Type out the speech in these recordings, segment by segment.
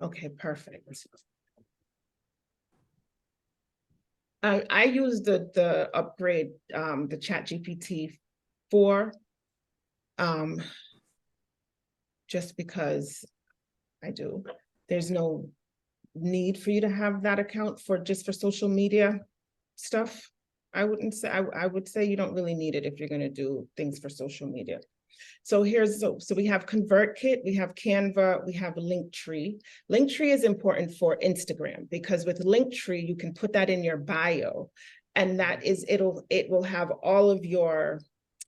Okay, perfect. I use the upgrade, the ChatGPT 4, just because I do. There's no need for you to have that account for just for social media stuff. I wouldn't say, I would say you don't really need it if you're going to do things for social media. So so we have ConvertKit, we have Canva, we have Linktree. Linktree is important for Instagram because with Linktree, you can put that in your bio, and that is, it will have all of your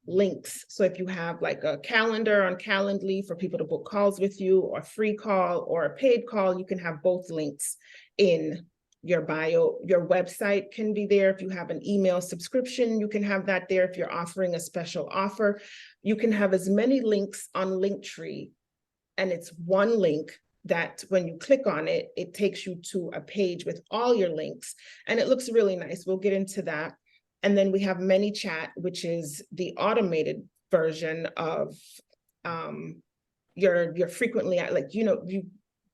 links. So if you have like a calendar on Calendly for people to book calls with you, or a free call or a paid call, you can have both links in your bio. Your website can be there. If you have an email subscription, you can have that there. If you're offering a special offer, you can have as many links on Linktree, and it's one link that when you click on it, it takes you to a page with all your links, and it looks really nice. We'll get into that. And then we have ManyChat, which is the automated version of your frequently, like, you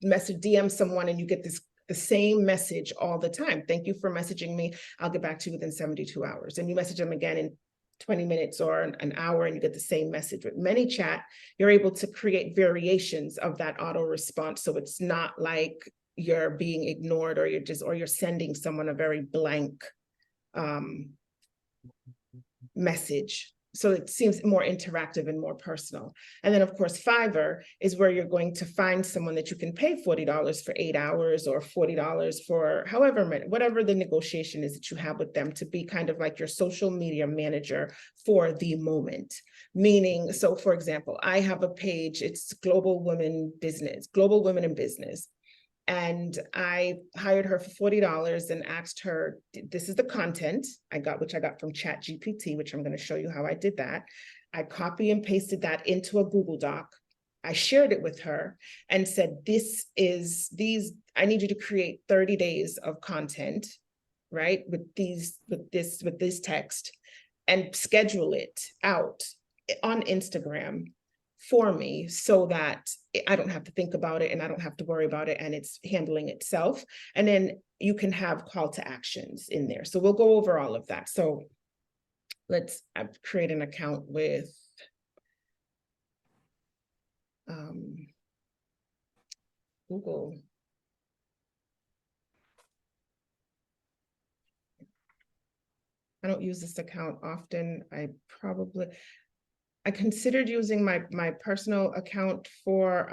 message, DM someone and you get the same message all the time. Thank you for messaging me. I'll get back to you within 72 hours. And you message them again in 20 minutes or an hour and you get the same message. With ManyChat, you're able to create variations of that auto response. So it's not like you're being ignored, or you're sending someone a very blank message. So it seems more interactive and more personal. And then of course, Fiverr is where you're going to find someone that you can pay $40 for 8 hours, or $40 for however many, whatever the negotiation is that you have with them, to be kind of like your social media manager for the moment. Meaning, so for example, I have a page, it's Global Women in Business. And I hired her for $40 and asked her, this is the content which I got from ChatGPT, which I'm going to show you how I did that. I copy and pasted that into a Google Doc. I shared it with her and said, I need you to create 30 days of content, right? With this text, and schedule it out on Instagram for me, so that I don't have to think about it and I don't have to worry about it, and it's handling itself. And then you can have call to actions in there. So we'll go over all of that. So let's create an account with Google. I don't use this account often. I considered using my personal account for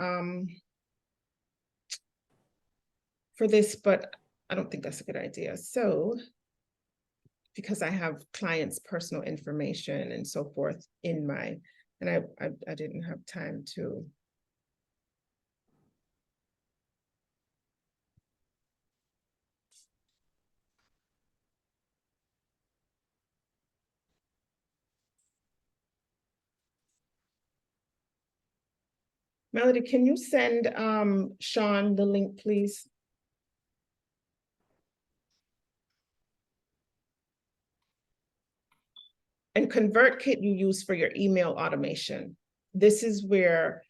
this, but I don't think that's a good idea. So, because I have clients' personal information and so forth and I didn't have time to. Melody, can you send Sean the link, please? And ConvertKit you use for your email automation. This is where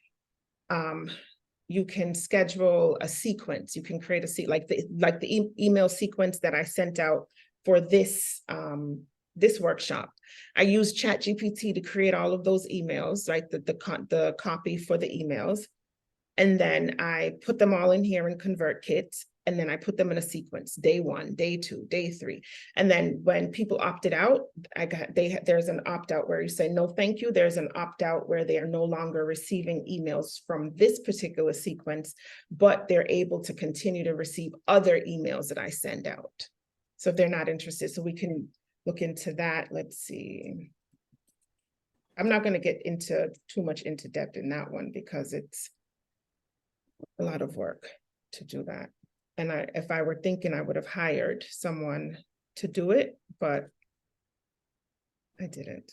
you can schedule a sequence. You can create like the email sequence that I sent out for this this workshop. I used ChatGPT to create all of those emails, right? The copy for the emails. And then I put them all in here in ConvertKit. And then I put them in a sequence: day 1, day 2, day 3. And then when people opted out, there's an opt-out where you say, no, thank you. There's an opt-out where they are no longer receiving emails from this particular sequence, but they're able to continue to receive other emails that I send out. So if they're not interested, so we can look into that. Let's see. I'm not going to get into too much into depth in that one because it's a lot of work to do that. And if I were thinking, I would have hired someone to do it, but I didn't.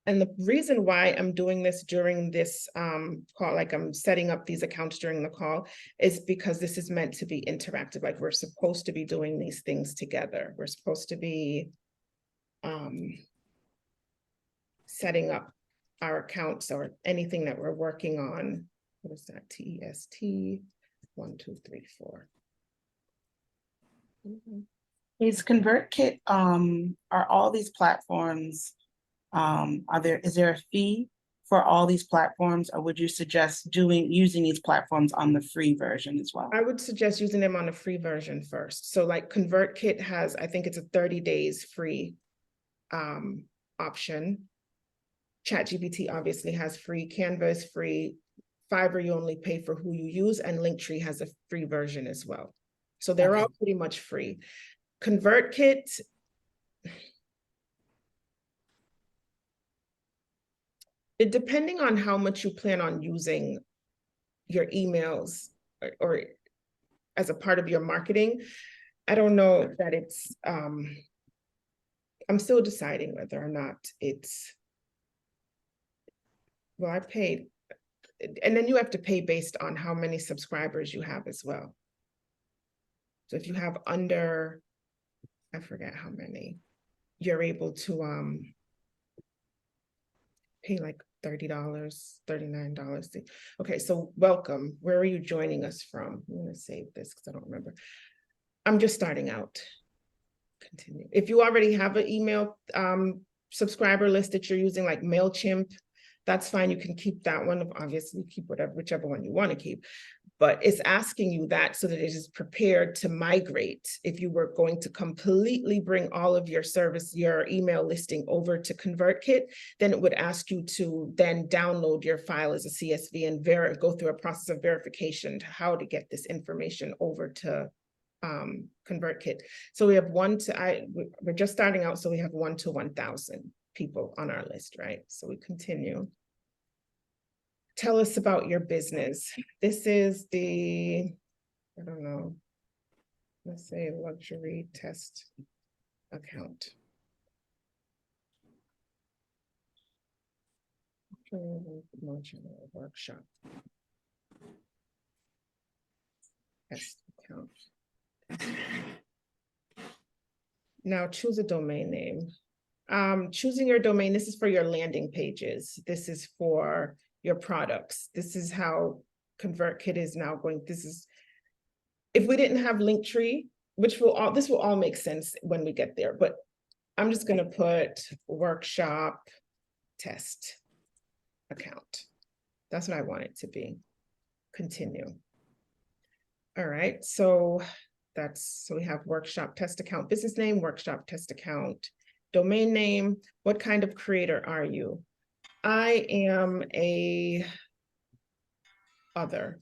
And the reason why I'm doing this during this call, like I'm setting up these accounts during the call, is because this is meant to be interactive. Like we're supposed to be doing these things together. We're supposed to be setting up our accounts or anything that we're working on. What is that? TEST 1, 2, 3, 4. Is ConvertKit, are all these platforms, is there a fee for all these platforms, or would you suggest using these platforms on the free version as well? I would suggest using them on a free version first. So like ConvertKit has, I think it's a 30 days free option. ChatGPT obviously has free, Canva is free, Fiverr you only pay for who you use, and Linktree has a free version as well. So they're all pretty much free. ConvertKit, depending on how much you plan on using your emails or as a part of your marketing, I don't know that it's, I'm still deciding whether or not it's, well, I paid, and then you have to pay based on how many subscribers you have as well. So if you have under, I forget how many, you're able to pay like $30, $39. Okay, so welcome. Where are you joining us from? I'm gonna save this because I don't remember. I'm just starting out. Continue. If you already have an email subscriber list that you're using, like MailChimp, that's fine. You can keep that one. Obviously, keep whichever one you want to keep. But it's asking you that so that it is prepared to migrate. If you were going to completely bring all of your your email listing over to ConvertKit, then it would ask you to then download your file as a CSV and go through a process of verification to how to get this information over to ConvertKit. So we have we're just starting out, so we have 1 to 1,000 people on our list, right? So we continue. Tell us about your business. This is the, I don't know, let's say luxury test account. Workshop. Test account. Now choose a domain name. Choosing your domain, this is for your landing pages. This is for your products. This is how ConvertKit is now going. If we didn't have Linktree, this will all make sense when we get there, but I'm just gonna put workshop test account. That's what I want it to be. Continue. All right, so we have workshop test account, business name, workshop test account, domain name. What kind of creator are you? I am a other.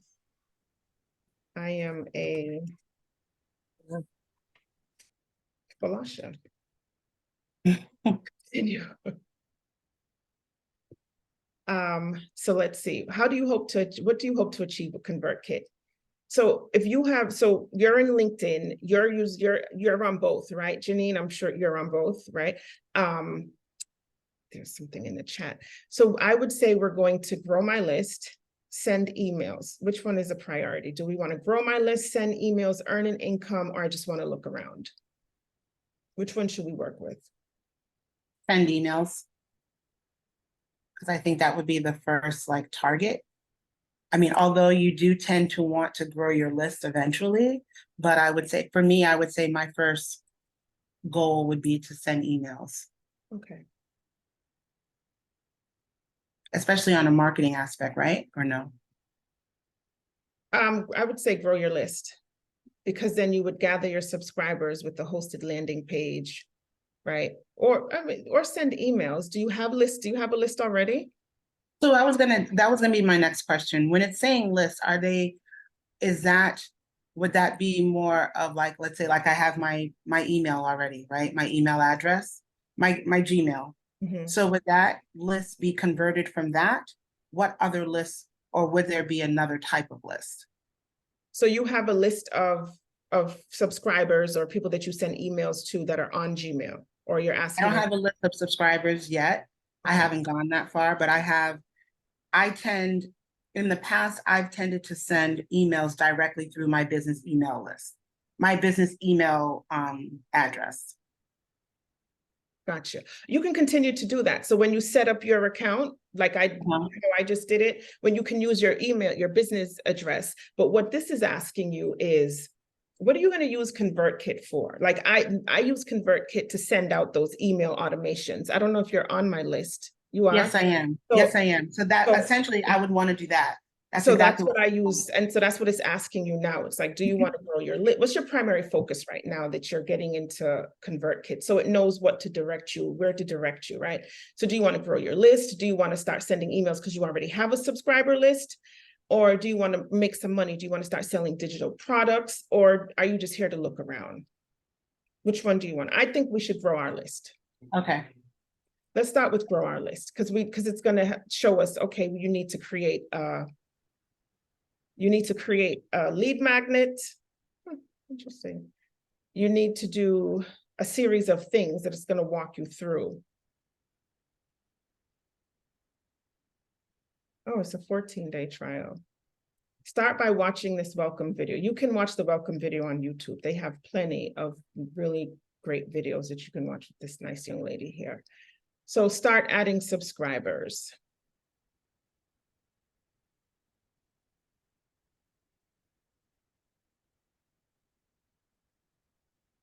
I am a Falasha. Continue. So let's see. What do you hope to achieve with ConvertKit? So if you have, so you're in LinkedIn, you're on both, right? Janine, I'm sure you're on both, right? There's something in the chat. So I would say we're going to grow my list, send emails. Which one is a priority? Do we want to grow my list, send emails, earn an income, or I just want to look around? Which one should we work with? Send emails. Because I think that would be the first target. I mean, although you do tend to want to grow your list eventually, but I would say, for me, I would say my first goal would be to send emails. Okay. Especially on a marketing aspect, right? Or no? I would say grow your list, because then you would gather your subscribers with the hosted landing page, right? Or send emails. Do you have lists? Do you have a list already? So that was gonna be my next question. When it's saying lists, would that be more of let's say I have my email already, right? My email address, my Gmail. Mm-hmm. So would that list be converted from that? What other lists, or would there be another type of list? So you have a list of subscribers or people that you send emails to that are on Gmail, or you're asking? I don't have a list of subscribers yet. Okay. I haven't gone that far, but in the past, I've tended to send emails directly through my business email list, my business email address. Gotcha. You can continue to do that. So when you set up your account, like I just did it, when you can use your email, your business address. But what this is asking you is, what are you going to use ConvertKit for? Like I use ConvertKit to send out those email automations. I don't know if you're on my list. You are? Yes, I am. So- Yes, I am. So that so- essentially, I would want to do that. That's So that's exactly what I use. And so that's what it's asking you now. It's like, do you want to grow your list? What's your primary focus right now that you're getting into ConvertKit? So it knows what to direct you, where to direct you, right? So do you want to grow your list? Do you want to start sending emails because you already have a subscriber list? Or do you want to make some money? Do you want to start selling digital products? Or are you just here to look around? Which one do you want? I think we should grow our list. Okay. Let's start with grow our list because it's going to show us, okay, you need to create a lead magnet. Interesting. You need to do a series of things that it's going to walk you through. Oh, it's a 14-day trial. Start by watching this welcome video. You can watch the welcome video on YouTube. They have plenty of really great videos that you can watch with this nice young lady here. So start adding subscribers.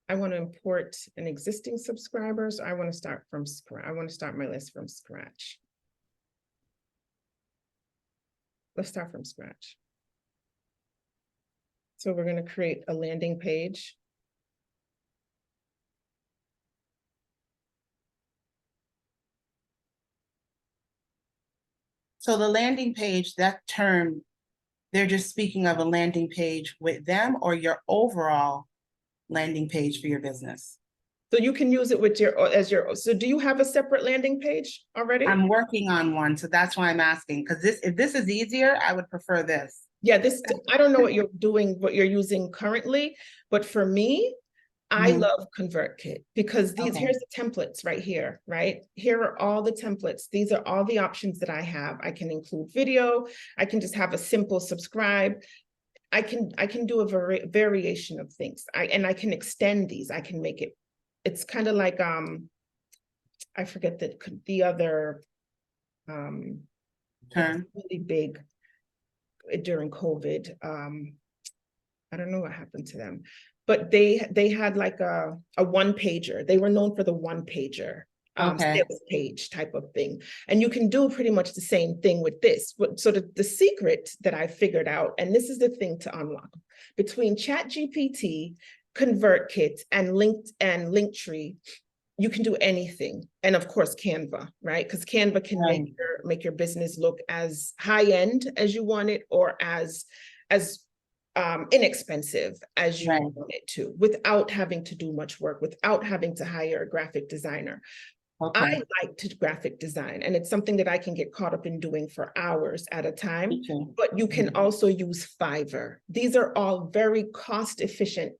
I want to import an existing subscribers. I want to start from scratch. I want to start my list from scratch. Let's start from scratch. So we're going to create a landing page. So the landing page, that term, they're just speaking of a landing page with them or your overall landing page for your business? So you can use it with so do you have a separate landing page already? I'm working on one, so that's why I'm asking, because if this is easier, I would prefer this. Yeah, I don't know what you're doing, what you're using currently, but for me, I love ConvertKit because here's the templates right here, right? Here are all the templates. These are all the options that I have. I can include video. I can just have a simple subscribe. I can do a variation of things. And I can extend these. I can make it. It's kind of like I forget the other term. really big during COVID. I don't know what happened to them, but they had like a one pager. They were known for the one pager sales page type of thing. And you can do pretty much the same thing with this. So the secret that I figured out, and this is the thing to unlock, between ChatGPT, ConvertKit, and Linktree, you can do anything. And of course, Canva, right? Because Canva can make your business look as high end as you want it, or as inexpensive as you want it to, without having to do much work, without having to hire a graphic designer. I like to graphic design, and it's something that I can get caught up in doing for hours at a time. But you can also use Fiverr. These are all very cost efficient.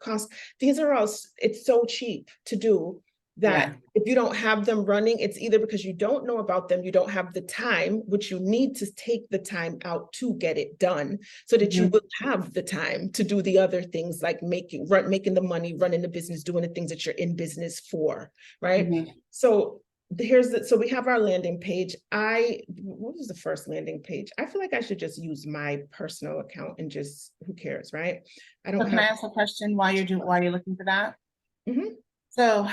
It's so cheap to do that if you don't have them running, it's either because you don't know about them, you don't have the time, which you need to take the time out to get it done, so that you will have the time to do the other things like making the money, running the business, doing the things that you're in business for, right? So so we have our landing page. What was the first landing page? I feel like I should just use my personal account and just, who cares, right? Can I ask a question while you're looking for that? So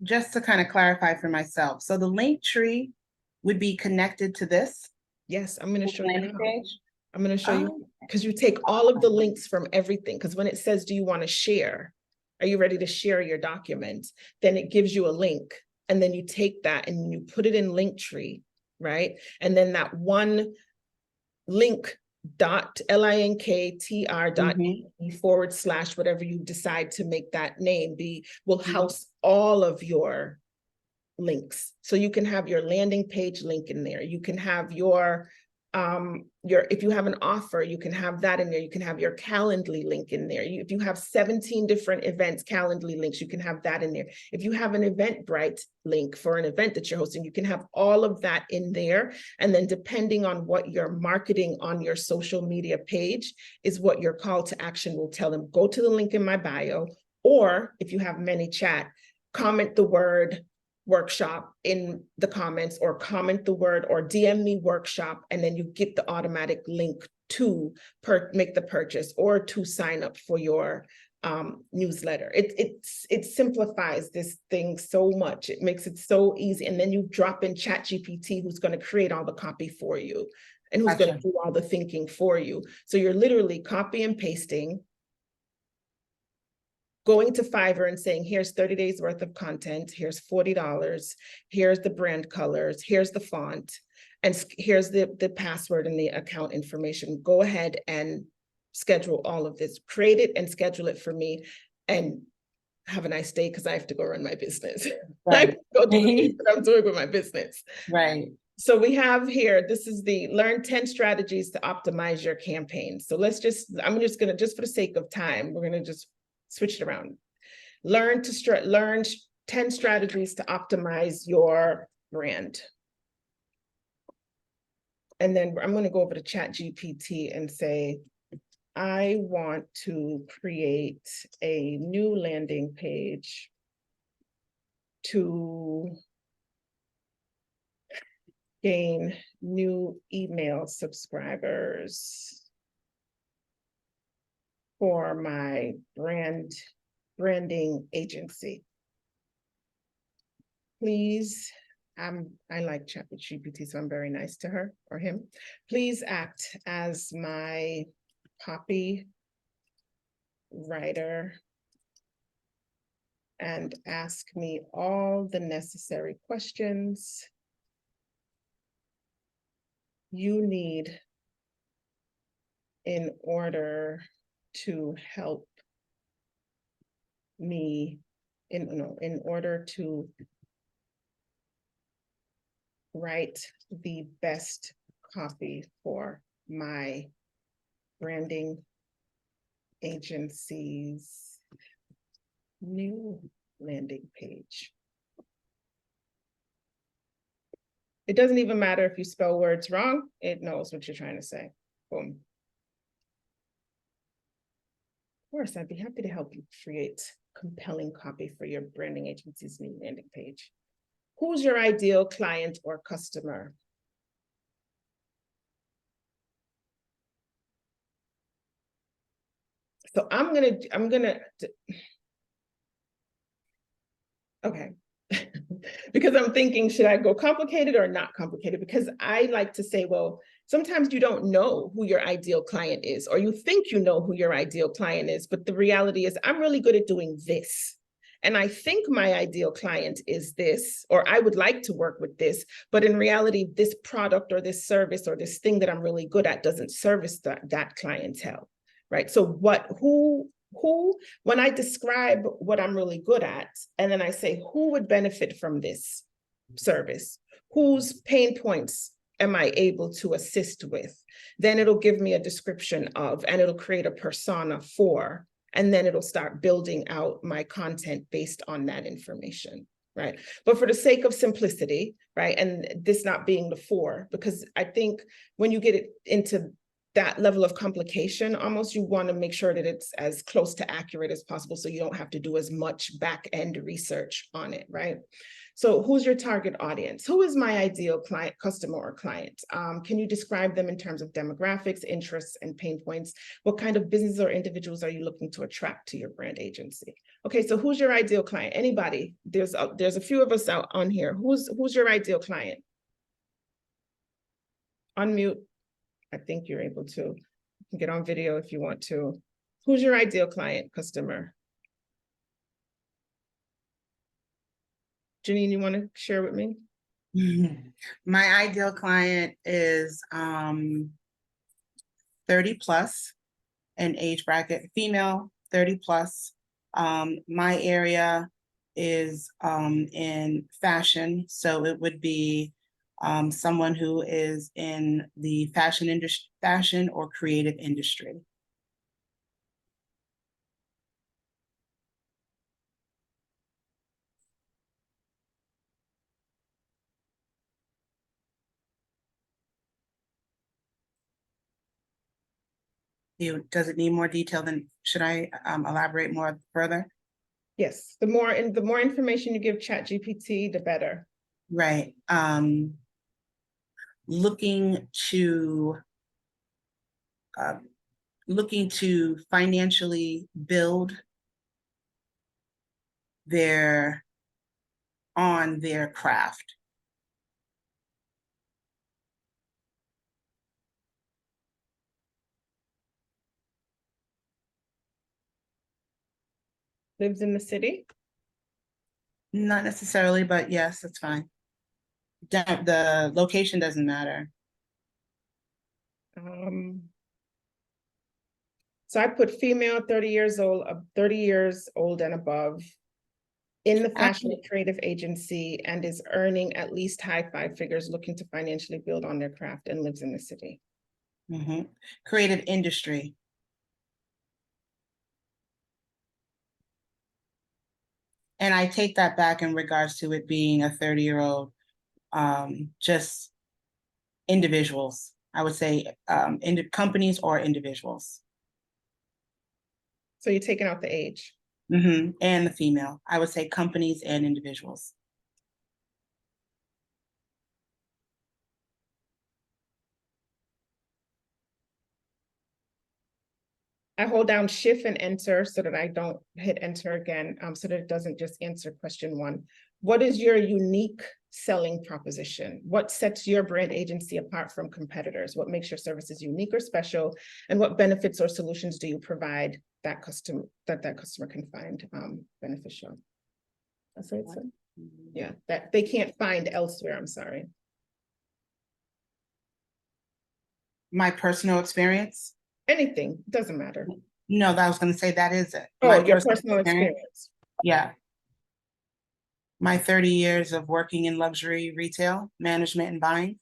just to kind of clarify for myself, so the Linktree would be connected to this? Yes, I'm going to show you how. Page? I'm going to show you, because you take all of the links from everything. Because when it says, do you want to share? Are you ready to share your document? Then it gives you a link. And then you take that and you put it in Linktree, right? And then that one link linktr.e/ whatever you decide to make that name be, will house all of your links. So you can have your landing page link in there. You can have your if you have an offer, you can have that in there. You can have your Calendly link in there. If you have 17 different events, Calendly links, you can have that in there. If you have an Eventbrite link for an event that you're hosting, you can have all of that in there. And then depending on what you're marketing on your social media page is what your call to action will tell them. Go to the link in my bio, or if you have ManyChat, comment the word workshop in the comments, or comment the word, or DM me workshop, and then you get the automatic link to make the purchase or to sign up for your newsletter. It simplifies this thing so much. It makes it so easy. And then you drop in ChatGPT, who's going to create all the copy for you and who's going to do all the thinking for you. So you're literally copy and pasting, going to Fiverr and saying, here's 30 days worth of content, here's $40, here's the brand colors, here's the font, and here's the password and the account information. Go ahead and schedule all of this, create it and schedule it for me, and have a nice day, because I have to go run my business. Right. I go do the things that I'm doing with my business. Right. So we have here, this is the learn 10 strategies to optimize your campaign. So let's just, I'm just gonna, just for the sake of time, we're gonna just switch it around. Learn 10 strategies to optimize your brand. And then I'm going to go over to ChatGPT and say, I want to create a new landing page to gain new email subscribers for my branding agency. Please, I like ChatGPT, so I'm very nice to her or him. Please act as my copy writer and ask me all the necessary questions you need in order to help me, in order to write the best copy for my branding agency's new landing page. It doesn't even matter if you spell words wrong, it knows what you're trying to say. Boom. Of course, I'd be happy to help you create compelling copy for your branding agency's new landing page. Who's your ideal client or customer? So I'm gonna, okay. Because I'm thinking, should I go complicated or not complicated? Because I like to say, well, sometimes you don't know who your ideal client is, or you think you know who your ideal client is, but the reality is I'm really good at doing this. And I think my ideal client is this, or I would like to work with this, but in reality, this product or this service or this thing that I'm really good at doesn't service that clientele, right? So who, when I describe what I'm really good at, and then I say, who would benefit from this service? Whose pain points am I able to assist with? Then it'll give me a description of, and it'll create a persona for, and then it'll start building out my content based on that information, right? But for the sake of simplicity, right, and this not being the for, because I think when you get it into that level of complication, almost you want to make sure that it's as close to accurate as possible, so you don't have to do as much back end research on it, right? So who's your target audience? Who is my ideal client, customer or client? Can you describe them in terms of demographics, interests, and pain points? What kind of business or individuals are you looking to attract to your brand agency? Okay, so who's your ideal client? Anybody? There's a few of us out on here. Who's your ideal client? Unmute. I think you're able to. You can get on video if you want to. Who's your ideal client, customer? Janine, you want to share with me? My ideal client is 30 plus in age bracket, female, 30 plus. My area is in fashion, so it would be someone who is in the fashion industry, fashion or creative industry. Does it need more detail than, should I elaborate more further? Yes, the more information you give ChatGPT, the better. Right. Looking to um, looking to financially build their on their craft. Lives in the city? Not necessarily, but yes, that's fine. The location doesn't matter. So I put female, 30 years old and above, in the fashion and creative agency, and is earning at least high five figures, looking to financially build on their craft, and lives in the city. Creative industry. And I take that back in regards to it being a 30-year-old, just individuals. I would say companies or individuals. So you're taking out the age. And the female. I would say companies and individuals. I hold down shift and enter so that I don't hit enter again, so that it doesn't just answer question one. What is your unique selling proposition? What sets your brand agency apart from competitors? What makes your services unique or special? And what benefits or solutions do you provide that customer can find beneficial? That's what it said. Yeah, that they can't find elsewhere. I'm sorry. My personal experience. Anything, doesn't matter. No, that I was going to say that is it. Oh, My your personal experience. Yeah. My 30 years of working in luxury retail, management and buying.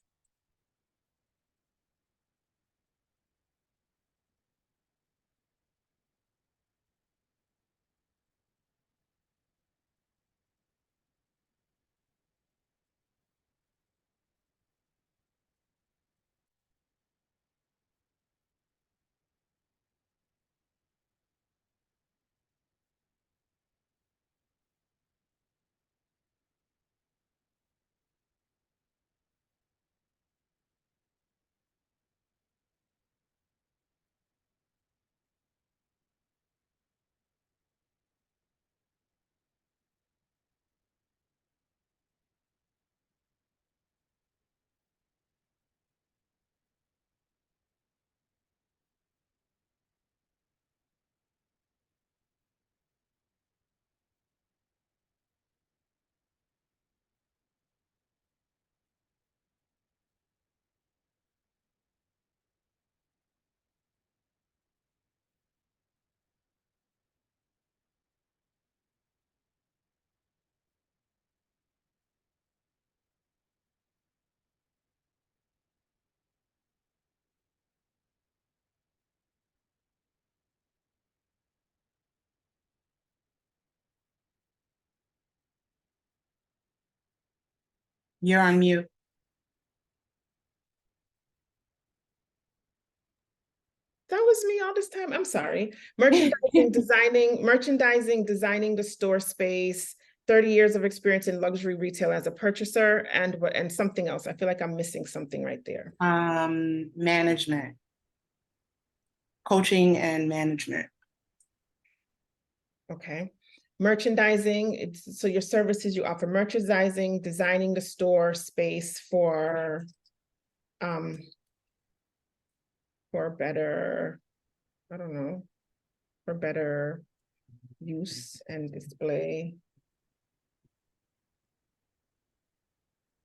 You're on mute. That was me all this time. I'm sorry. Merchandising, designing the store space, 30 years of experience in luxury retail as a purchaser, and something else. I feel like I'm missing something right there. Management. Coaching and management. Okay. Merchandising, so your services, you offer merchandising, designing the store space for better, I don't know, for better use and display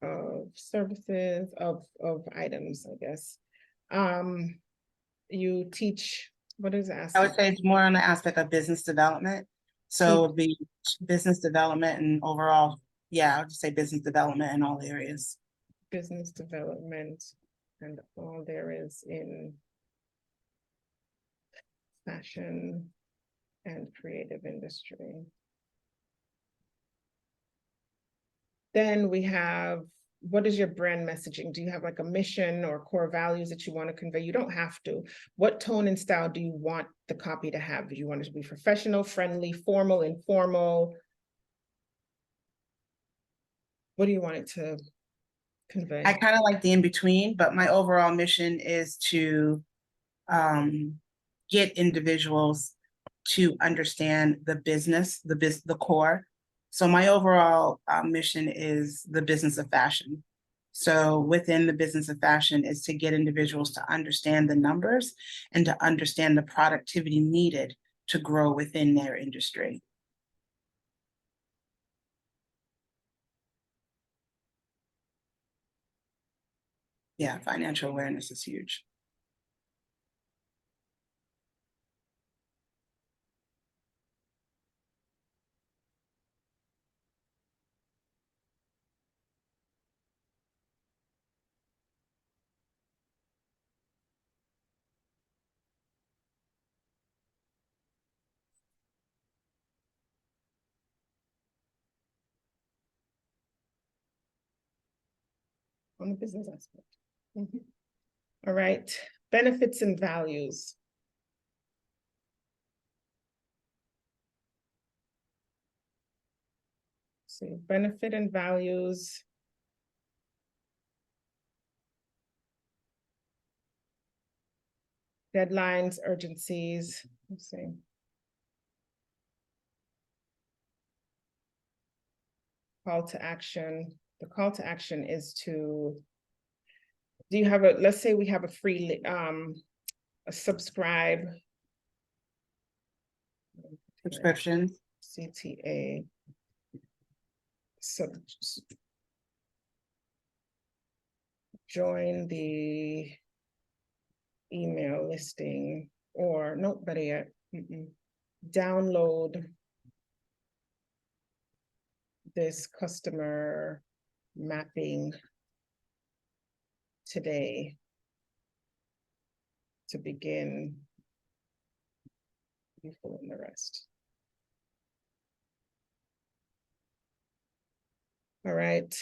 of services, of items, I guess. You teach, what is that? I would say it's more on the aspect of business development. So it would be business development and overall, yeah, I would just say business development in all areas. Business development and all there is in fashion and creative industry. Then we have what is your brand messaging? Do you have like a mission or core values that you want to convey? You don't have to. What tone and style do you want the copy to have? Do you want it to be professional, friendly, formal, informal? What do you want it to convey? I kind of like the in-between, but my overall mission is to get individuals to understand the business, the core. So my overall mission is the business of fashion. So within the business of fashion is to get individuals to understand the numbers and to understand the productivity needed to grow within their industry. Yeah, financial awareness is huge. On the business aspect. All right, benefits and values. So benefit and values. Deadlines, urgencies, let's see. Call to action. The call to action is to, do you have a, let's say we have a free, a subscribe. Subscriptions. CTA. So join the email listing, or no, better yet, download this customer mapping today to begin. You fill in the rest. All right.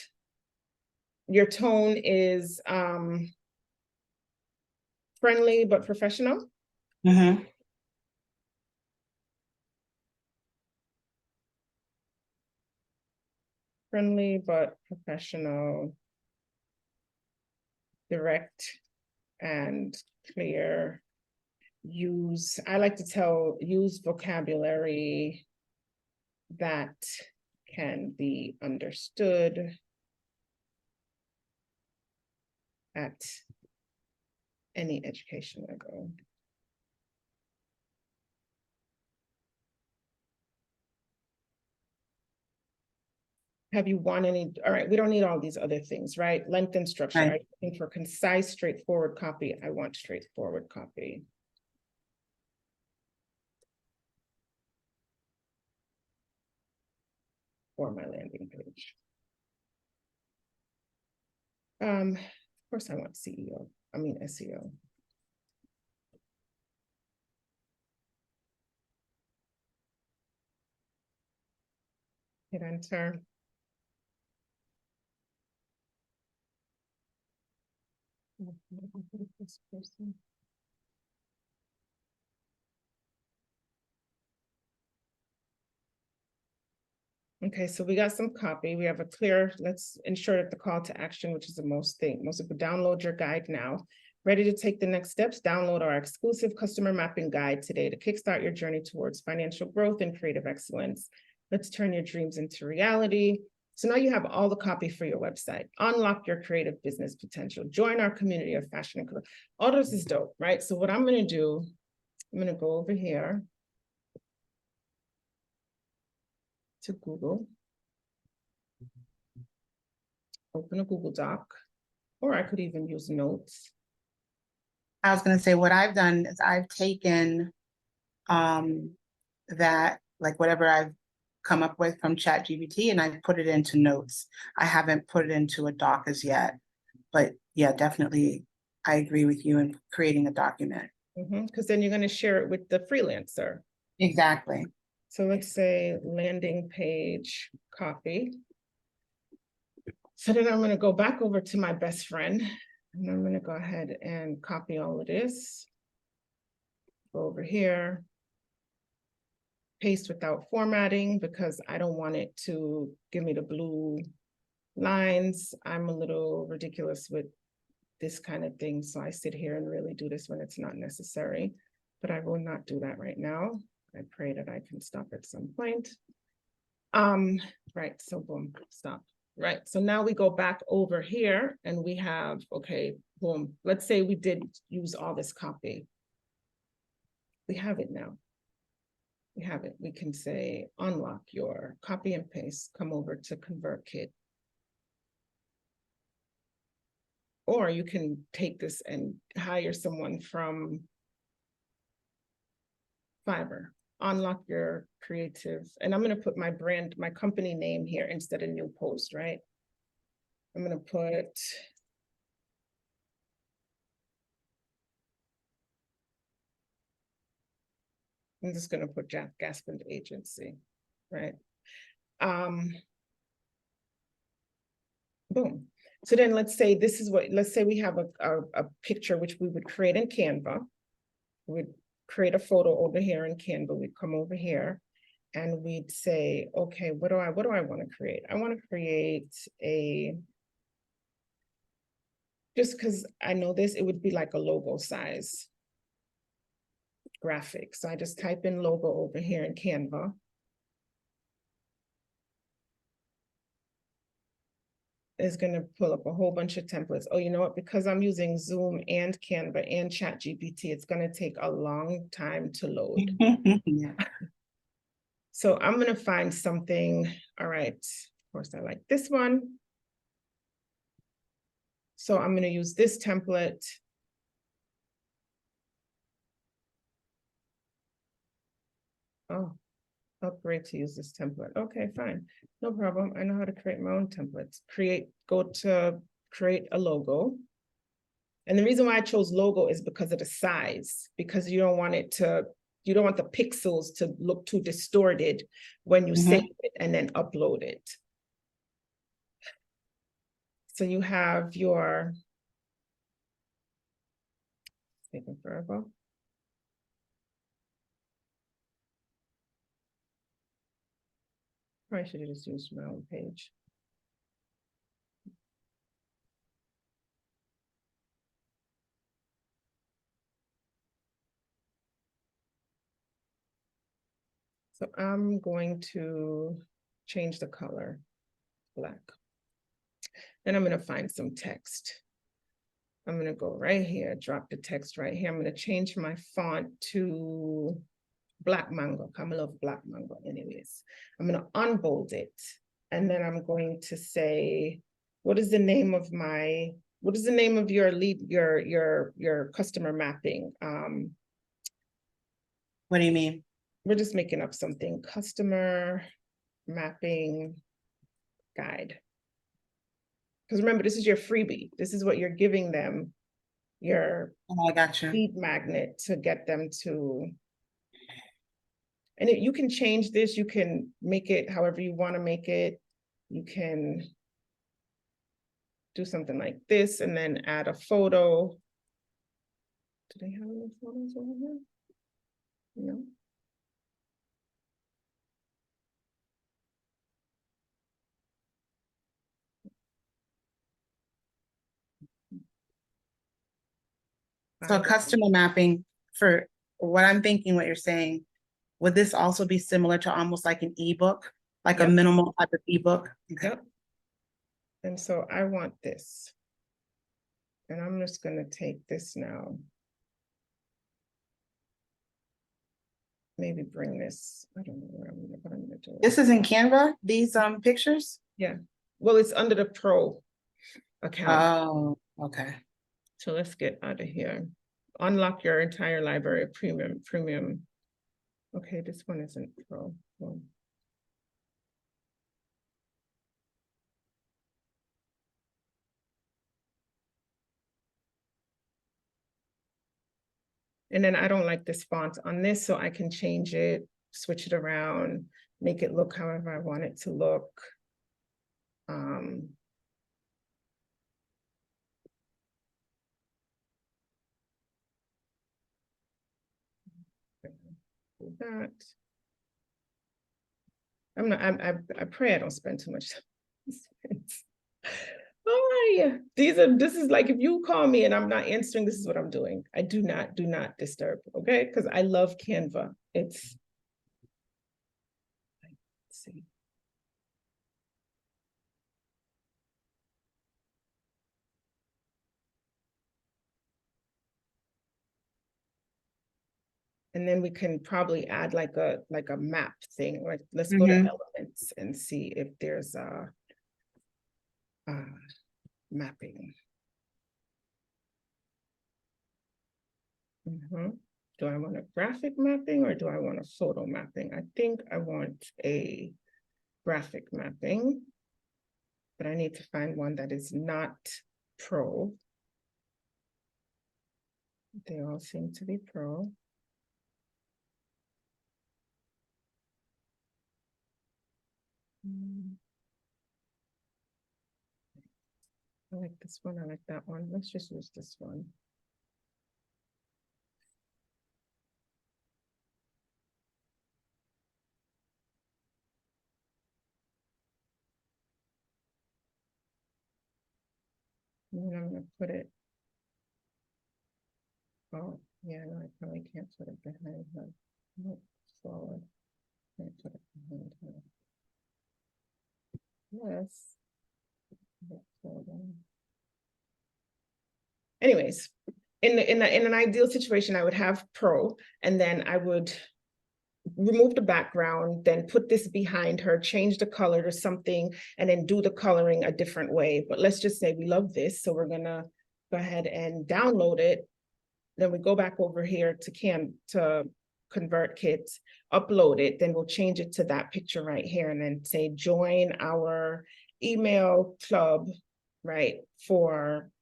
Your tone is friendly but professional. Mm-hmm. Friendly but professional, direct and clear. Use, I like to use vocabulary that can be understood at any education level. Have you won any? All right, we don't need all these other things, right? Length and structure. Right. I'm looking for concise, straightforward copy. I want straightforward copy. For my landing page. Of course I want SEO. Hit enter. This person. Okay, so we got some copy. We have a clear, let's ensure that the call to action, which is the most people download your guide now. Ready to take the next steps? Download our exclusive customer mapping guide today to kickstart your journey towards financial growth and creative excellence. Let's turn your dreams into reality. So now you have all the copy for your website. Unlock your creative business potential. Join our community of fashion and clothing. All this is dope, right? So what I'm going to do, I'm going to go over here to Google. Open a Google Doc, or I could even use notes. I was going to say what I've done is I've taken that, like whatever I've come up with from ChatGPT, and I put it into notes. I haven't put it into a doc as yet, but yeah, definitely I agree with you in creating a document. Because then you're going to share it with the freelancer. Exactly. So let's say landing page copy. So then I'm gonna go back over to my best friend, and I'm gonna go ahead and copy all of this. Go over here. Paste without formatting because I don't want it to give me the blue lines. I'm a little ridiculous with this kind of thing, so I sit here and really do this when it's not necessary, but I will not do that right now. I pray that I can stop at some point. Right, so boom, stop. Right, so now we go back over here and we have, okay, boom. Let's say we did use all this copy. We have it now. We have it. We can say unlock your copy and paste, come over to ConvertKit. Or you can take this and hire someone from Fiverr. Unlock your creative. And I'm going to put my brand, my company name here instead of new post, right? I'm going to put I'm just going to put Jack Gaspin Agency, right? Boom. So then let's say this is what, let's say we have a picture which we would create in Canva. We'd create a photo over here in Canva. We'd come over here and we'd say, okay, what do I want to create? I want to create a, just because I know this, it would be like a logo size graphic. So I just type in logo over here in Canva. Is going to pull up a whole bunch of templates. Oh, you know what? Because I'm using Zoom and Canva and ChatGPT, it's going to take a long time to load. Yeah. So I'm going to find something. All right. Of course, I like this one. So I'm going to use this template. Oh, great to use this template. Okay, fine. No problem. I know how to create my own templates. Go to create a logo. And the reason why I chose logo is because of the size, because you don't want you don't want the pixels to look too distorted when you save it and then upload it. So you have your, taking forever. Probably should have just used my own page. So I'm going to change the color black. Then I'm going to find some text. I'm going to go right here, drop the text right here. I'm going to change my font to Black Mango. I love Black Mango anyways. I'm going to unbold it. And then I'm going to say, what is the name of your lead, your customer mapping? What do you mean? We're just making up something. Customer mapping guide. Because remember, this is your freebie. This is what you're giving them, your Oh, I got you. lead magnet to get them to. And you can change this. You can make it however you want to make it. You can do something like this and then add a photo. Do they have any photos over here? No. So customer mapping, for what I'm thinking, what you're saying, would this also be similar to almost like an ebook, like a Yep. minimal type of ebook? Okay. Yep. And so I want this. And I'm just going to take this now. Maybe bring this. I don't know where I'm going to do it. This is in Canva, these pictures? Yeah. Well, it's under the Pro account. Oh, okay. So let's get out of here. Unlock your entire library of premium. Okay, this one isn't Pro. Well, and then I don't like this font on this, so I can change it, switch it around, make it look however I want it to look. do that. I pray I don't spend too much time. Oh, yeah. This is like if you call me and I'm not answering, this is what I'm doing. I do not disturb, okay? Because I love Canva. Let's see. And then we can probably add like a map thing. Like let's go to elements and see if there's mapping. Do I want a graphic mapping or do I want a photo mapping? I think I want a graphic mapping, but I need to find one that is not pro. They all seem to be pro. I like this one, I like that one. Let's just use this one. And I'm gonna put it. Oh, yeah, no, I probably can't put it behind her. Nope, forward. Can't put it behind her. Yes. Anyways, in an ideal situation, I would have pro, and then I would remove the background, then put this behind her, change the color to something, and then do the coloring a different way. But let's just say we love this, so we're gonna go ahead and download it. Then we go back over here to ConvertKit, upload it, then we'll change it to that picture right here, and then say join our email club, right,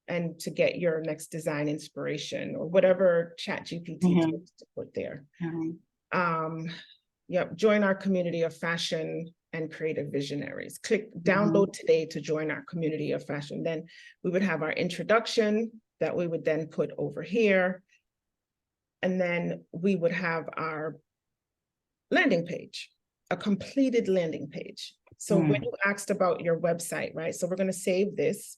and to get your next design inspiration or whatever ChatGPT to put there. Yep, join our community of fashion and creative visionaries. Click download today to join our community of fashion. Then we would have our introduction that we would then put over here. And then we would have our landing page, a completed landing page. So when you asked about your website, right? So we're going to save this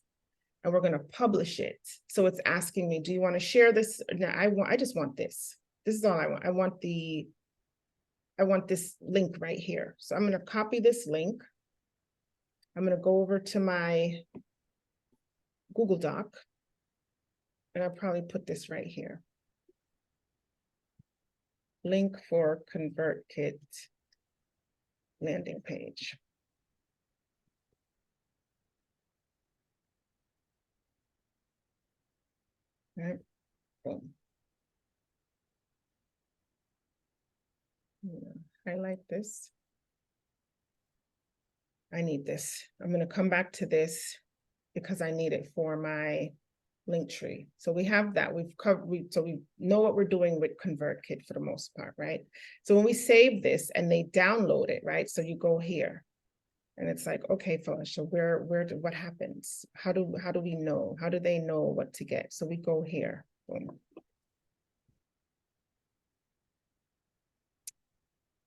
and we're going to publish it. So it's asking me, do you want to share this? No, I just want this. This is all I want. I want this link right here. So I'm going to copy this link. I'm going to go over to my Google Doc and I'll probably put this right here. Link for ConvertKit landing page. All right, boom. Highlight this. I need this. I'm going to come back to this because I need it for my Linktree. So we have that. We've covered. So we know what we're doing with ConvertKit for the most part, right? So when we save this and they download it, right? So you go here, and it's like, okay, Felicia, what happens? How do we know? How do they know what to get? So we go here. Boom.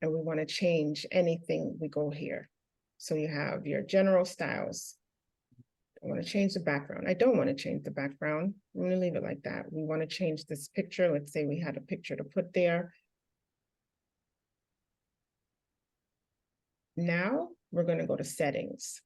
And we want to change anything, we go here. So you have your general styles. I want to change the background. I don't want to change the background. I'm going to leave it like that. We want to change this picture. Let's say we had a picture to put there. Now we're going to go to settings.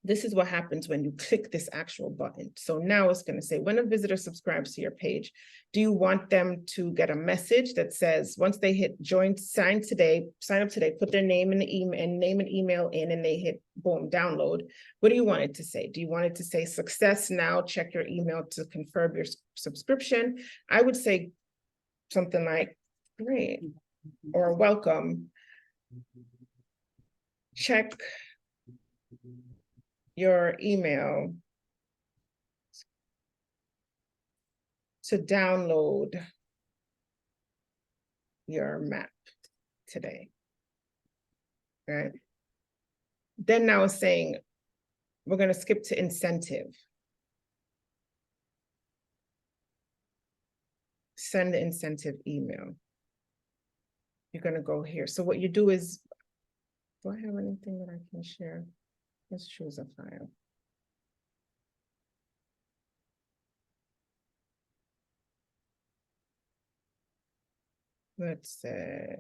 This is what happens when you click this actual button. So now it's going to say, when a visitor subscribes to your page, do you want them to get a message that says, once they hit join, sign up today, put their name in the email and name and email in, and they hit boom, download. What do you want it to say? Do you want it to say success now? Check your email to confirm your subscription. I would say something like great or welcome. Check your email to download your map today, right? Then now it's saying, we're going to skip to incentive. Send the incentive email. you're gonna go here. So what you do is, do I have anything that I can share? Let's choose a file. Let's say.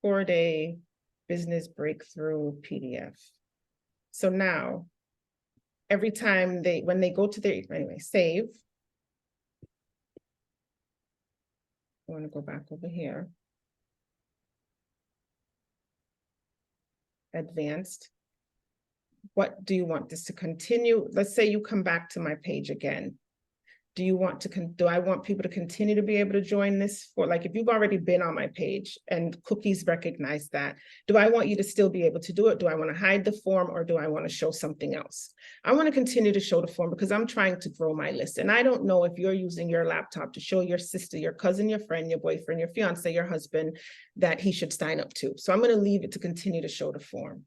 4-day business breakthrough PDF. So now, every time when they go to their, anyway, save. I want to go back over here. Advanced. What do you want this to continue? Let's say you come back to my page again. Do you want to, do I want people to continue to be able to join this for, like, if you've already been on my page and cookies recognize that, do I want you to still be able to do it? Do I want to hide the form, or do I want to show something else? I want to continue to show the form because I'm trying to grow my list. And I don't know if you're using your laptop to show your sister, your cousin, your friend, your boyfriend, your fiance, your husband, that he should sign up to. So I'm going to leave it to continue to show the form.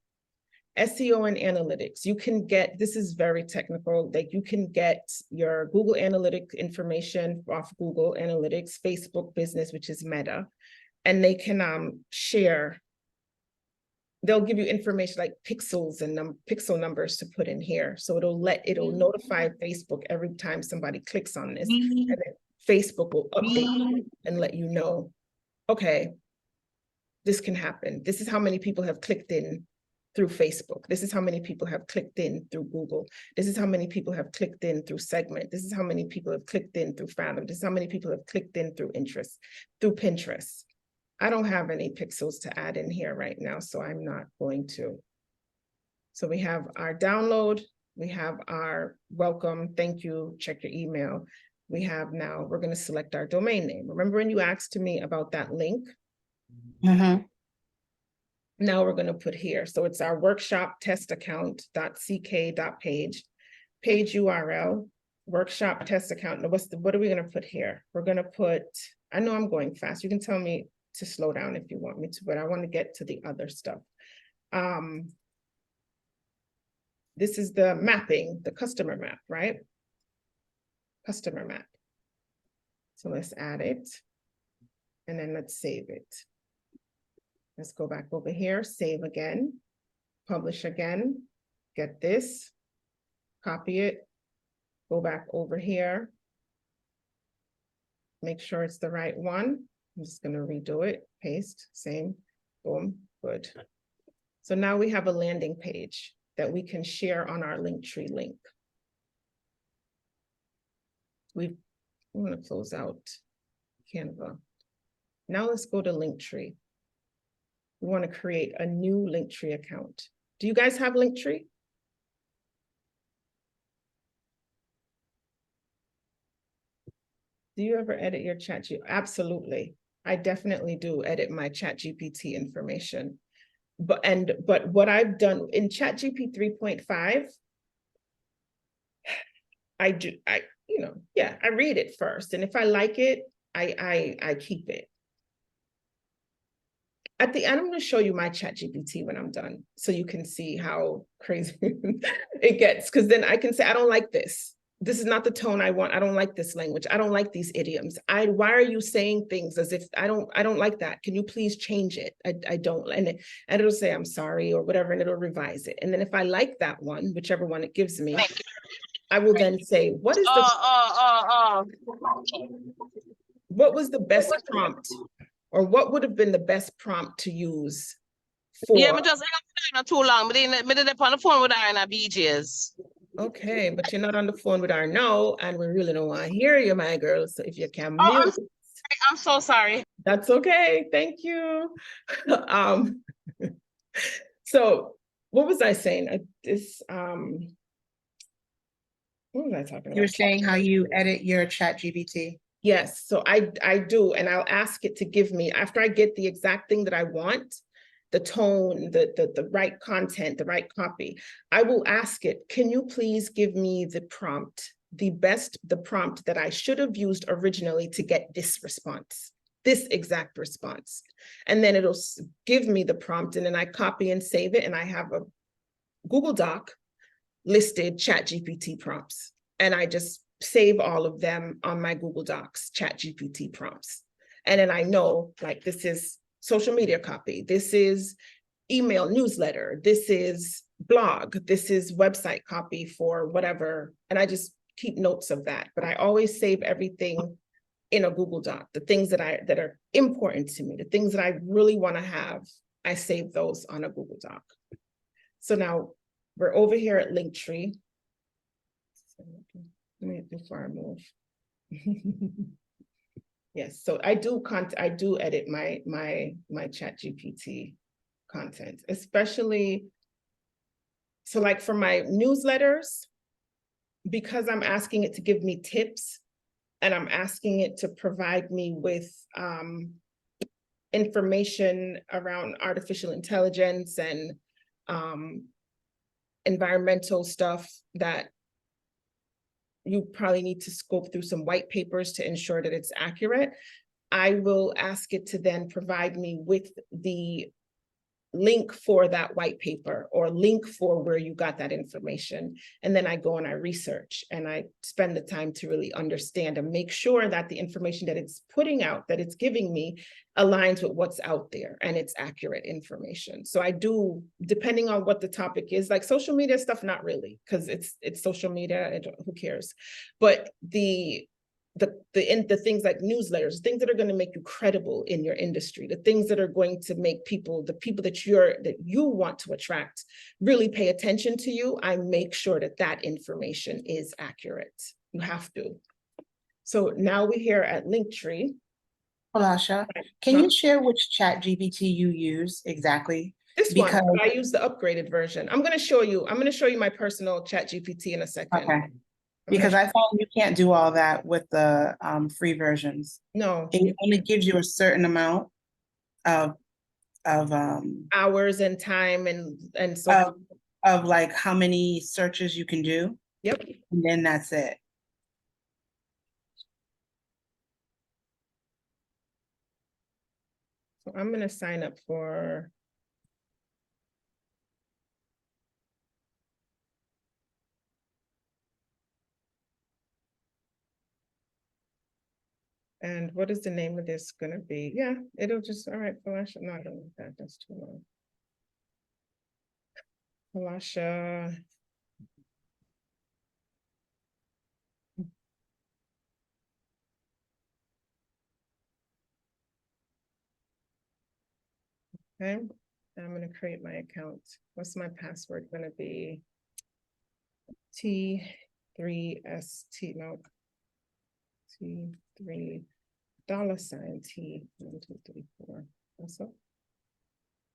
SEO and analytics, you can get, this is very technical, like you can get your Google Analytics information off Google Analytics, Facebook Business, which is Meta, and they can share, they'll give you information like pixels and pixel numbers to put in here. So it'll notify Facebook every time somebody clicks on this, and then Facebook will update and let you know, okay, this can happen. This is how many people have clicked in through Facebook. This is how many people have clicked in through Google. This is how many people have clicked in through Segment. This is how many people have clicked in through Fathom. This is how many people have clicked in through Pinterest. I don't have any pixels to add in here right now, so I'm not going to. So we have our download, we have our welcome, thank you, check your email. We have now, we're gonna select our domain name. Remember when you asked me about that link? Mm-hmm. Now we're going to put here. So it's our workshop test account.ck.page, page URL, workshop test account. Now what are we going to put here? We're going to put, I know I'm going fast. You can tell me to slow down if you want me to, but I want to get to the other stuff. This is the mapping, the customer map, right? Customer map. So let's add it. And then let's save it. Let's go back over here, save again, publish again, get this, copy it, go back over here, make sure it's the right one. I'm just gonna redo it, paste, same, boom, good. So now we have a landing page that we can share on our Linktree link. I'm gonna close out Canva. Now let's go to Linktree. We want to create a new Linktree account. Do you guys have Linktree? Do you ever edit your chat? Absolutely. I definitely do edit my ChatGPT information. But what I've done in ChatGPT 3.5, I read it first. And if I like it, I keep it. At the end, I'm going to show you my ChatGPT when I'm done, so you can see how crazy it gets. Because then I can say, I don't like this. This is not the tone I want. I don't like this language. I don't like these idioms. Why are you saying things as if I don't like that? Can you please change it? I don't. And it'll say, I'm sorry, or whatever, and it'll revise it. And then if I like that one, whichever one it gives me, I will then say, what is what was the best prompt? Or what would have been the best prompt to use for? Yeah, but just not too long. But then on the phone with her in BJ's. Okay, but you're not on the phone with her now, and we really don't want to hear you, my girl. So if you can mute. I'm so sorry. That's okay. Thank you. So what was I saying? What was I talking about? You were saying how you edit your ChatGPT. Yes, so I do, and I'll ask it to give me, after I get the exact thing that I want, the tone, the right content, the right copy, I will ask it, can you please give me the prompt, the prompt that I should have used originally to get this response, this exact response. And then it'll give me the prompt, and then I copy and save it, and I have a Google Doc listed ChatGPT prompts. and I just save all of them on my Google Docs, ChatGPT prompts. And then I know, like, this is social media copy, this is email newsletter, this is blog, this is website copy for whatever. And I just keep notes of that, but I always save everything in a Google Doc. The things that are important to me, the things that I really want to have, I save those on a Google Doc. So now we're over here at Linktree. Before I move. Yes, so I do edit my ChatGPT content, especially, so like for my newsletters, because I'm asking it to give me tips and I'm asking it to provide me with information around artificial intelligence and environmental stuff that you probably need to scope through some white papers to ensure that it's accurate. I will ask it to then provide me with the link for that white paper or link for where you got that information. And then I go and I research and I spend the time to really understand and make sure that the information that it's putting out, that it's giving me, aligns with what's out there and it's accurate information. So I do, depending on what the topic is, like social media stuff, not really, because it's social media, who cares? But the things like newsletters, things that are going to make you credible in your industry, the things that are going to make the people that you want to attract really pay attention to you, I make sure that information is accurate. You have to. So now we're here at Linktree. Falasha, can you share which ChatGPT you use exactly? This one, I use the upgraded version. I'm going to show you my personal ChatGPT in a second. Okay. Because I found you can't do all that with the free versions. No. It only gives you a certain amount of hours and time and so of like how many searches you can do. Yep. And then that's it. So I'm going to sign up for and what is the name of this going to be? Yeah, it'll just, all right, Falasha, no, I don't want that, that's too long. Falasha. Okay, I'm going to create my account. What's my password going to be? T3ST, no, T3 $sign T1234. Also,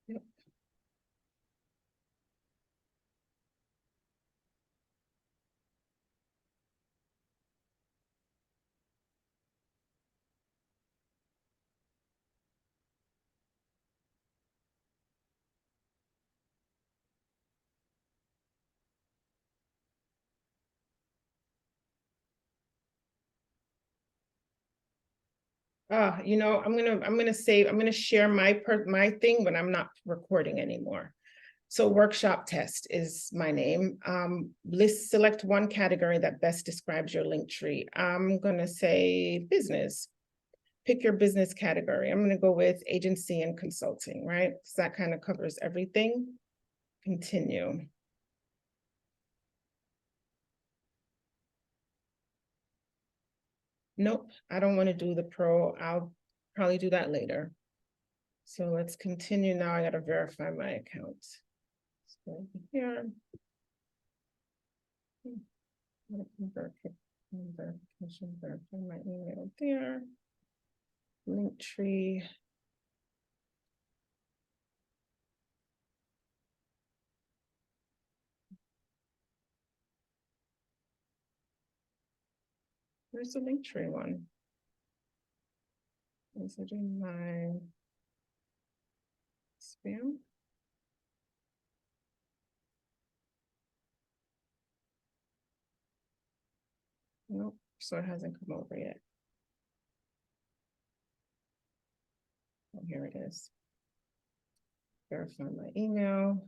yep. You know, I'm gonna share my thing when I'm not recording anymore. So workshop test is my name. Select one category that best describes your Linktree. I'm gonna say business. Pick your business category. I'm gonna go with agency and consulting, right? Because that kind of covers everything. Continue. Nope, I don't want to do the pro. I'll probably do that later. So let's continue now. I got to verify my account. So here. Verification, verify my email there. Linktree. Where's the Linktree one? Is it in my spam? Nope, so it hasn't come over yet. Oh, here it is. Verify my email.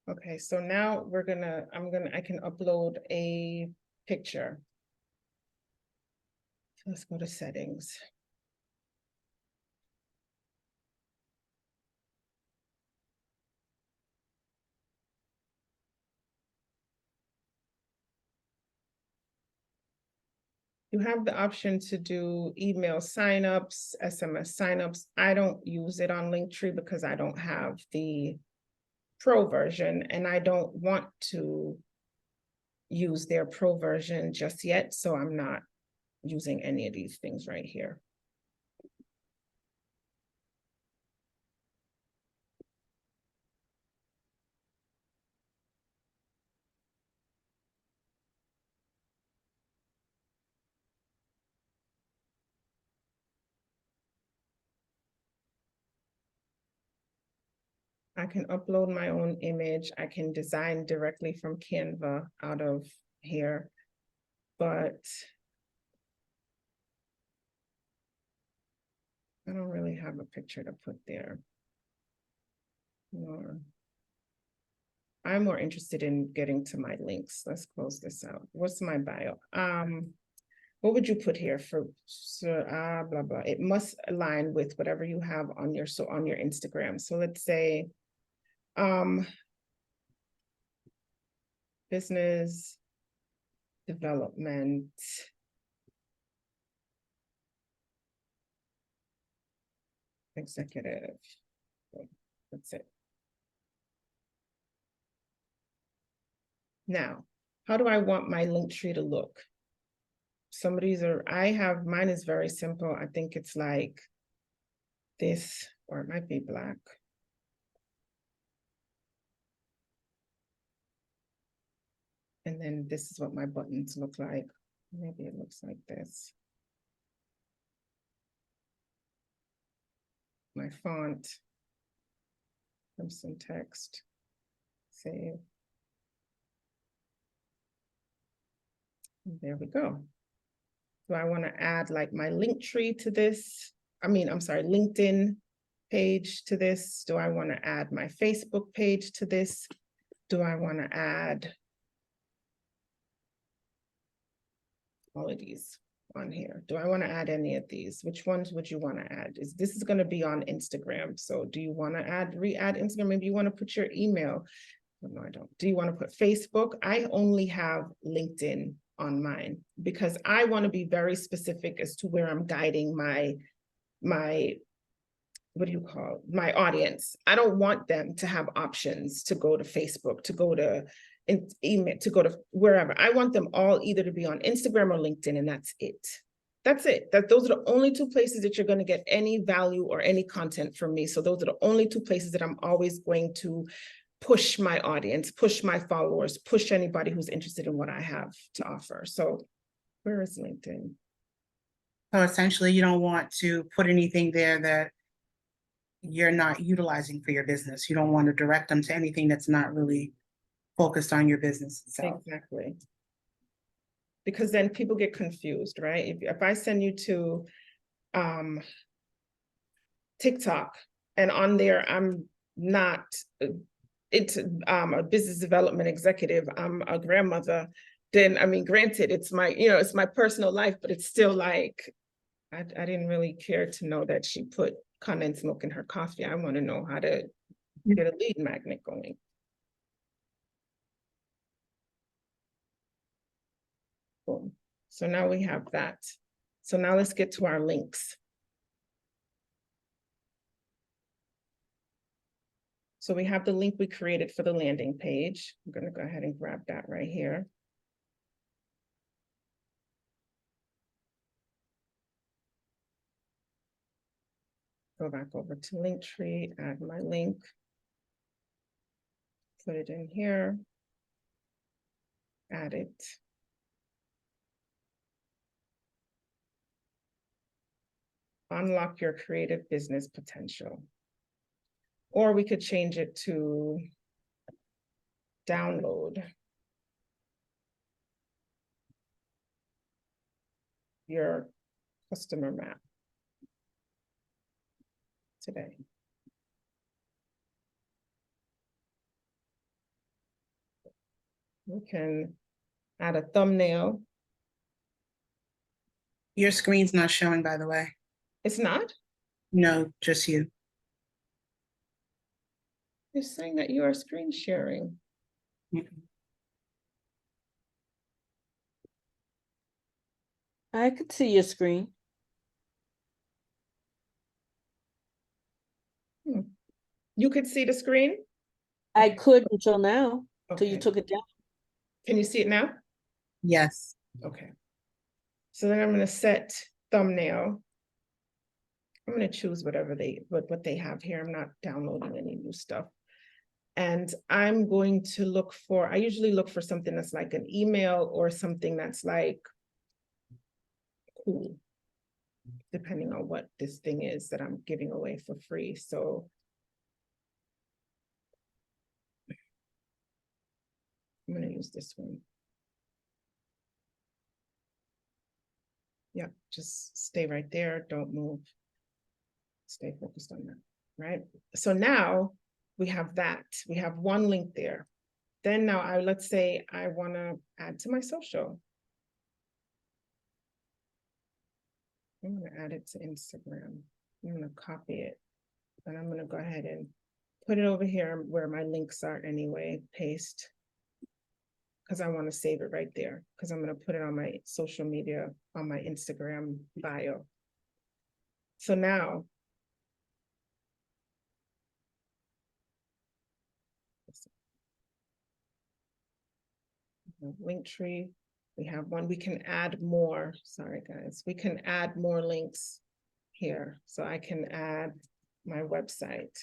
Okay, so now I can upload a picture. Let's go to settings. You have the option to do email signups, SMS signups. I don't use it on Linktree because I don't have the pro version and I don't want to use their pro version just yet, so I'm not using any of these things right here. I can upload my own image. I can design directly from Canva out of here, but I don't really have a picture to put there. Or I'm more interested in getting to my links. Let's close this out. What's my bio? What would you put here for blah blah? It must align with whatever you have on your Instagram. So let's say business development executive. That's it. Now, how do I want my link tree to look? Some of these are, mine is very simple. I think it's like this, or it might be black. And then this is what my buttons look like. Maybe it looks like this. My font, some text, save. And there we go. Do I want to add like my link tree to this? I'm sorry, LinkedIn page to this? Do I want to add my Facebook page to this? Do I want to add all of these on here? Do I want to add any of these? Which ones would you want to add? This is going to be on Instagram. So do you want to re-add Instagram? Maybe you want to put your email. No, I don't. Do you want to put Facebook? I only have LinkedIn on mine because I want to be very specific as to where I'm guiding my what do you call it? My audience. I don't want them to have options to go to Facebook, to go to email, to go to wherever. I want them all either to be on Instagram or LinkedIn, and that's it. That's it. Those are the only two places that you're going to get any value or any content from me. So those are the only two places that I'm always going to push my audience, push my followers, push anybody who's interested in what I have to offer. So where is LinkedIn? So essentially, you don't want to put anything there that you're not utilizing for your business. You don't want to direct them to anything that's not really focused on your business itself. Exactly. Because then people get confused, right? If I send you to TikTok and on there, I'm not a business development executive, I'm a grandmother, then granted, it's my, it's my personal life, but it's still like, I didn't really care to know that she put condensed milk in her coffee. I want to know how to get a lead magnet going. Boom. So now we have that. So now let's get to our links. So we have the link we created for the landing page. I'm going to go ahead and grab that right here. Go back over to Linktree, add my link, put it in here, add it. Unlock your creative business potential. Or we could change it to download your customer map today. We can add a thumbnail. Your screen's not showing, by the way. It's not? No, just you. You're saying that you are screen sharing. I could see your screen. You could see the screen? I could until now, till you Okay. took it down. Can you see it now? Yes. Okay. So then I'm gonna set thumbnail. I'm gonna choose whatever what they have here. I'm not downloading any new stuff. And I'm going to look for, I usually look for something that's like an email or something that's like cool, depending on what this thing is that I'm giving away for free. So I'm gonna use this one. Yeah, just stay right there, don't move. Stay focused on that, right? So now we have that, we have one link there. Then now let's say I wanna add to my social. I'm gonna add it to Instagram. I'm gonna copy it. And I'm gonna go ahead and put it over here where my links are anyway, paste. Because I want to save it right there, because I'm gonna put it on my social media, on my Instagram bio. So now. Linktree, we have one, we can add more, sorry guys, we can add more links here. So I can add my website.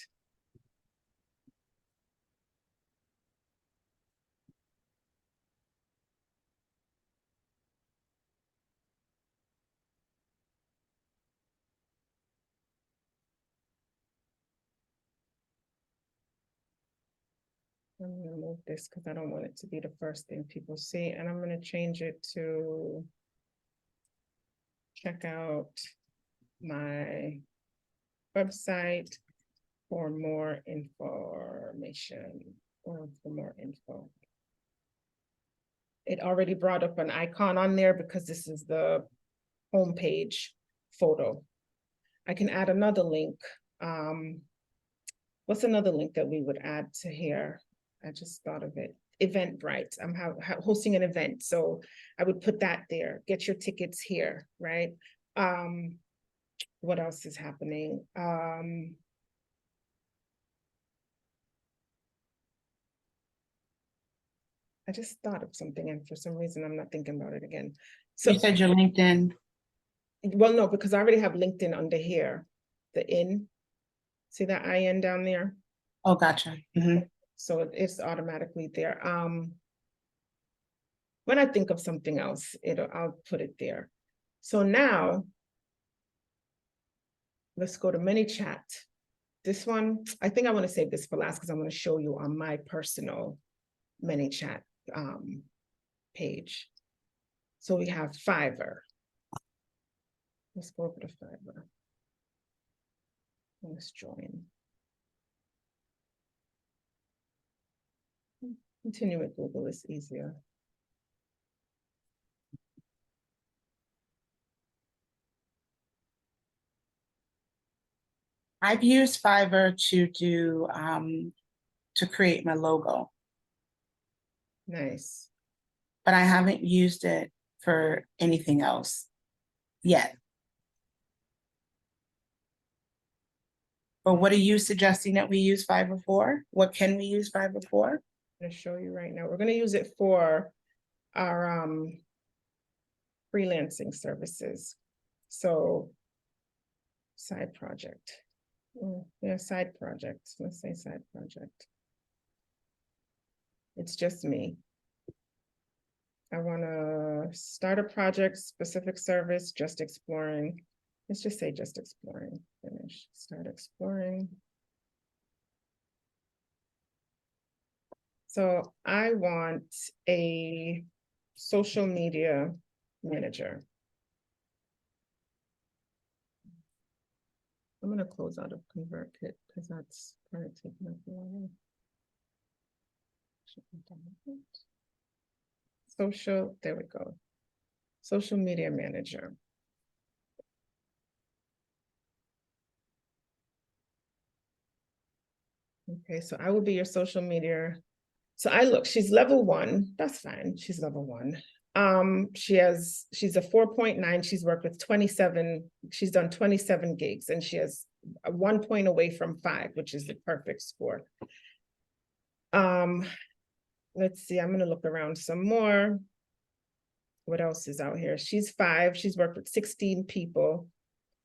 I'm gonna move this because I don't want it to be the first thing people see, and I'm gonna change it to check out my website for more information or for more info. It already brought up an icon on there because this is the homepage photo. I can add another link. What's another link that we would add to here? I just thought of it. Eventbrite. I'm hosting an event, so I would put that there. Get your tickets here, right? What else is happening? I just thought of something, and for some reason I'm not thinking about it again. So You said your LinkedIn. well, no, because I already have LinkedIn under here. The in. See that IN down there? Oh, gotcha. Mhm. So it's automatically there. When I think of something else, I'll put it there. So now let's go to ManyChat. This one, I think I want to save this for last because I want to show you on my personal ManyChat page. So we have Fiverr. Let's go over to Fiverr. Let's join. Continue with Google, it's easier. I've used Fiverr to do to create my logo, Nice. but I haven't used it for anything else yet. But what are you suggesting that we use Fiverr for? What can we use Fiverr for? I'm going to show you right now. We're going to use it for our freelancing services. So side project. Yeah, side project. Let's say side project. It's just me. I want to start a project, specific service, just exploring. Let's just say just exploring. Finish. Start exploring. So I want a social media manager. I'm going to close out of ConvertKit because that's kind of taking up a while. there we go. Social media manager. Okay, so I will be your social media. So she's level 1, that's fine, she's level 1. She's a 4.9, she's worked with 27, she's done 27 gigs, and she has 1 point away from 5, which is the perfect score. Let's see, I'm gonna look around some more. What else is out here? She's 5, she's worked with 16 people,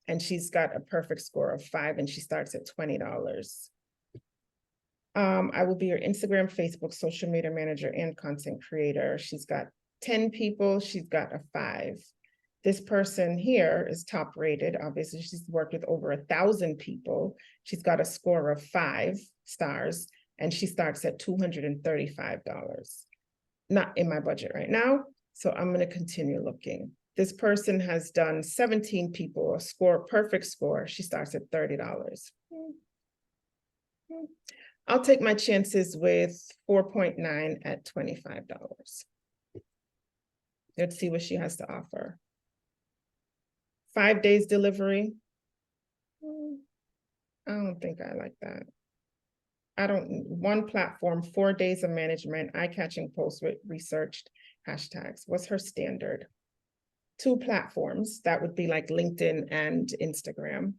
and she's got a perfect score of 5, and she starts at $20. I will be your Instagram, Facebook, social media manager, and content creator. She's got 10 people, she's got a 5. This person here is top rated. Obviously, she's worked with over 1,000 people. She's got a score of 5 stars, and she starts at $235. Not in my budget right now, so I'm gonna continue looking. This person has done 17 people, perfect score. She starts at $30. I'll take my chances with 4.9 at $25. Let's see what she has to offer. 5 days delivery. I don't think I like that. One platform, 4 days of management, eye-catching posts with researched hashtags. What's her standard? 2 platforms, that would be like LinkedIn and Instagram.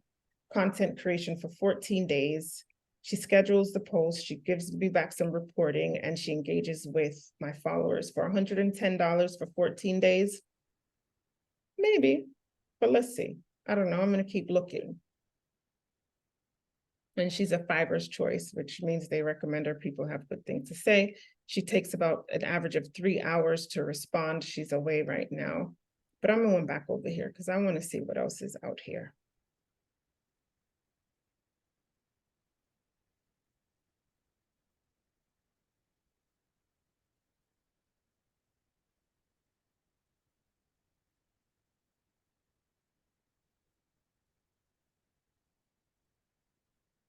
Content creation for 14 days. She schedules the post, she gives me back some reporting, and she engages with my followers for $110 for 14 days. Maybe, but let's see. I don't know, I'm gonna keep looking. And she's a Fiverr's choice, which means they recommend her people have good things to say. She takes about an average of 3 hours to respond. She's away right now, but I'm going back over here because I want to see what else is out here.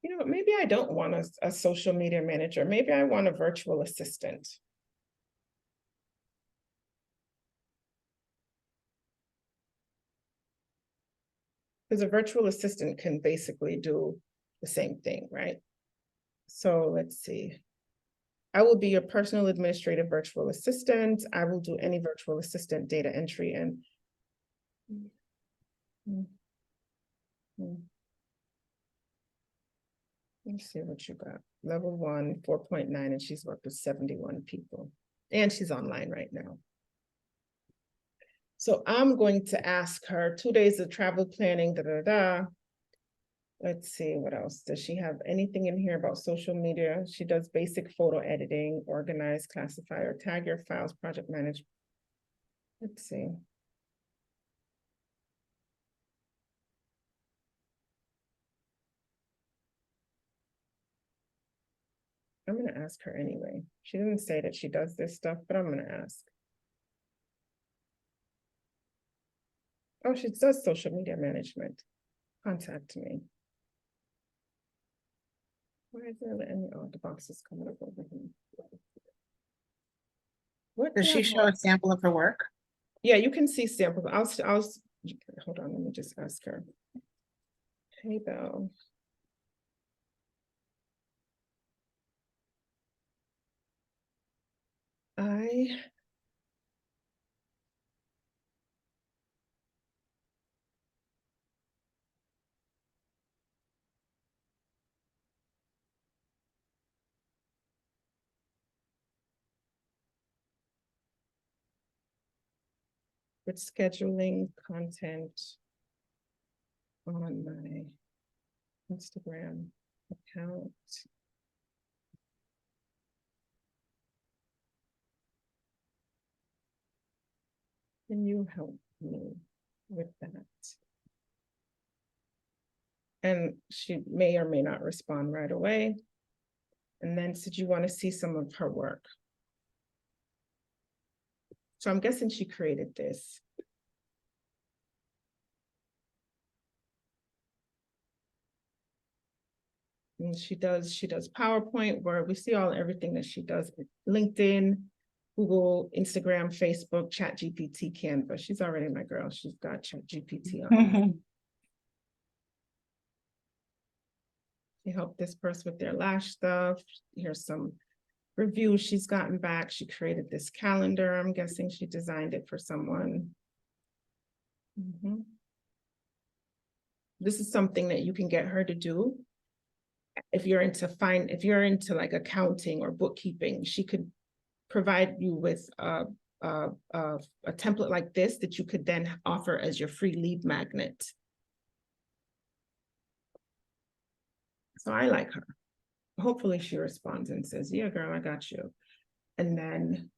You know, maybe I don't want a social media manager. Maybe I want a virtual assistant. Because a virtual assistant can basically do the same thing, right? So let's see. I will be your personal administrative virtual assistant. I will do any virtual assistant data entry and let's see what you got. Level 1, 4.9, and she's worked with 71 people. And she's online right now. So I'm going to ask her 2 days of travel planning, Let's see, what else? Does she have anything in here about social media? She does basic photo editing, organize, classify, or tag your files, project management. Let's see. I'm gonna ask her anyway. She didn't say that she does this stuff, but I'm gonna ask. Oh, she does social media management. Contact me. Why is there any, the box is coming up over here. What Does she show a sample of her work? Yeah, you can see samples. Hold on, let me just ask her. Hey, Belle. With scheduling content on my Instagram account. Can you help me with that? And she may or may not respond right away. And then did you want to see some of her work? So I'm guessing she created this. And she does PowerPoint, where we see everything that she does. LinkedIn, Google, Instagram, Facebook, ChatGPT, Canva. She's already my girl. She's got ChatGPT on. Mhm. She helped this person with their lash stuff. Here's some reviews she's gotten back. She created this calendar. I'm guessing she designed it for someone. Mhm. This is something that you can get her to do. If you're into like accounting or bookkeeping, she could provide you with a template like this that you could then offer as your free lead magnet. So I like her. Hopefully she responds and says, yeah, girl, I got you. And then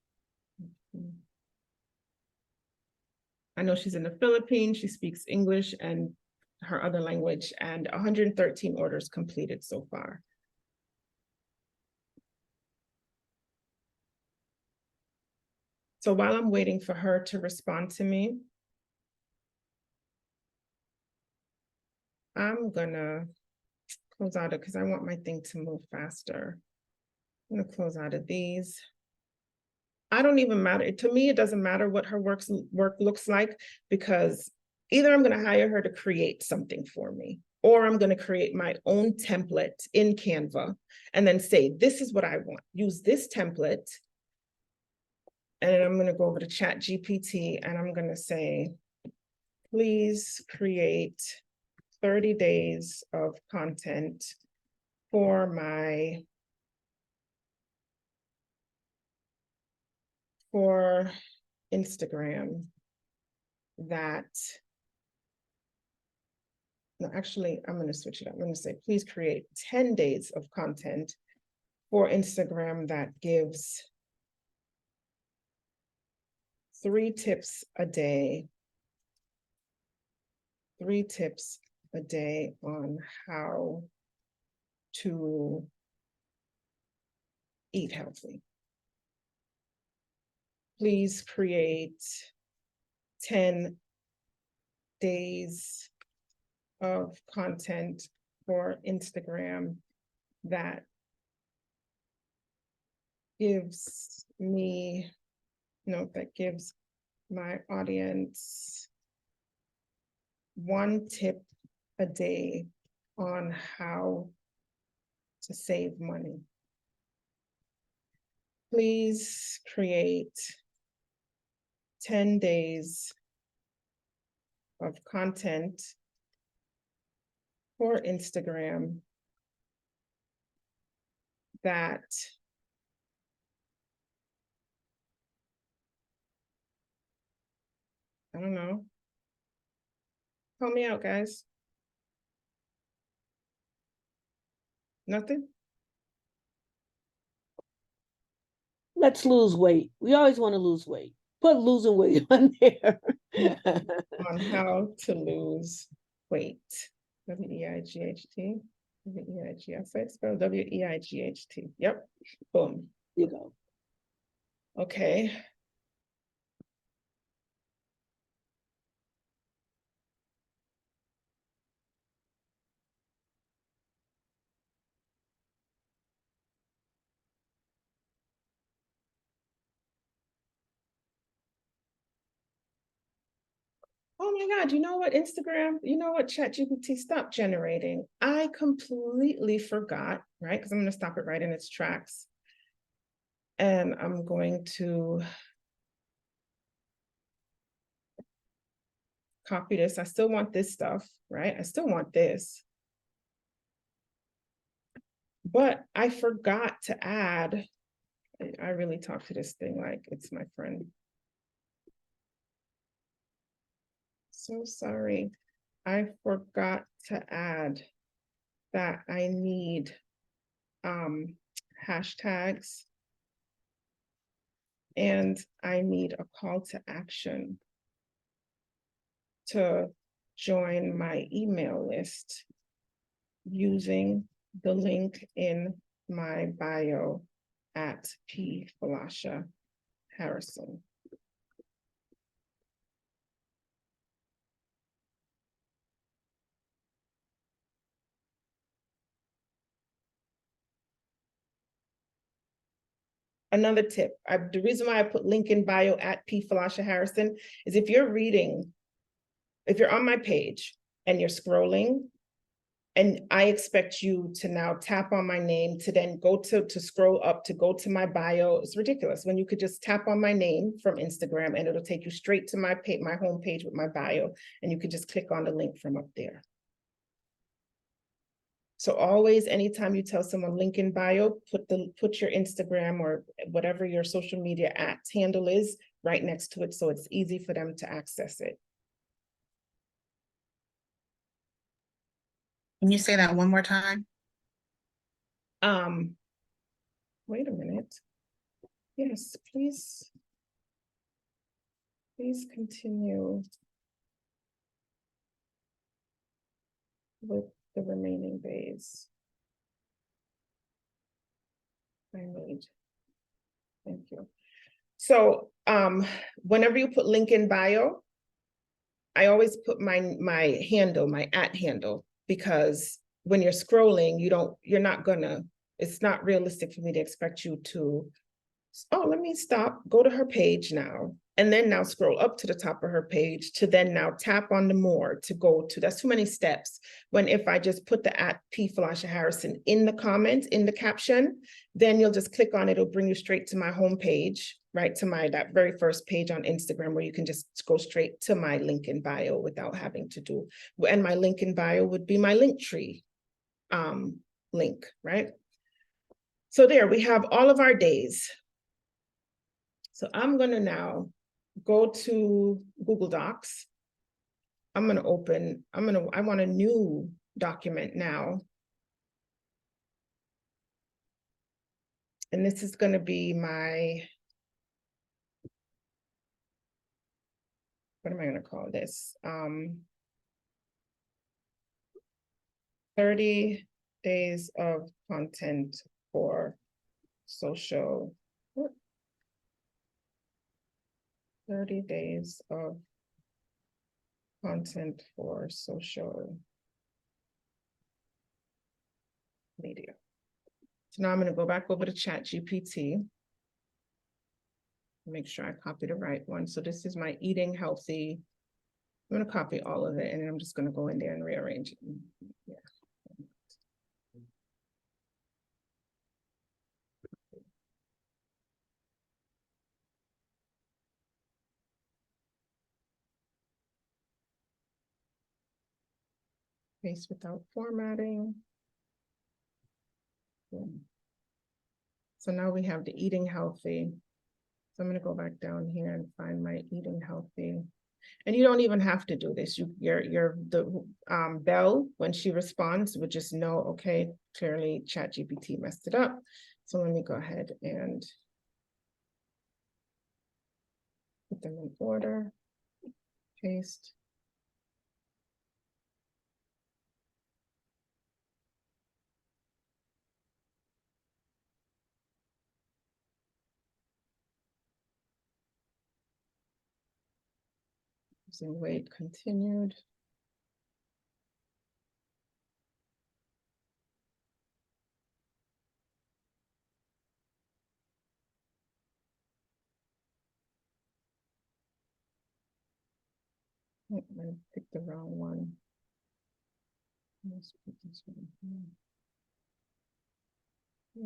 I know she's in the Philippines. She speaks English and her other language, and 113 orders completed so far. So while I'm waiting for her to respond to me, I'm gonna close out it because I want my thing to move faster. I'm gonna close out of these. I don't even matter. To me, it doesn't matter what her work looks like, because either I'm gonna hire her to create something for me, or I'm gonna create my own template in Canva and then say, this is what I want. Use this template. And then I'm gonna go over to ChatGPT and I'm gonna say, please create 30 days of content for Instagram that, no, actually, I'm going to switch it up. I'm going to say, please create 10 days of content for Instagram that gives 3 tips a day on how to eat healthy. Please create 10 days of content for Instagram that gives me, that gives my audience 1 tip a day on how to save money. Please create 10 days of content for Instagram that I don't know. Help me out, guys. Nothing? Let's lose weight. We always want to lose weight. Put losing weight on there. On how to lose weight. W-E-I-G-H-T. W-E-I-G. I said spell W-E-I-G-H-T. Yep. Boom. You go. Okay. Oh my God, you know what, Instagram, you know what, ChatGPT, stop generating. I completely forgot, right? Because I'm going to stop it right in its tracks. And I'm going to copy this. I still want this stuff, right? I still want this. But I forgot to add, I really talk to this thing like it's my friend. So sorry. I forgot to add that I need hashtags, and I need a call to action to join my email list using the link in my bio at P. Falasha Harrison. another tip, the reason why I put link in bio at P. Falasha Harrison is if you're on my page and you're scrolling, and I expect you to now tap on my name to then go to scroll up to go to my bio. It's ridiculous when you could just tap on my name from Instagram and it'll take you straight to my home page with my bio, and you could just click on the link from up there. So always, anytime you tell someone link in bio, put your Instagram or whatever your social media handle is right next to it, so it's easy for them to access it. Can you say that one more time? Wait a minute. Yes, please. Please continue with the remaining days. I need. Thank you. So whenever you put link in bio, I always put my handle, my @handle, because when you're scrolling, it's not realistic for me to expect you to, oh, let me stop, go to her page now, and then now scroll up to the top of her page to then now tap on the more to go to, that's too many steps. When if I just put the @P. Falasha Harrison in the comment, in the caption, then you'll just click on it, it'll bring you straight to my home page, right, to that very first page on Instagram, where you can just go straight to my link in bio without having to do, and my link in bio would be my Linktree link, right? So there we have all of our days. So I'm gonna now go to Google Docs. I want a new document now. And this is gonna be my, what am I gonna call this? 30 days of content for social. 30 days of content for social media. So now I'm going to go back over to ChatGPT. Make sure I copy the right one. So this is my eating healthy. I'm going to copy all of it, and then I'm just going to go in there and rearrange it. Yeah. Paste without formatting. Boom. So now we have the eating healthy. So I'm going to go back down here and find my eating healthy. And you don't even have to do this. The Belle, when she responds, would just know, okay, clearly ChatGPT messed it up. So let me go ahead and put them in order, paste. Losing weight continued. I picked the wrong one. Let's put this one here.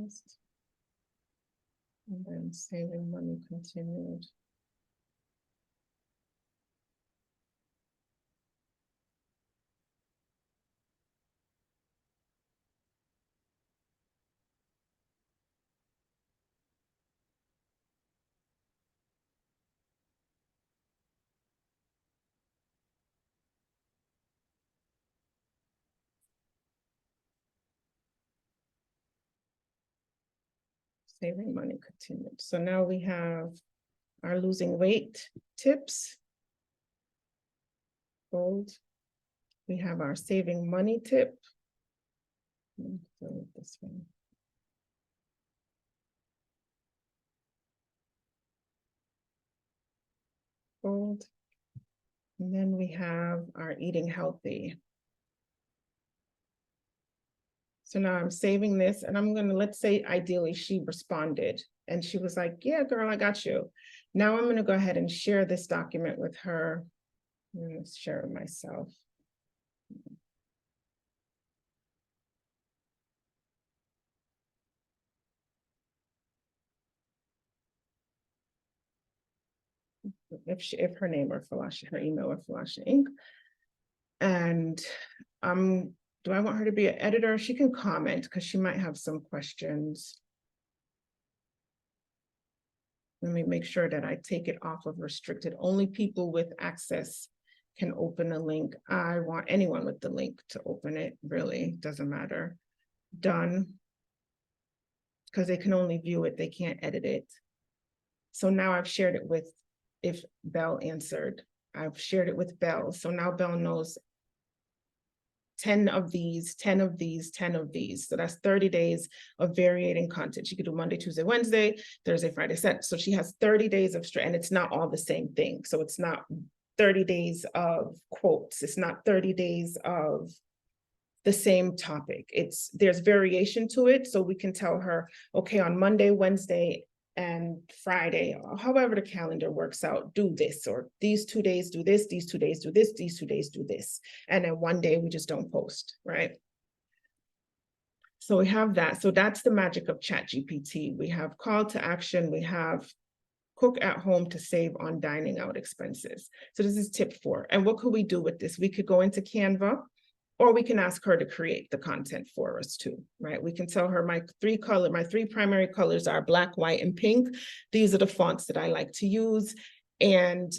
Yes. And then saving money continued. Saving money continued. So now we have our losing weight tips. Bold. We have our saving money tip. This one. Bold. And then we have our eating healthy. So now I'm saving this, and I'm gonna, let's say ideally she responded And she was like, yeah, girl, I got you. Now I'm gonna go ahead and share this document with her. I'm gonna share it myself. If her name or Falasha, her email or Falasha Inc. And do I want her to be an editor? She can comment because she might have some questions. Let me make sure that I take it off of restricted. Only people with access can open a link. I want anyone with the link to open it, really, doesn't matter. Done. Because they can only view it, they can't edit it. So now I've shared it with, if Belle answered, I've shared it with Belle. So now Belle knows 10 of these, 10 of these, 10 of these. So that's 30 days of varying content. She could do Monday, Tuesday, Wednesday, Thursday, Friday, Saturday. So she has 30 days of straight, and it's not all the same thing. So it's not 30 days of quotes. It's not 30 days of the same topic. There's variation to it. So we can tell her, okay, on Monday, Wednesday, and Friday, or however the calendar works out, do this, or these 2 days do this, these 2 days do this, these 2 days do this. And then one day we just don't post, right? So we have that. So that's the magic of ChatGPT. We have call to action. We have cook at home to save on dining out expenses. So this is tip 4. And what could we do with this? We could go into Canva, or we can ask her to create the content for us too, right? We can tell her my three primary colors are black, white, and pink. These are the fonts that I like to use, and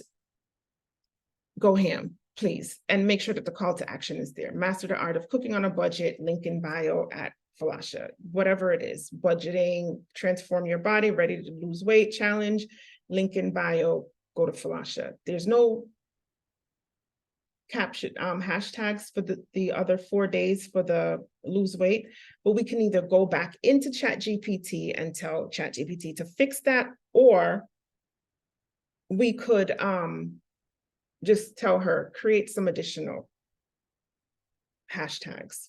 go ham, please. And make sure that the call to action is there. Master the art of cooking on a budget, link in bio at Falasha, whatever it is, budgeting, transform your body, ready to lose weight challenge, link in bio, go to Falasha. There's no caption hashtags for the other 4 days for the lose weight, but we can either go back into ChatGPT and tell ChatGPT to fix that, or we could just tell her create some additional hashtags.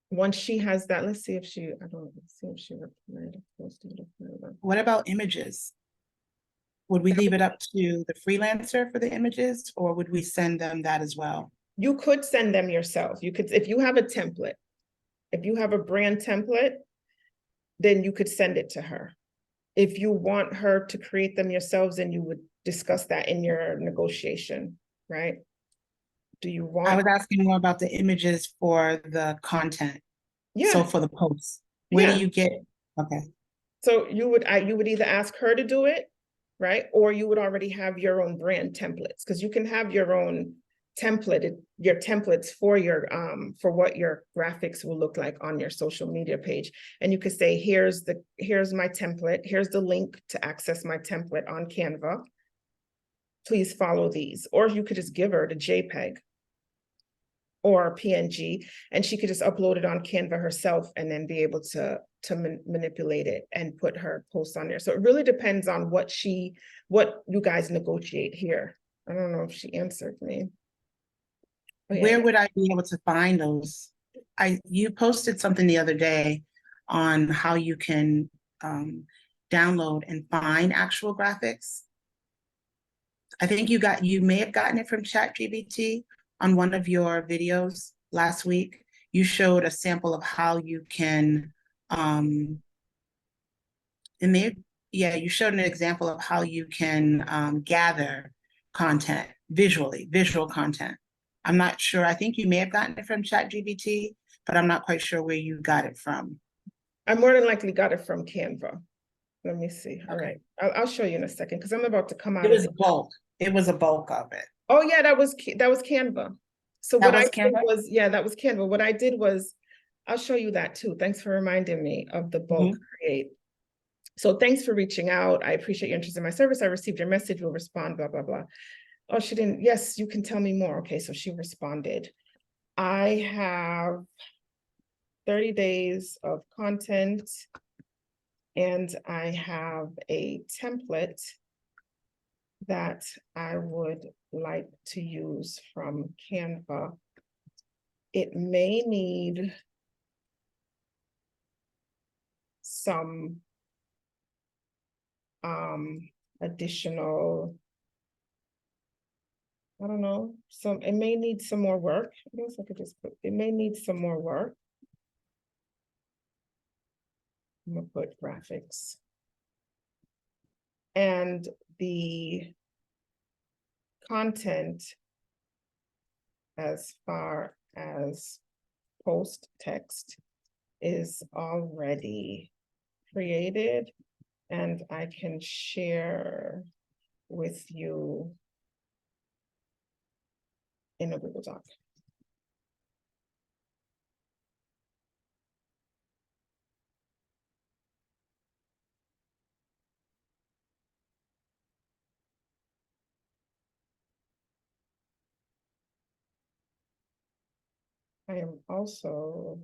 Once she has that, let's see if she replied. What about images? Would we leave it up to the freelancer for the images, or would we send them that as well? You could send them yourself. You could, if you have a template, if you have a brand template, then you could send it to her. If you want her to create them yourselves, then you would discuss that in your negotiation, right? Do you want? I was asking more about the images for the content. Yeah. So for the posts, where Yeah. do you get? Okay. So you would either ask her to do it, right? Or you would already have your own brand templates, because you can have your own template, your templates for your for what your graphics will look like on your social media page. And you could say, here's my template, here's the link to access my template on Canva. Please follow these. Or you could just give her the JPEG or PNG, and she could just upload it on Canva herself and then be able to manipulate it and put her posts on there. So it really depends on what you guys negotiate here. I don't know if she answered me. Oh, yeah, Where yeah. would I be able to find those? You posted something the other day on how you can download and find actual graphics. I think you may have gotten it from ChatGPT on one of your videos last week. You showed a sample of how you can, you showed an example of how you can gather content visual content. I'm not sure. I think you may have gotten it from ChatGPT, but I'm not quite sure where you got it from. I more than likely got it from Canva. Let me see. All right. I'll show you in a second, because I'm about to come out. It was bulk. It was a bulk of it. Oh yeah, that was Canva. So That what I was did Canva? was, yeah, that was Canva. What I did was, I'll show you that too. Thanks for reminding me of the bulk create. So thanks for reaching out. I appreciate your interest in my service. I received your message. We'll respond, blah, blah, blah. Oh, she didn't. Yes, you can tell me more. Okay, so she responded. I have 30 days of content, and I have a template that I would like to use from Canva. It may need some additional, I don't know, it may need some more work. I guess I could just put, it may need some more work. I'm gonna put graphics. And the content as far as post text is already created, and I can share with you in a Google Doc. I am also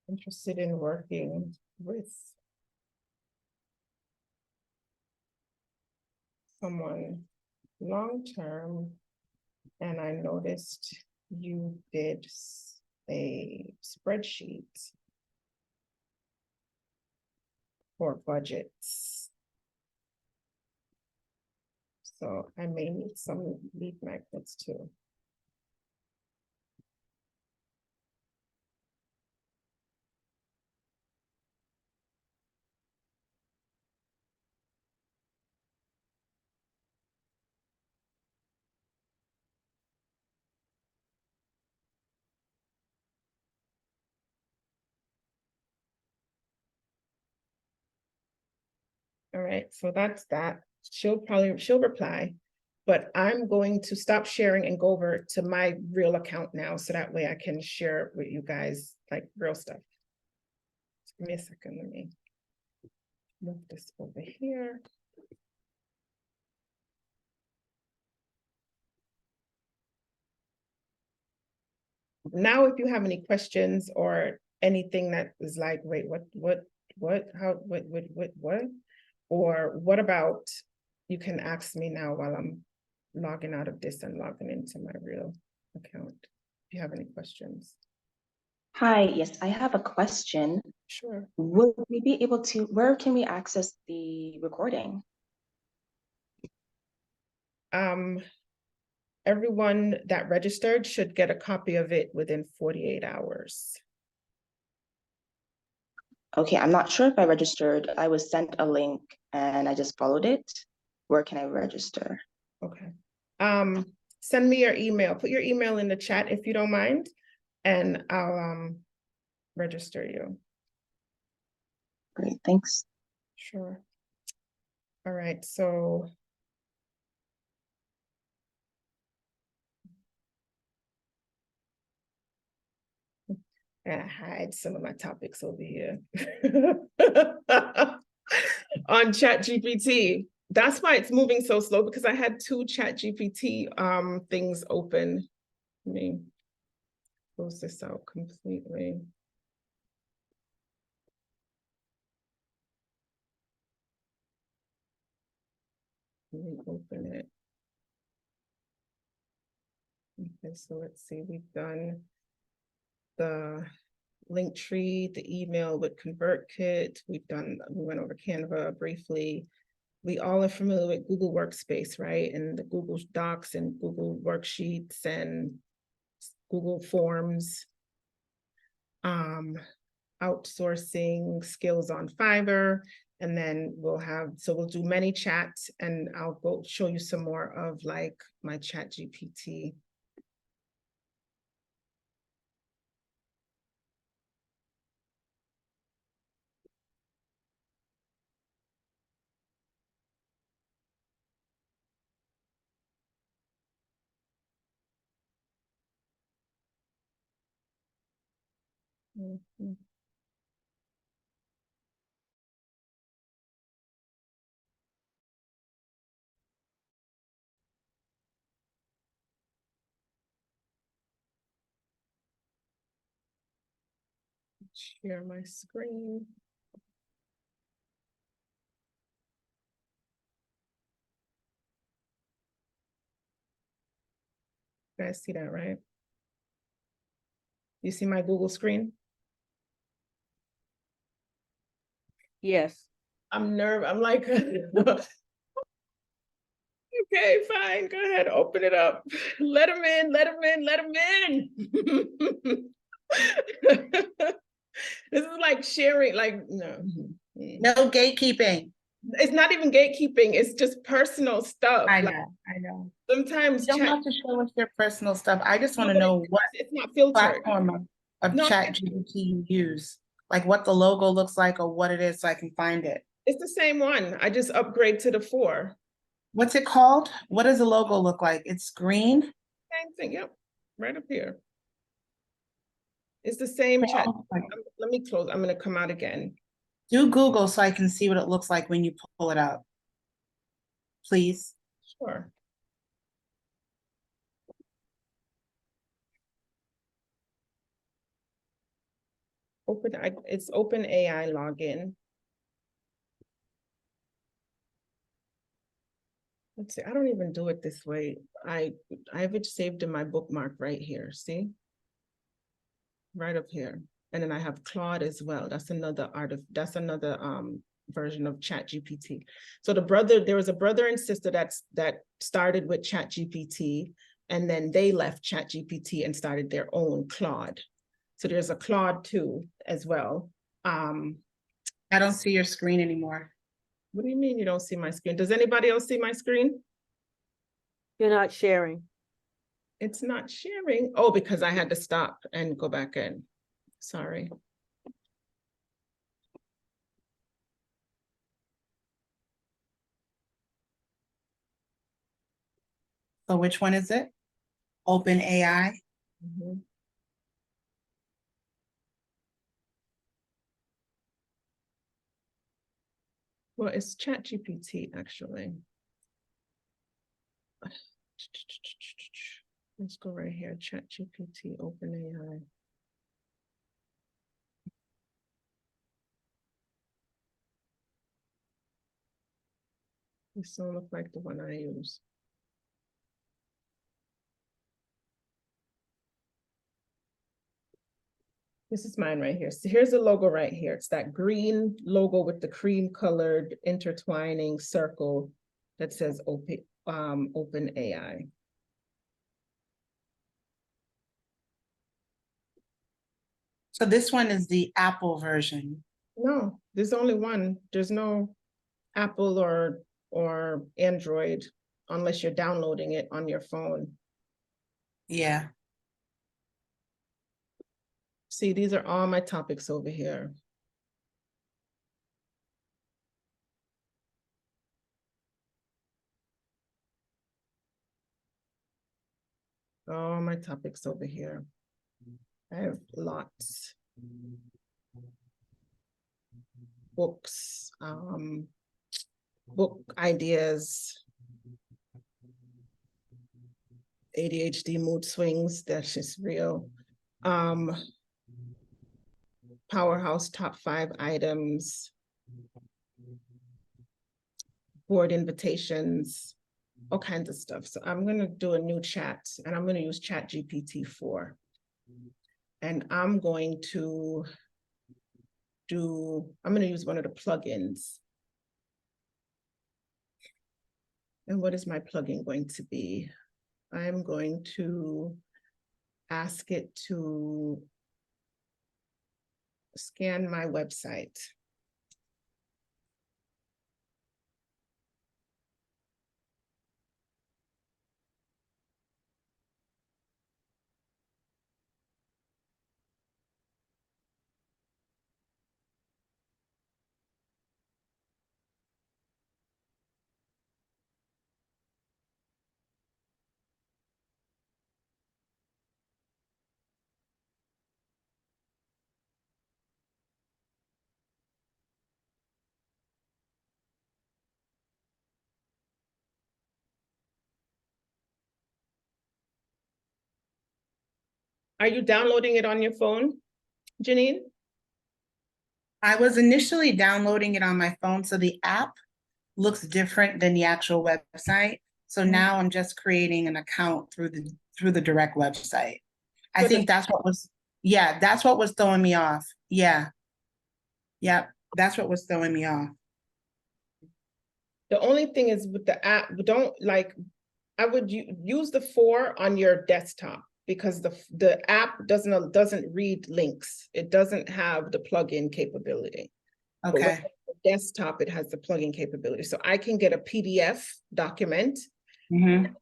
interested in working with someone long-term, and I noticed you did a spreadsheet for budgets. So I may need some lead magnets too. All right, so that's that. She'll reply, but I'm going to stop sharing and go over to my real account now, so that way I can share with you guys like real stuff. Just give me a second, let me move this over here. Now, if you have any questions or anything that is like, wait, how, what? Or what about, you can ask me now while I'm logging out of this and logging into my real account. If you have any questions. Hi, yes, I have a question. Sure. Will we be able to, where can we access the recording? Everyone that registered should get a copy of it within 48 hours. Okay, I'm not sure if I registered. I was sent a link and I just followed it. Where can I register? Okay. Send me your email. Put your email in the chat if you don't mind, and I'll register you. Great, thanks. Sure. All right, so I hide some of my topics over here on ChatGPT. That's why it's moving so slow, because I had two ChatGPT things open. Let me close this out completely. Let me open it. Okay, so let's see, we've done the Linktree, the email with ConvertKit. We went over Canva briefly. We all are familiar with Google Workspace, right? And the Google Docs and Google Worksheets and Google Forms. Outsourcing skills on Fiverr. And then we'll do ManyChat, and I'll go show you some more of like my ChatGPT. Mhm. Share my screen. You guys see that, right? You see my Google screen? Yes. I'm like, okay, fine, go ahead, open it up. Let him in, let him in, let him in. This is like sharing, like, no. No gatekeeping. It's not even gatekeeping, it's just personal stuff. I Like, know, I know. sometimes You don't chat, have to show us your personal stuff. I just no, want to but know what it's not filtered. platform of No, ChatGPT you use, like what the logo looks like or what it is so I can find it. it's the same one. I just upgrade to the 4. What's it called? What does the logo look like? It's green? Same thing, yep, right up here. It's the same chat. Oh, right. Let me close, I'm gonna come out again. Do Google so I can see what it looks like when you pull it up. Please. Sure. It's OpenAI login. Let's see, I don't even do it this way. I have it saved in my bookmark right here, see? Right up here. And then I have Claude as well. That's another version of ChatGPT. So there was a brother and sister that started with ChatGPT, and then they left ChatGPT and started their own Claude. So there's a Claude 2 as well. I don't see your screen anymore. What do you mean you don't see my screen? Does anybody else see my screen? You're not sharing. It's not sharing. Oh, because I had to stop and go back in. Sorry. So which one is it? OpenAI? Mhm. Well, it's ChatGPT actually. Let's go right here, ChatGPT, OpenAI. This don't look like the one I use. This is mine right here. So here's the logo right here. It's that green logo with the cream colored intertwining circle that says OpenAI. So this one is the Apple version. No, there's only one. There's no Apple or Android unless you're downloading it on your phone. Yeah. See, these are all my topics over here. All my topics over here. I have lots. Books, book ideas, ADHD mood swings, that's just real. Powerhouse top 5 items, board invitations, all kinds of stuff. So I'm gonna do a new chat and I'm gonna use ChatGPT 4. And I'm gonna use one of the plugins. And what is my plugin going to be? I'm going to ask it to scan my website. Are you downloading it on your phone, Janine? I was initially downloading it on my phone, so the app looks different than the actual website. So now I'm just creating an account through the direct website. I think that's what was throwing me off. Yeah. Yep. That's what was throwing me off. The only thing is with the app, don't like, I would use the 4 on your desktop because the app doesn't read links. It doesn't have the plugin capability. But with Okay. the desktop, it has the plugin capability. So I can get a PDF document. Mhm.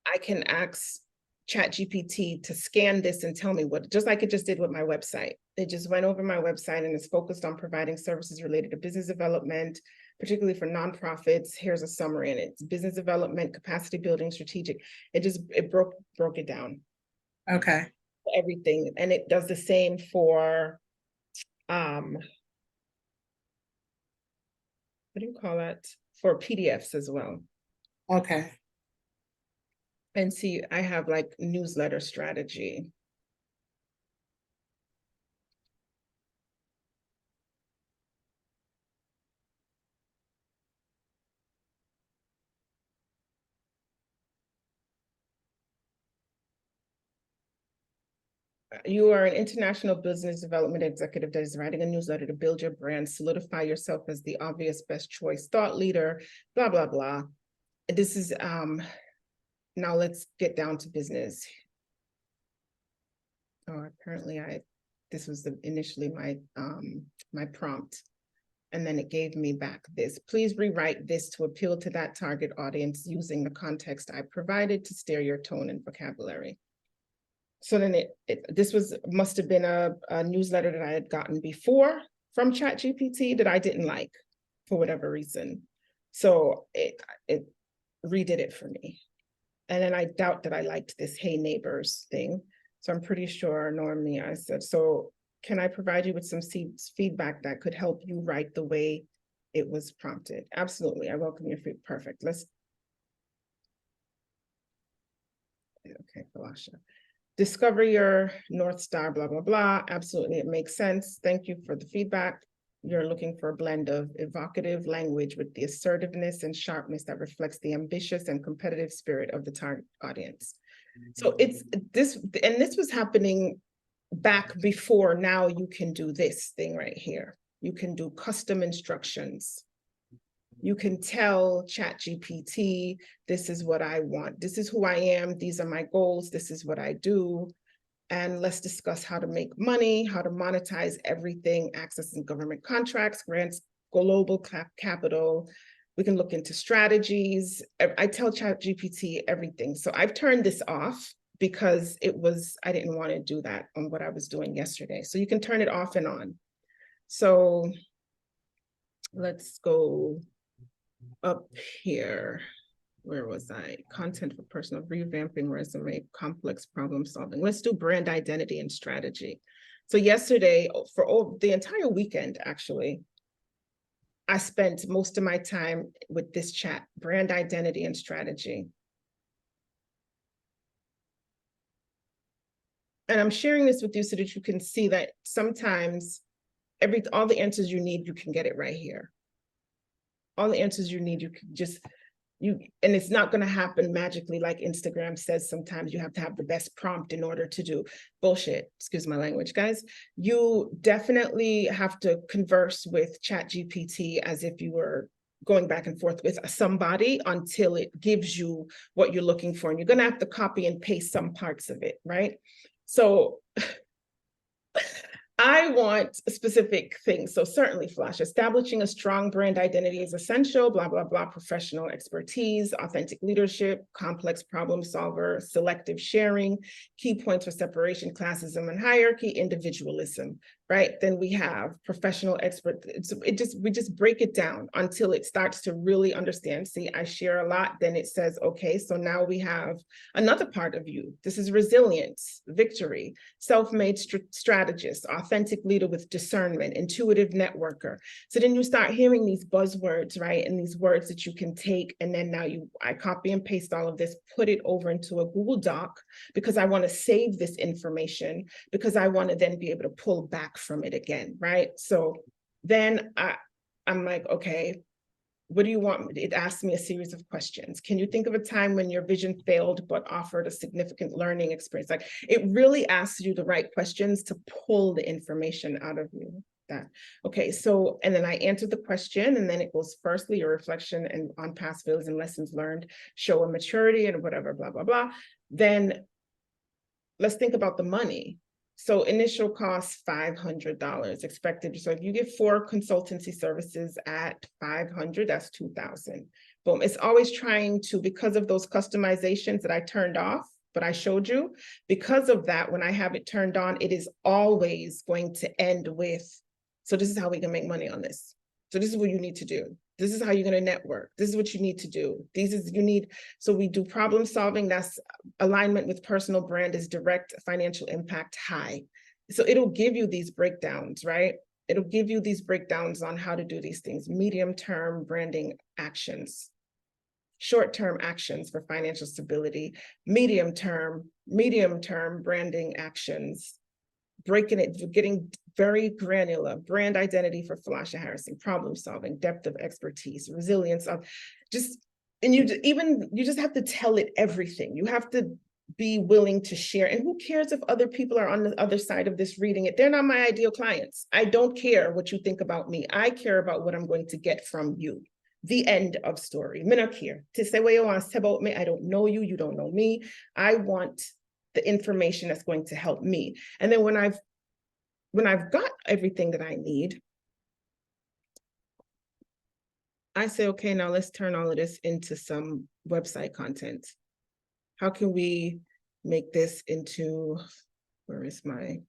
I can ask ChatGPT to scan this and tell me what, just like it just did with my website. It just went over my website and is focused on providing services related to business development, particularly for nonprofits. Here's a summary, and it's business development, capacity building, strategic. It broke it down, Okay. everything. And it does the same for, what do you call that? For PDFs as well. Okay. And see, I have like newsletter strategy. You are an international business development executive that is writing a newsletter to build your brand, solidify yourself as the obvious best choice thought leader, blah, blah, blah. This is, now let's get down to business. Oh, apparently this was initially my prompt. And then it gave me back this. Please rewrite this to appeal to that target audience using the context I provided to steer your tone and vocabulary. So then this must have been a newsletter that I had gotten before from ChatGPT that I didn't like for whatever reason. So it redid it for me. And then I doubt that I liked this Hey Neighbors thing. So I'm pretty sure normally I said, so can I provide you with some feedback that could help you write the way it was prompted? Absolutely, I welcome your feedback. Perfect, okay, Falasha. Discover your North Star, blah, blah, blah. Absolutely, it makes sense. Thank you for the feedback. You're looking for a blend of evocative language with the assertiveness and sharpness that reflects the ambitious and competitive spirit of the target audience. So it's this, and this was happening back before. Now you can do this thing right here. You can do custom instructions. You can tell ChatGPT, this is what I want. This is who I am. These are my goals. This is what I do. And let's discuss how to make money, how to monetize everything, accessing government contracts, grants, global capital. We can look into strategies. I tell ChatGPT everything. So I've turned this off because I didn't want to do that on what I was doing yesterday. So you can turn it off and on. So let's go up here. Where was I? Content for personal revamping resume, complex problem solving. Let's do brand identity and strategy. So yesterday, for the entire weekend, actually, I spent most of my time with this chat, brand identity and strategy. And I'm sharing this with you so that you can see that sometimes all the answers you need, you can get it right here. All the answers you need, you can just, and it's not going to happen magically like Instagram says. Sometimes you have to have the best prompt in order to do bullshit. Excuse my language, guys. You definitely have to converse with ChatGPT as if you were going back and forth with somebody until it gives you what you're looking for. And you're going to have to copy and paste some parts of it, right? So I want specific things. So certainly, Flash, establishing a strong brand identity is essential, blah, blah, blah, professional expertise, authentic leadership, complex problem solver, selective sharing, key points for separation, classism and hierarchy, individualism, right? Then we have professional expert. We just break it down until it starts to really understand. See, I share a lot, then it says, okay, so now we have another part of you. This is resilience, victory, self-made strategist, authentic leader with discernment, intuitive networker. So then you start hearing these buzzwords, right? And these words that you can take. And then now I copy and paste all of this, put it over into a Google Doc because I want to save this information because I want to then be able to pull back from it again, right? So then I'm like, okay, what do you want? It asked me a series of questions. Can you think of a time when your vision failed but offered a significant learning experience? Like, it really asks you the right questions to pull the information out of you. that. Okay, so, and then I answered the question, and then it goes, firstly, your reflection and on past failures and lessons learned show a maturity and whatever, blah, blah, blah. Then let's think about the money. So initial cost, $500 expected. So if you get 4 consultancy services at 500, that's 2,000. Boom. It's always trying to, because of those customizations that I turned off, but I showed you, because of that, when I have it turned on, it is always going to end with, so this is how we can make money on this. So this is what you need to do. This is how you're going to network. This is what you need to do. So we do problem solving. That's alignment with personal brand is direct financial impact high. So it'll give you these breakdowns, right? It'll give you these breakdowns on how to do these things. Medium-term branding actions, short-term actions for financial stability, medium-term branding actions, breaking it, getting very granular, brand identity for Falasha Harrison, problem solving, depth of expertise, resilience of and you just have to tell it everything. You have to be willing to share. And who cares if other people are on the other side of this reading it? They're not my ideal clients. I don't care what you think about me. I care about what I'm going to get from you. The end of story. Me not care. To say what you want to say about me, I don't know you, you don't know me. I want the information that's going to help me. And then when I've got everything that I need, I say, okay, now let's turn all of this into some website content. How can we make this into, where is my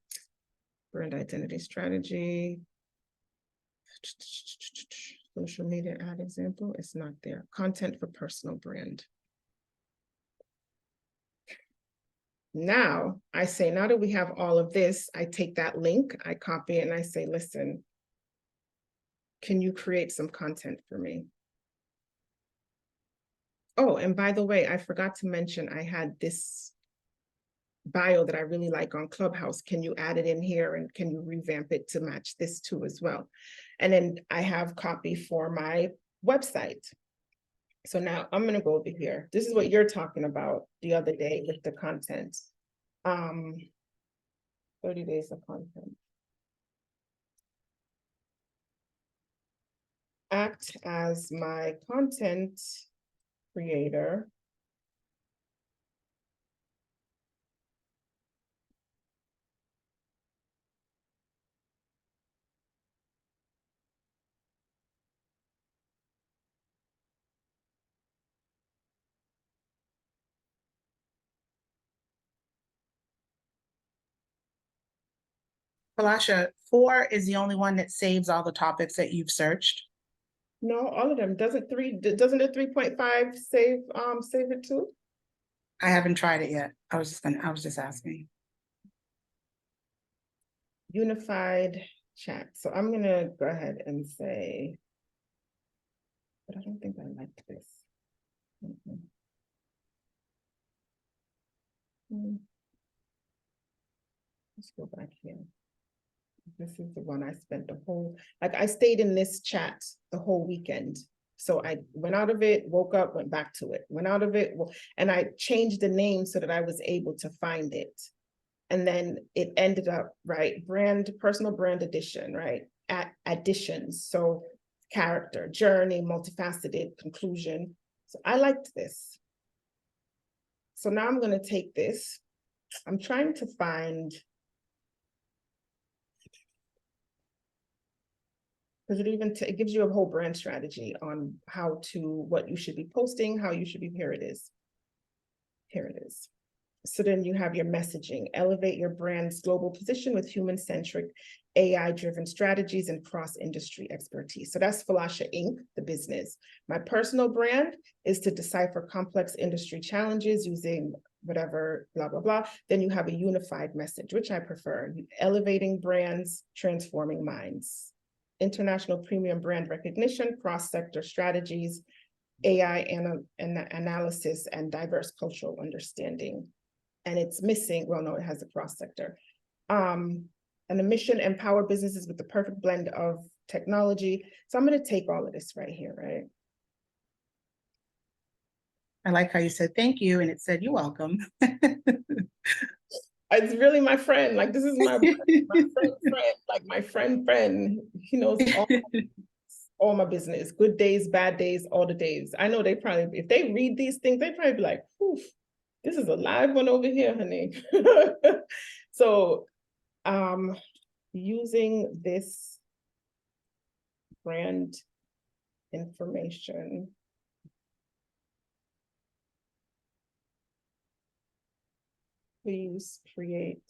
brand identity strategy? Social media ad example, it's not there. Content for personal brand. Now I say, now that we have all of this, I take that link, I copy it, and I say, listen, can you create some content for me? Oh, and by the way, I forgot to mention, I had this bio that I really like on Clubhouse. Can you add it in here, and can you revamp it to match this too as well? And then I have copy for my website. So now I'm going to go over here. This is what you're talking about the other day with the content. 30 days of content. Act as my content creator. Falasha, 4 is the only one that saves all the topics that you've searched. No, all of them. Doesn't the 3.5 save it too? I haven't tried it yet. I was just asking. Unified chat. So I'm gonna go ahead and say, but I don't think I like this. Let's go back here. This is the one I spent I stayed in this chat the whole weekend. So I went out of it, woke up, went back to it, went out of it, and I changed the name so that I was able to find it. And then it ended up, right, personal brand edition, right, at additions. So character, journey, multifaceted, conclusion. So I liked this. So now I'm going to take this. I'm trying to find, because it gives you a whole brand strategy on what you should be posting, how you should be, here it is. Here it is. So then you have your messaging, elevate your brand's global position with human-centric, AI-driven strategies and cross-industry expertise. So that's Falasha Inc., the business. My personal brand is to decipher complex industry challenges using whatever, blah, blah, blah. Then you have a unified message, which I prefer. Elevating brands, transforming minds. International premium brand recognition, cross-sector strategies, AI analysis, and diverse cultural understanding. And it's missing, well, no, it has a cross-sector. And the mission, empower businesses with the perfect blend of technology. So I'm going to take all of this right here, right? I like how you said thank you, and it said you're welcome. It's really my friend. Like, this is my friend, like my friend. He knows all my business, good days, bad days, all the days. I know they probably, if they read these things, they probably be like, "Oof, this is a live one over here, honey." So, using this brand information. Please create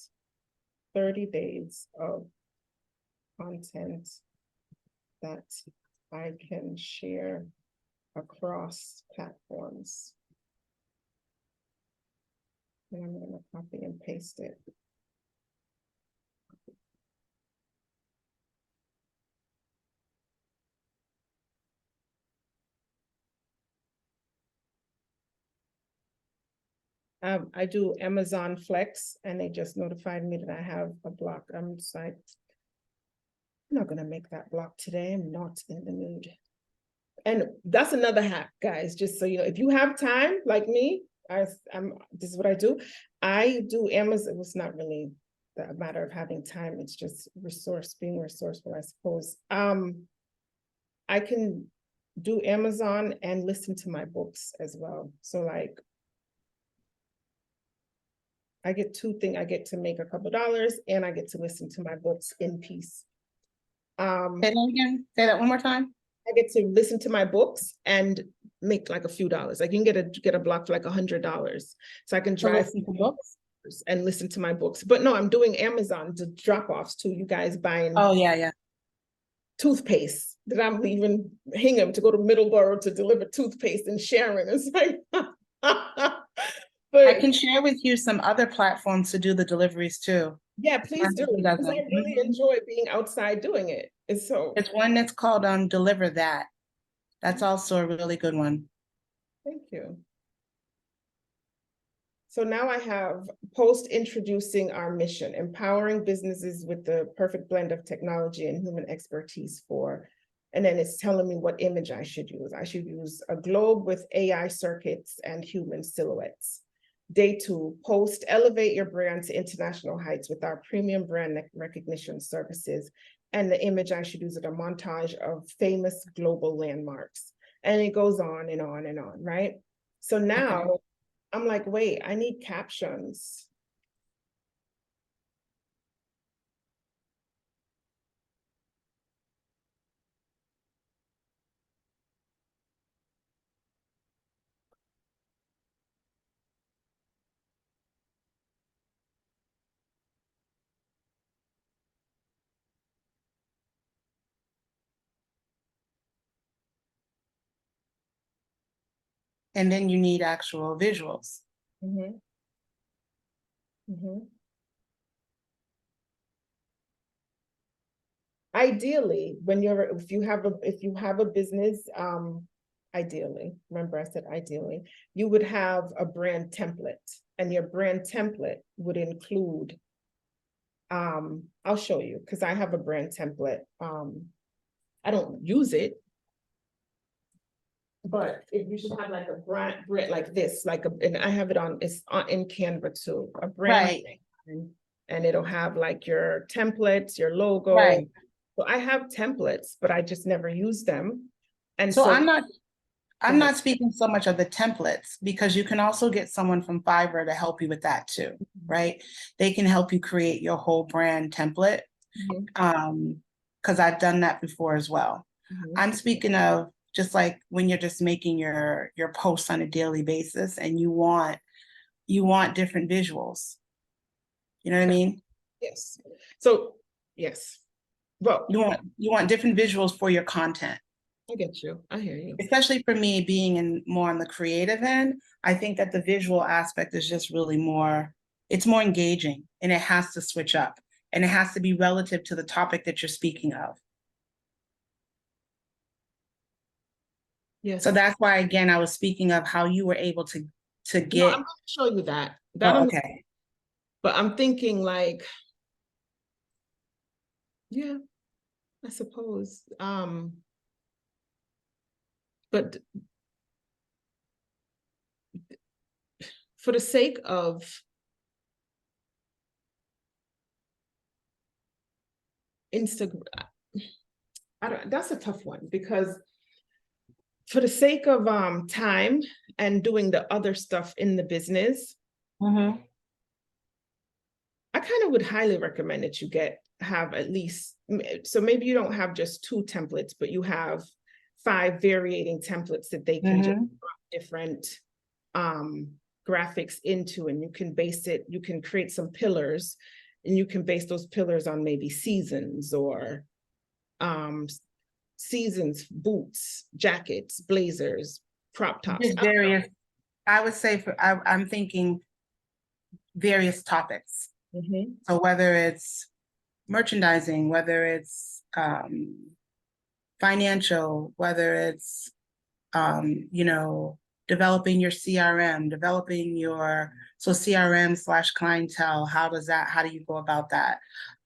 30 days of content that I can share across platforms. And I'm gonna copy and paste it. I do Amazon Flex and they just notified me that I have a block. I'm just like, I'm not gonna make that block today. I'm not in the mood. And that's another hack, guys, just so you know, if you have time like me, this is what I do. I do Amazon. It's not really a matter of having time. It's just being resourceful, I suppose. I can do Amazon and listen to my books as well. So like, I get two things. I get to make a couple dollars and I get to listen to my books in peace. Say that again. Say that one more time. I get to listen to my books and make like a few dollars. Like you can get a block for like $100. So I can drive listen to books and listen to my books. But no, I'm doing Amazon to drop-offs too. You guys buying Oh yeah. toothpaste that I'm leaving Hingham to go to Middleborough to deliver toothpaste and sharing. It's like, I but can share with you some other platforms to do the deliveries too. yeah, please do. Who Because doesn't? I really enjoy being outside doing it. It's so, It's one that's called Deliver That. That's also a really good one. thank you. So now I have post introducing our mission, empowering businesses with the perfect blend of technology and human expertise for, and then it's telling me what image I should use. I should use a globe with AI circuits and human silhouettes. Day 2, post elevate your brand to international heights with our premium brand recognition services. And the image I should use is a montage of famous global landmarks. And it goes on and on and on, right? So now, Okay. I'm like, wait, I need captions. And then you need actual visuals. Mhm. Mhm. Ideally, if you have a business, ideally, remember I said ideally, you would have a brand template, and your brand template would include, I'll show you, because I have a brand template. I don't use it, but if you should have like a brand like this, and I have it's in Canva too, a brand. Right. And it'll have like your templates, your logo. Right. So I have templates, but I just never use them. And So so I'm not ahead. not speaking so much of the templates, because you can also get someone from Fiverr to help you with that too, right? They can help you create your whole brand template. Because I've done that before as well. I'm speaking of just like when you're just making your posts on a daily basis and you want different visuals. You know what I mean? Yes. So yes. Well, You want different visuals for your content. I get you. I hear you. Especially for me being more on the creative end, I think that the visual aspect is just really it's more engaging, and it has to switch up, and it has to be relative to the topic that you're speaking of. Yes. So that's why, again, I was speaking of how you were able to No, get. I'm going to show you that. Oh, okay. But I'm thinking like, yeah, I suppose. But for the sake of Instagram, I don't, that's a tough one because for the sake of time and doing the other stuff in the business, Mhm. I kind of would highly recommend that you have at least, so maybe you don't have just 2 templates, but you have 5 varying templates that they can just Mhm. drop different graphics into, and you can create some pillars, and you can base those pillars on maybe seasons or seasons, boots, jackets, blazers, crop tops. Just various, I would say I'm thinking various topics. Mhm. So whether it's merchandising, whether it's financial, whether it's you know, developing your CRM, developing your CRM/clientele, how do you go about that?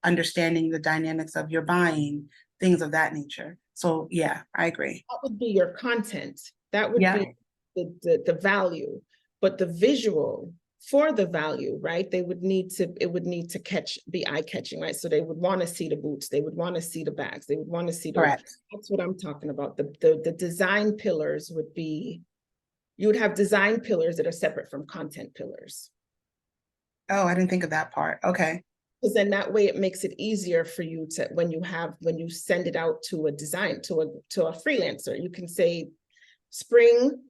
Understanding the dynamics of your buying, things of that nature. So yeah, I agree. That would be your content. That would Yeah. be the value, but the visual for the value, right? It would need to be eye-catching, right? So they would want to see the boots, they would want to see the bags, they would want to see Correct. that's what I'm talking about. The design pillars would be, you would have design pillars that are separate from content pillars. Oh, I didn't think of that part. Okay. Because then that way it makes it easier for you to, when you send it out to a design, to a freelancer, you can say spring,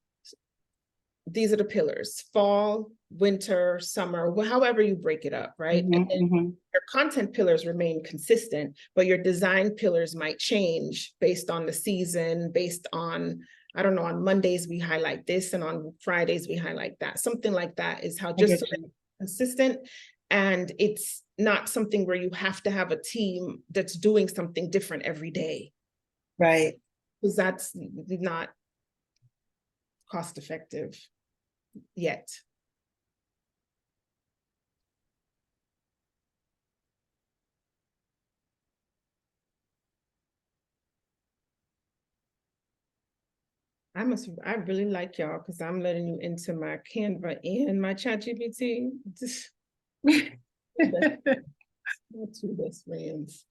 these are the pillars, fall, winter, summer, however you break it up, right? Mhm, And then mhm. your content pillars remain consistent, but your design pillars might change based on the season, based on, I don't know, on Mondays we highlight this and on Fridays we highlight that. Something like that is how, I just get so you. that it's consistent, and it's not something where you have to have a team that's doing something different every day, Right. because that's not cost effective yet. I really like y'all because I'm letting you into my Canva and my ChatGPT. My 2 best friends.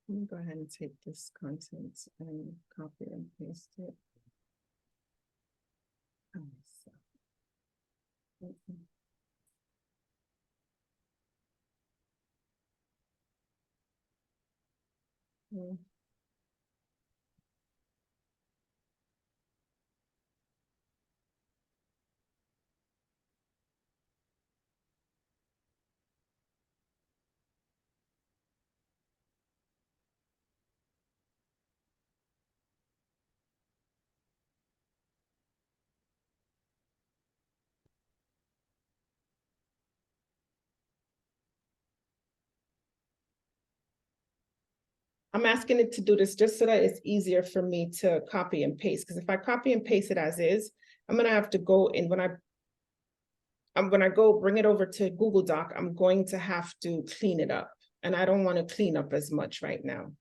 Let me go ahead and take this content and copy and paste it. Oh, so. Okay. Yeah. I'm asking it to do this just so that it's easier for me to copy and paste. Because if I copy and paste it as is, I'm gonna have to go in when I go bring it over to Google Doc, I'm going to have to clean it up. And I don't want to clean up as much right now.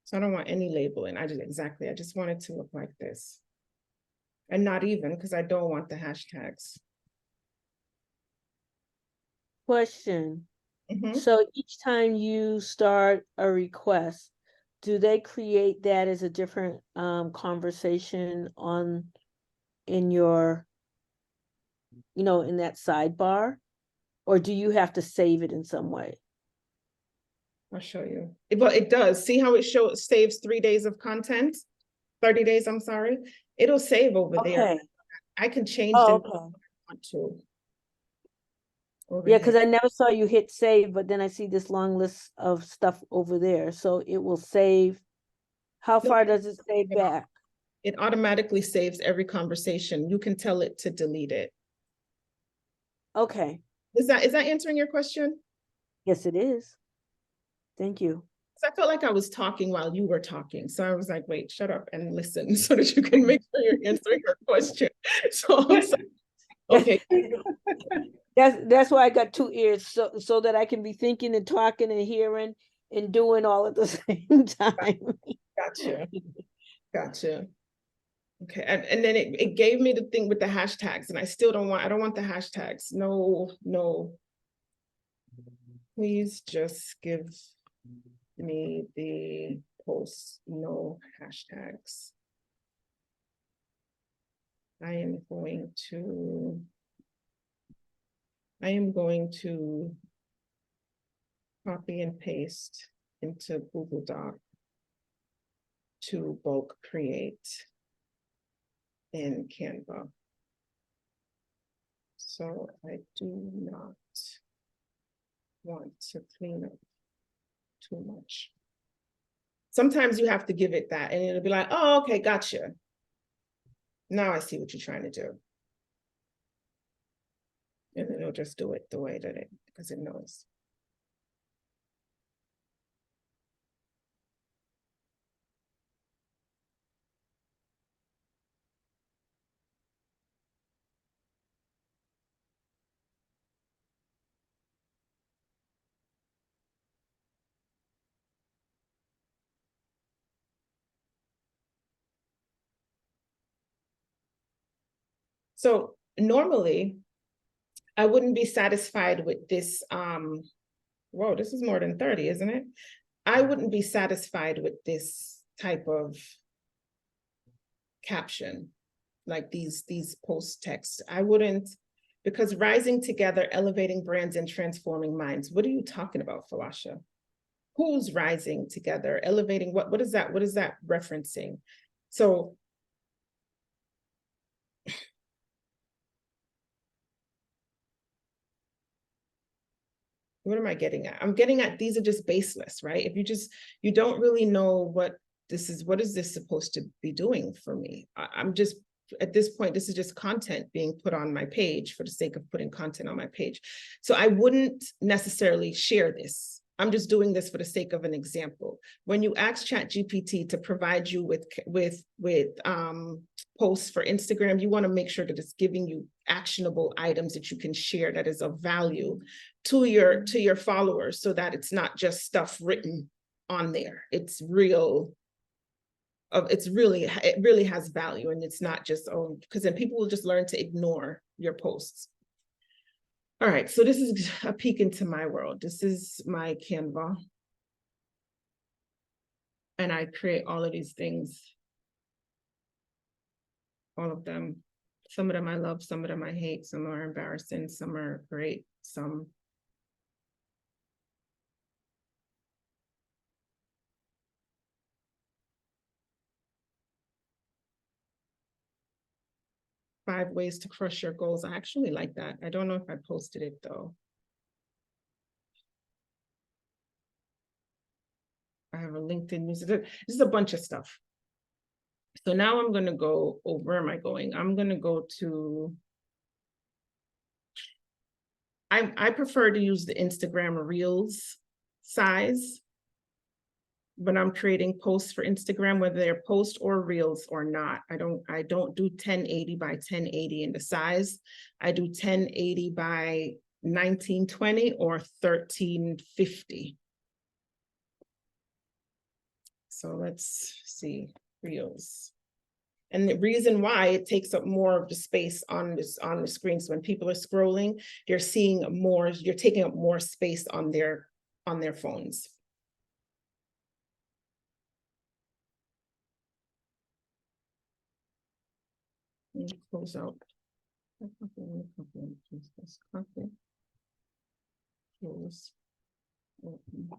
So I don't want any labeling. I just want it to look like this. And not even, because I don't want the hashtags. Question. Mhm. So each time you start a request, do they create that as a different conversation in your, in that sidebar? Or do you have to save it in some way? I'll show you. But it does. See how it saves 3 days of content? 30 days, I'm sorry. It'll save over there. Okay. I can change Oh, them if okay. I want to. Over Yeah, because here. I never saw you hit save, but then I see this long list of stuff over there. So it will save. How No, far does it save it- back? It automatically saves every conversation. You can tell it to delete it. Okay. Is that answering your question? Yes, it is. Thank you. I felt like I was talking while you were talking. So I was like, wait, shut up and listen so that you can make sure you're answering her question. So I was like, okay, That's why I got two ears, so that I can be thinking and talking and hearing and doing all at the same time. gotcha. Gotcha. Okay, and then it gave me the thing with the hashtags, and I still I don't want the hashtags. No, no. Please just give me the post, no hashtags. I am going to copy and paste into Google Doc to bulk create in Canva. So I do not want to clean up too much. Sometimes you have to give it that and it'll be like, oh, okay, gotcha. Now I see what you're trying to do. And then it'll just do it the way that because it knows. So normally I wouldn't be satisfied with this. Whoa, this is more than 30, isn't it? I wouldn't be satisfied with this type of caption, like these post texts. I wouldn't, because rising together, elevating brands and transforming minds. What are you talking about, Falasha? Who's rising together, elevating? What is that? What is that referencing? So what am I getting at? I'm getting at these are just baseless, right? If you don't really know what is this supposed to be doing for me? I'm just, at this point, this is just content being put on my page for the sake of putting content on my page. So I wouldn't necessarily share this. I'm just doing this for the sake of an example. When you ask ChatGPT to provide you with posts for Instagram, you want to make sure that it's giving you actionable items that you can share that is of value to your followers, so that it's not just stuff written on there. It's real. It really has value, and it's not just, oh, because then people will just learn to ignore your posts. All right, so this is a peek into my world. This is my Canva. And I create all of these things. All of them. Some of them I love, some of them I hate, some are embarrassing, some are great, some. Five ways to crush your goals. I actually like that. I don't know if I posted it though. I have a LinkedIn newsletter. This is a bunch of stuff. So now I'm going to go, oh, where am I going? I'm going to go to, I prefer to use the Instagram Reels size when I'm creating posts for Instagram, whether they're posts or Reels or not. I don't do 1080 by 1080 in the size. I do 1080 by 1920 or 1350. So let's see, Reels. And the reason why it takes up more of the space on the screen. So when people are scrolling, you're seeing more, you're taking up more space on their phones. Close out. Close. Open.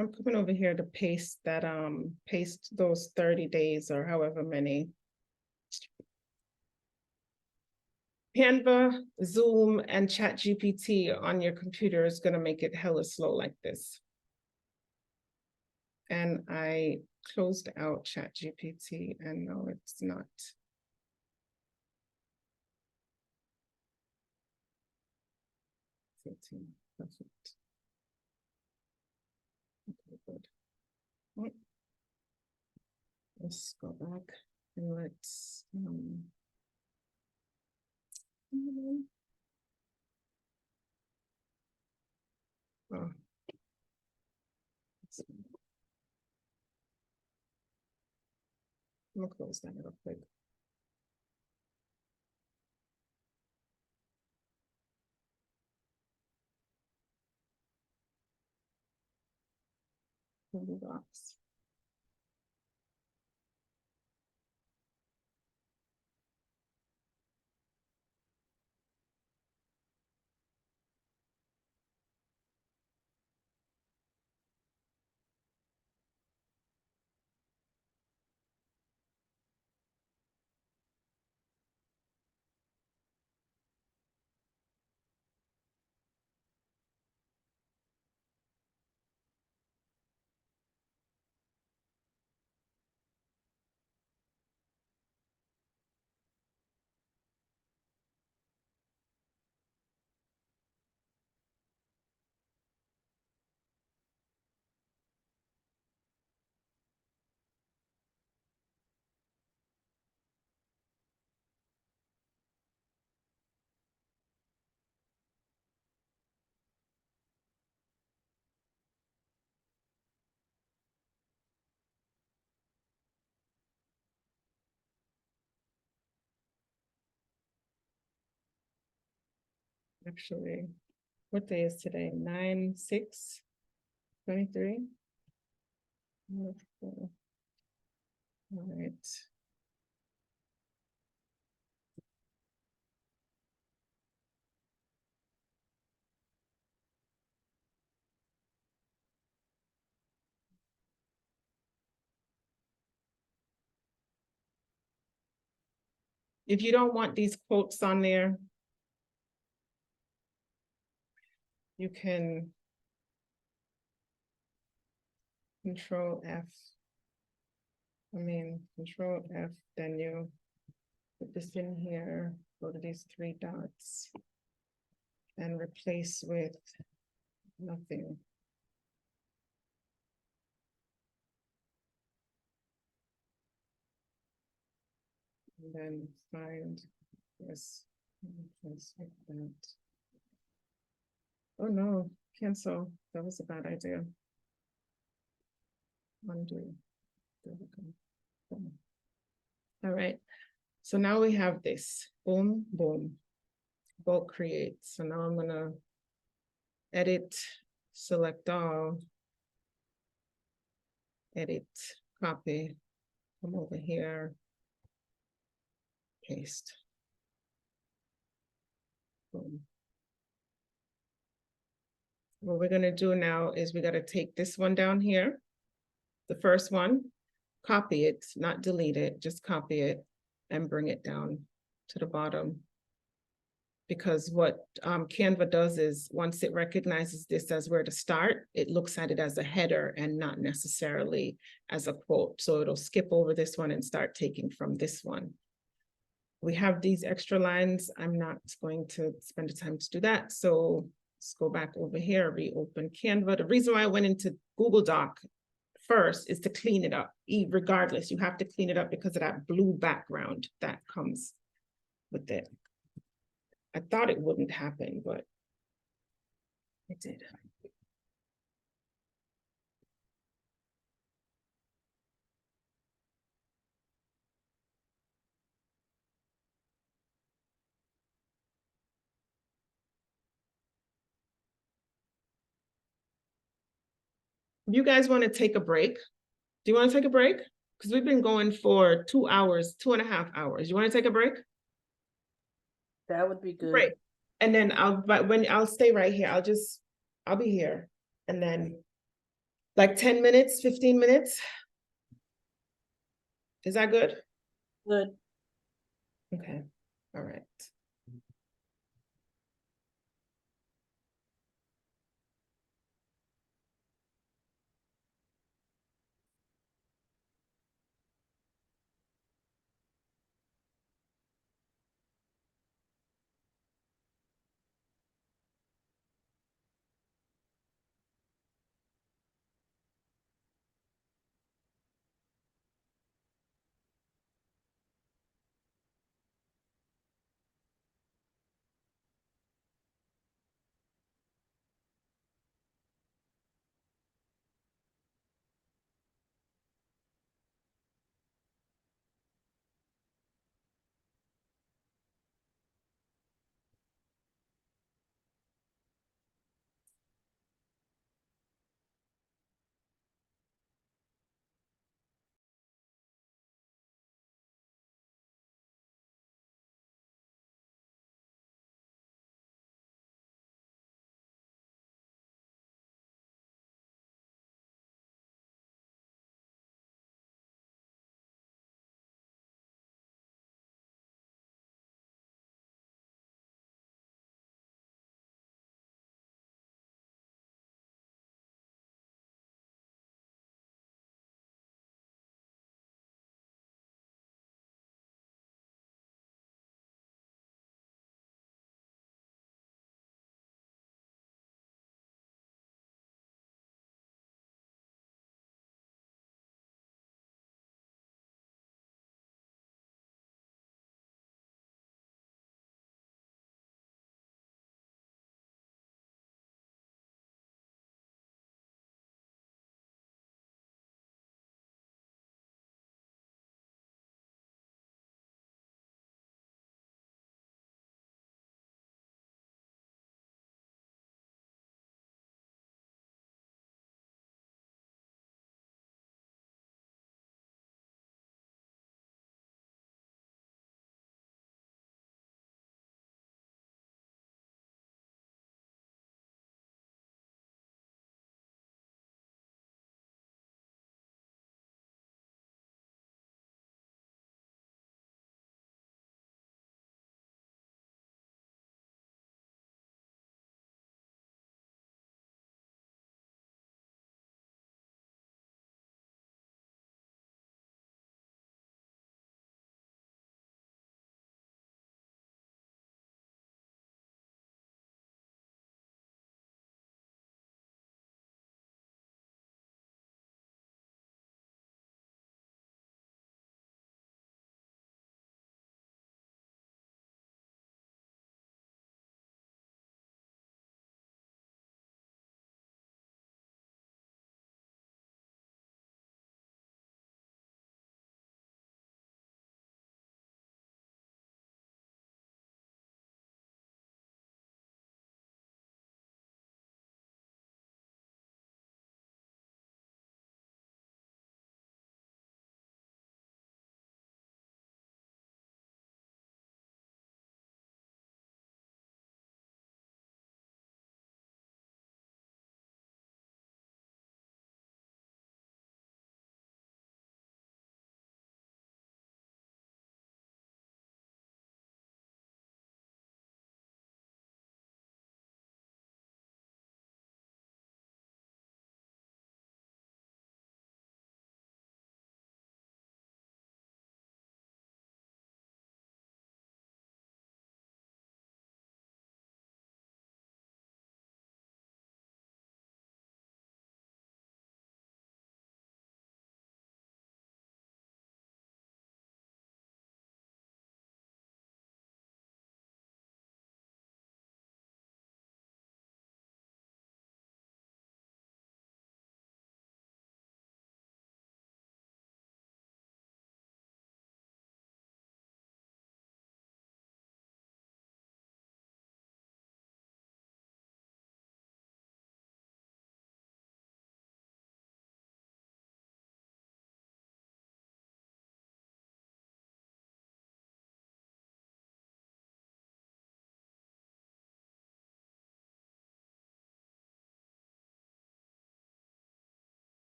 I'm coming over here to paste that, paste those 30 days or however many. Canva, Zoom, and ChatGPT on your computer is gonna make it hella slow like this. And I closed out ChatGPT and no, it's not. Perfect. Okay, good. Right. Let's go back and let's oh. I'm gonna close that real quick. Google Docs. Actually, what day is today? 9/6/23. All right. If you don't want these quotes on there, you can Control F. Control F, then you put this in here, go to these three dots and replace with nothing. And then find this, replace with that. Oh no, cancel, that was a bad idea. Undo. There we go. Boom. All right, so now we have this, boom, boom, bulk create. So now I'm gonna edit, select all, edit, copy, come over here, paste. Boom. What we're gonna do now is we gotta take this one down here, the first one, copy it, not delete it, just copy it and bring it down to the bottom. Because what Canva does is once it recognizes this as where to start, it looks at it as a header and not necessarily as a quote. So it'll skip over this one and start taking from this one. We have these extra lines. I'm not going to spend the time to do that. So let's go back over here, reopen Canva. The reason why I went into Google Doc first is to clean it up. Regardless, you have to clean it up because of that blue background that comes with it. I thought it wouldn't happen, but it did. You guys want to take a break? Do you want to take a break? Because we've been going for 2 hours, 2.5 hours. You want to take a break? That would be good. Great. And then I'll stay right here. I'll be here. And then Like 10 minutes, 15 minutes? Is that good? Good. Okay, all right.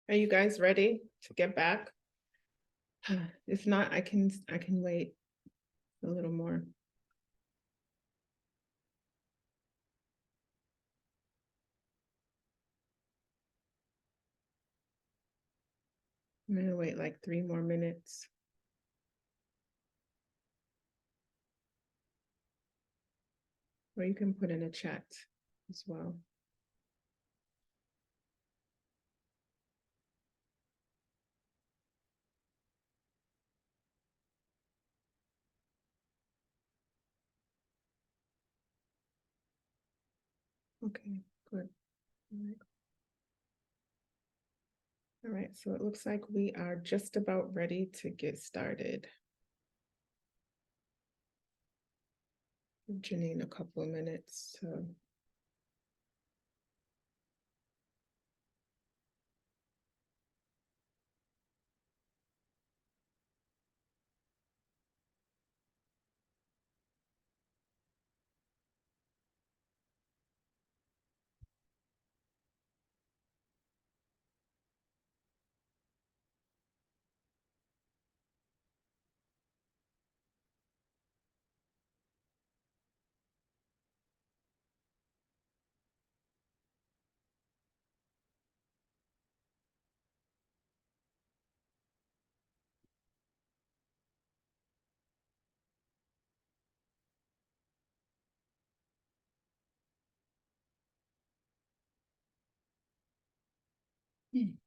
Are you guys ready to get back? If not, I can wait a little more. I'm gonna wait like 3 more minutes. Or you can put in a chat as well. Okay, good. All right. All right, so it looks like we are just about ready to get started. Give Janine a couple of minutes to. Mhm.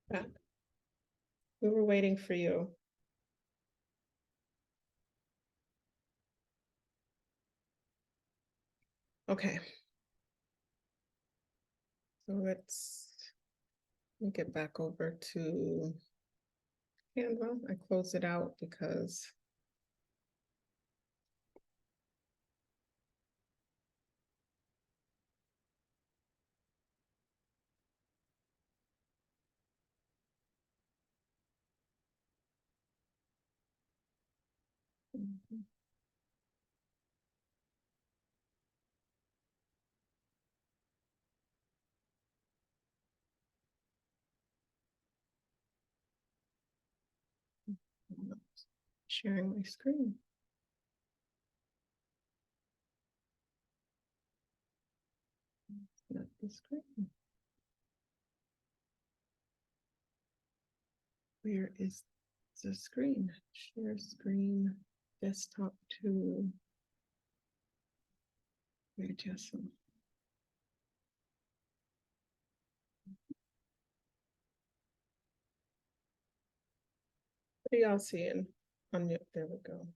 Back. We were waiting for you. Okay. So let me get back over to Canva. I closed it out because sharing my screen. Not the screen. Where is the screen? Share screen, desktop to. Where just. What are y'all seeing? There we go.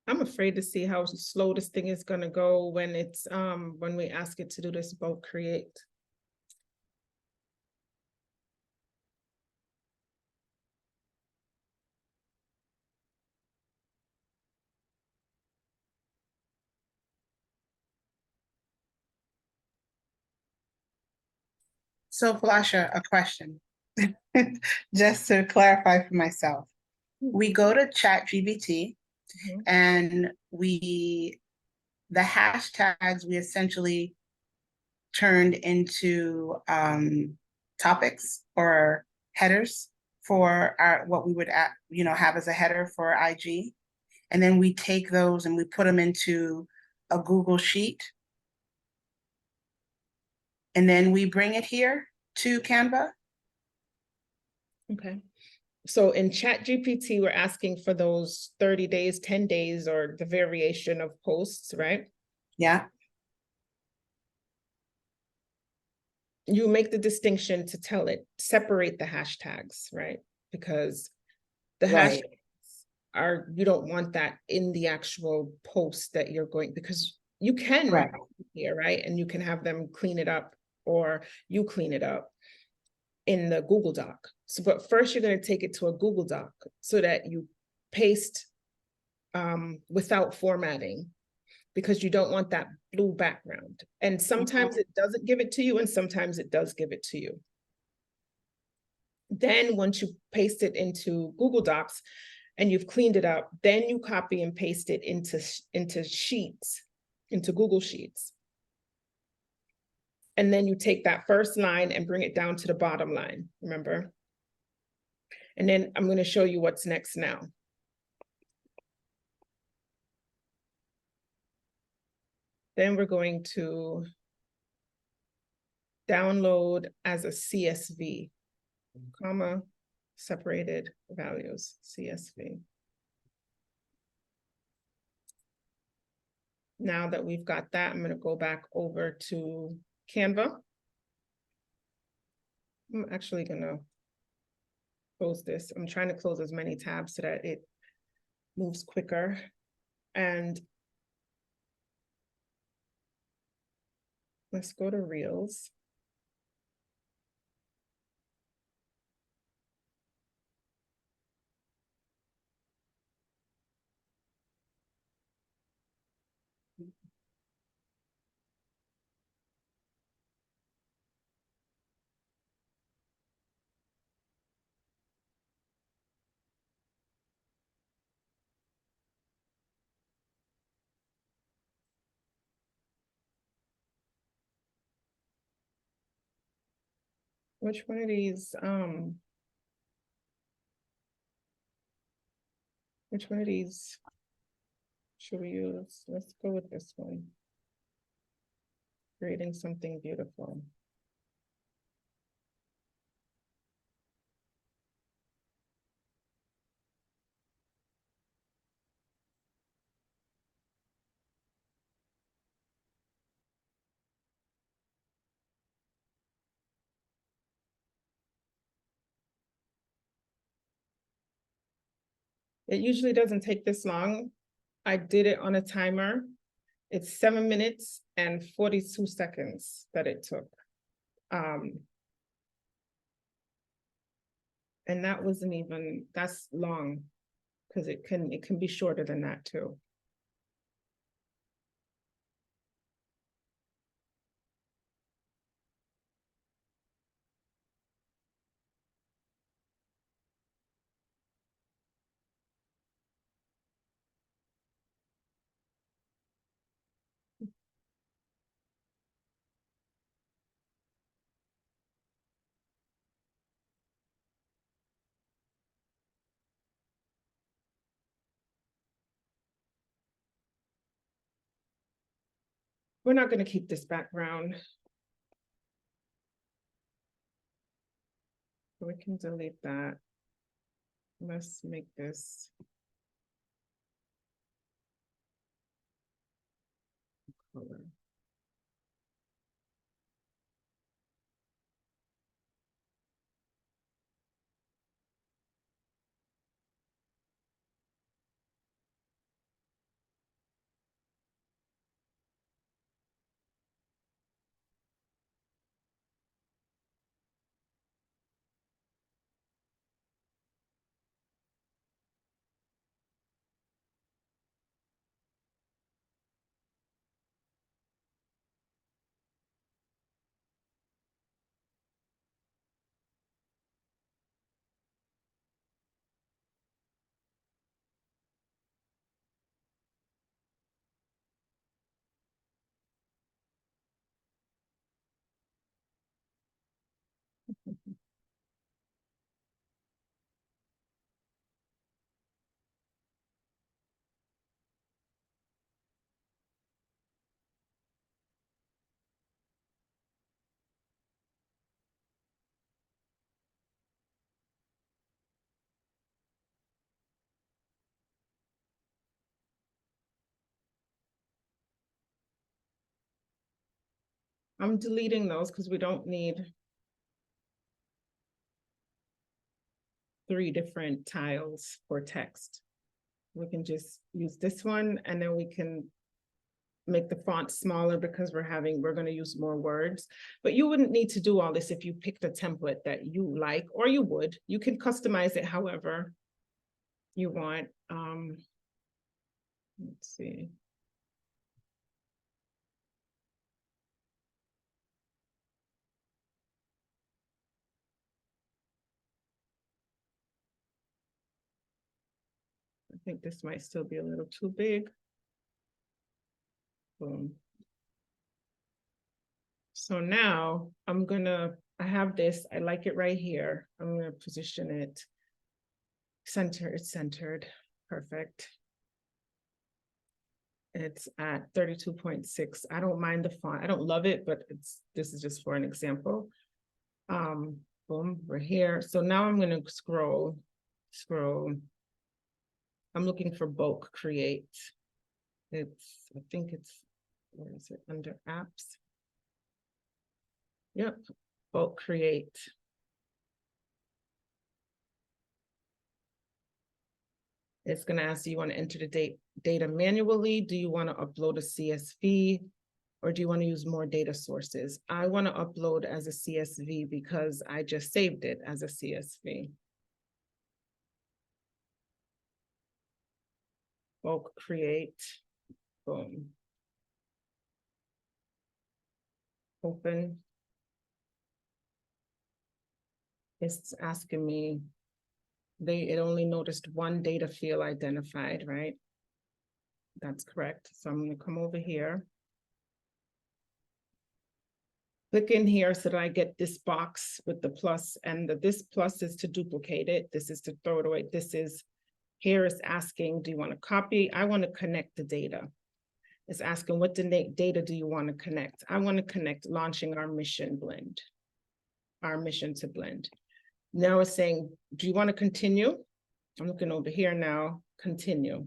I'm afraid to see how slow this thing is gonna go when it's when we ask it to do this bulk create. So Flasha, a question. Just to clarify for myself. We go to ChatGPT Mhm. and the hashtags we essentially turned into topics or headers for what we would have as a header for IG. And then we take those and we put them into a Google Sheet. and then we bring it here to Canva. Okay. So in Chat GPT, we're asking for those 30 days, 10 days, or the variation of posts, right? Yeah, You make the distinction to tell it, separate the hashtags, right? Because the Right. hashtags are, you don't want that in the actual post that you're going, because you can Correct. here, right? And you can have them clean it up, or you clean it up in the Google Doc. So, but first you're going to take it to a Google Doc so that you paste without formatting, because you don't want that blue background. And sometimes it doesn't give it to you, and sometimes it does give it to you. Then once you paste it into Google Docs and you've cleaned it up, then you copy and paste it into Sheets, into Google Sheets. And then you take that first line and bring it down to the bottom line, remember? And then I'm going to show you what's next now. Then we're going to download as a CSV, comma, separated values, CSV. Now that we've got that, I'm going to go back over to Canva. I'm actually going to close this. I'm trying to close as many tabs so that it moves quicker. And let's go to Reels. Which one of these, which one of these should we use? Let's go with this one. Creating something beautiful. It usually doesn't take this long. I did it on a timer. It's 7 minutes and 42 seconds that it took. And that wasn't even, that's long, because it can be shorter than that too. We're not going to keep this background. We can delete that. Let's make this color. I'm deleting those because we don't need 3 different tiles for text. We can just use this one and then we can make the font smaller because we're going to use more words. But you wouldn't need to do all this if you picked a template that you like, or you would. You can customize it however you want. Let's see. I think this might still be a little too big. Boom. So now I have this, I like it right here. I'm gonna position it. It's centered, perfect. It's at 32.6. I don't mind the font. I don't love it, but this is just for an example. Boom, we're here. So now I'm gonna scroll. I'm looking for bulk create. I think it's, where is it? Under apps. Yep, bulk create. It's gonna ask, do you want to enter the data manually? Do you want to upload a CSV? Or do you want to use more data sources? I want to upload as a CSV because I just saved it as a CSV. Bulk create, boom. Open. It's asking me, it only noticed one data field identified, right? That's correct. So I'm gonna come over here. Click in here so that I get this box with the plus, and this plus is to duplicate it. This is to throw it away. Here is asking, do you want to copy? I want to connect the data. It's asking, what data do you want to connect? I want to connect launching our mission blend, our mission to blend. Now it's saying, do you want to continue? I'm looking over here now, continue.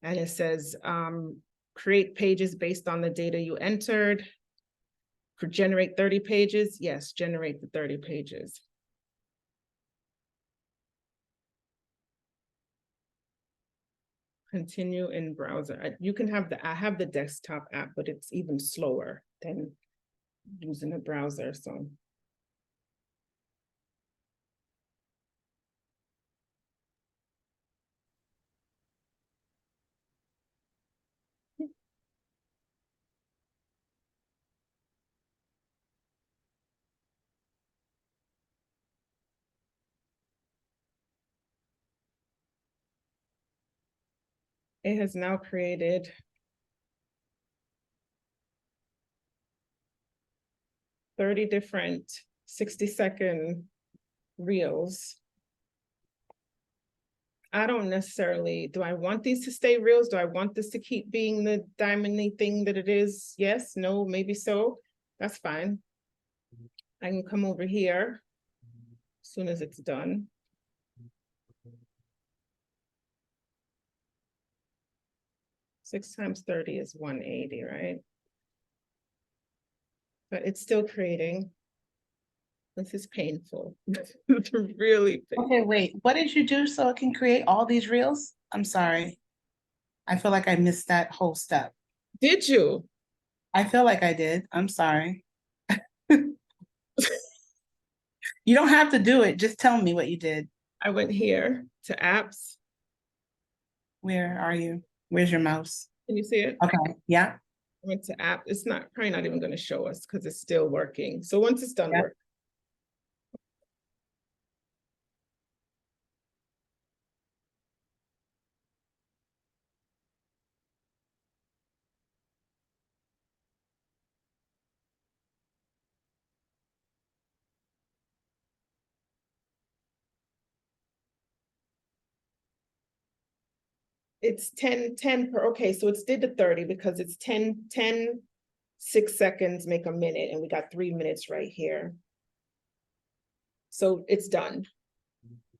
And it says, create pages based on the data you entered. Generate 30 pages. Yes, generate the 30 pages. Continue in browser. You can have I have the desktop app, but it's even slower than using a browser, so. It has now created 30 different 60-second reels. I don't necessarily, do I want these to stay reels? Do I want this to keep being the diamond-y thing that it is? Yes, no, maybe so. That's fine. I can come over here as soon as it's done. Six times 30 is 180, right? But it's still creating. This is painful. It's really painful. Okay, wait, what did you do so it can create all these reels? I'm sorry. I feel like I missed that whole step. Did you? I feel like I did. I'm sorry. You don't have to do it. Just tell me what you did. I went here to apps. Where are you? Where's your mouse? Can you see it? Okay, yeah. I went to app. It's probably not even going to show us because it's still working. So once it's done Yeah. working. It's 10 per, okay, so it's did the 30 because it's 10, 6 seconds make a minute, and we got 3 minutes right here. So it's done.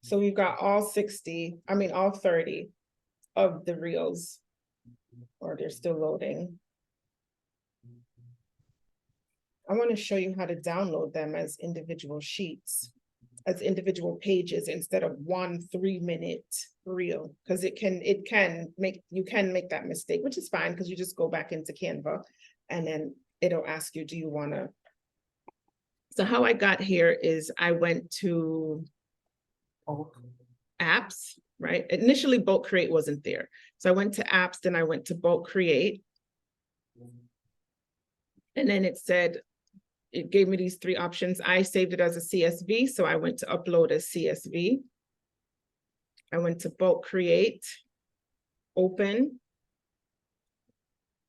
So we've got all 30 of the reels, or they're still loading. I want to show you how to download them as individual sheets, as individual pages instead of 1 3-minute reel, because you can make that mistake, which is fine because you just go back into Canva and then it'll ask you, do you want to? So how I got here is I went to apps, right? Initially, Bulk Create wasn't there. So I went to apps, then I went to Bulk Create. And then it gave me these 3 options. I saved it as a CSV, so I went to upload as CSV. I went to Bulk Create, open.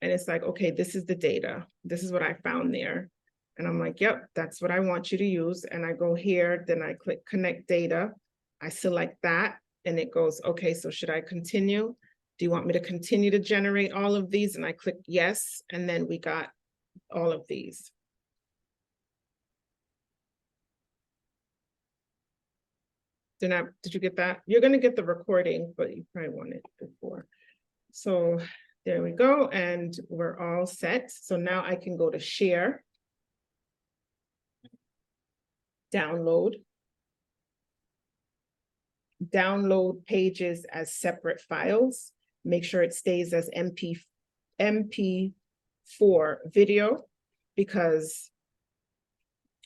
And it's like, okay, this is the data. This is what I found there. And I'm like, yep, that's what I want you to use. And I go here, then I click connect data. I select that and it goes, okay, so should I continue? Do you want me to continue to generate all of these? And I click yes, and then we got all of these. Did you get that? You're gonna get the recording, but you probably want it before. So there we go, and we're all set. So now I can go to share, download pages as separate files. Make sure it stays as MP4 video, because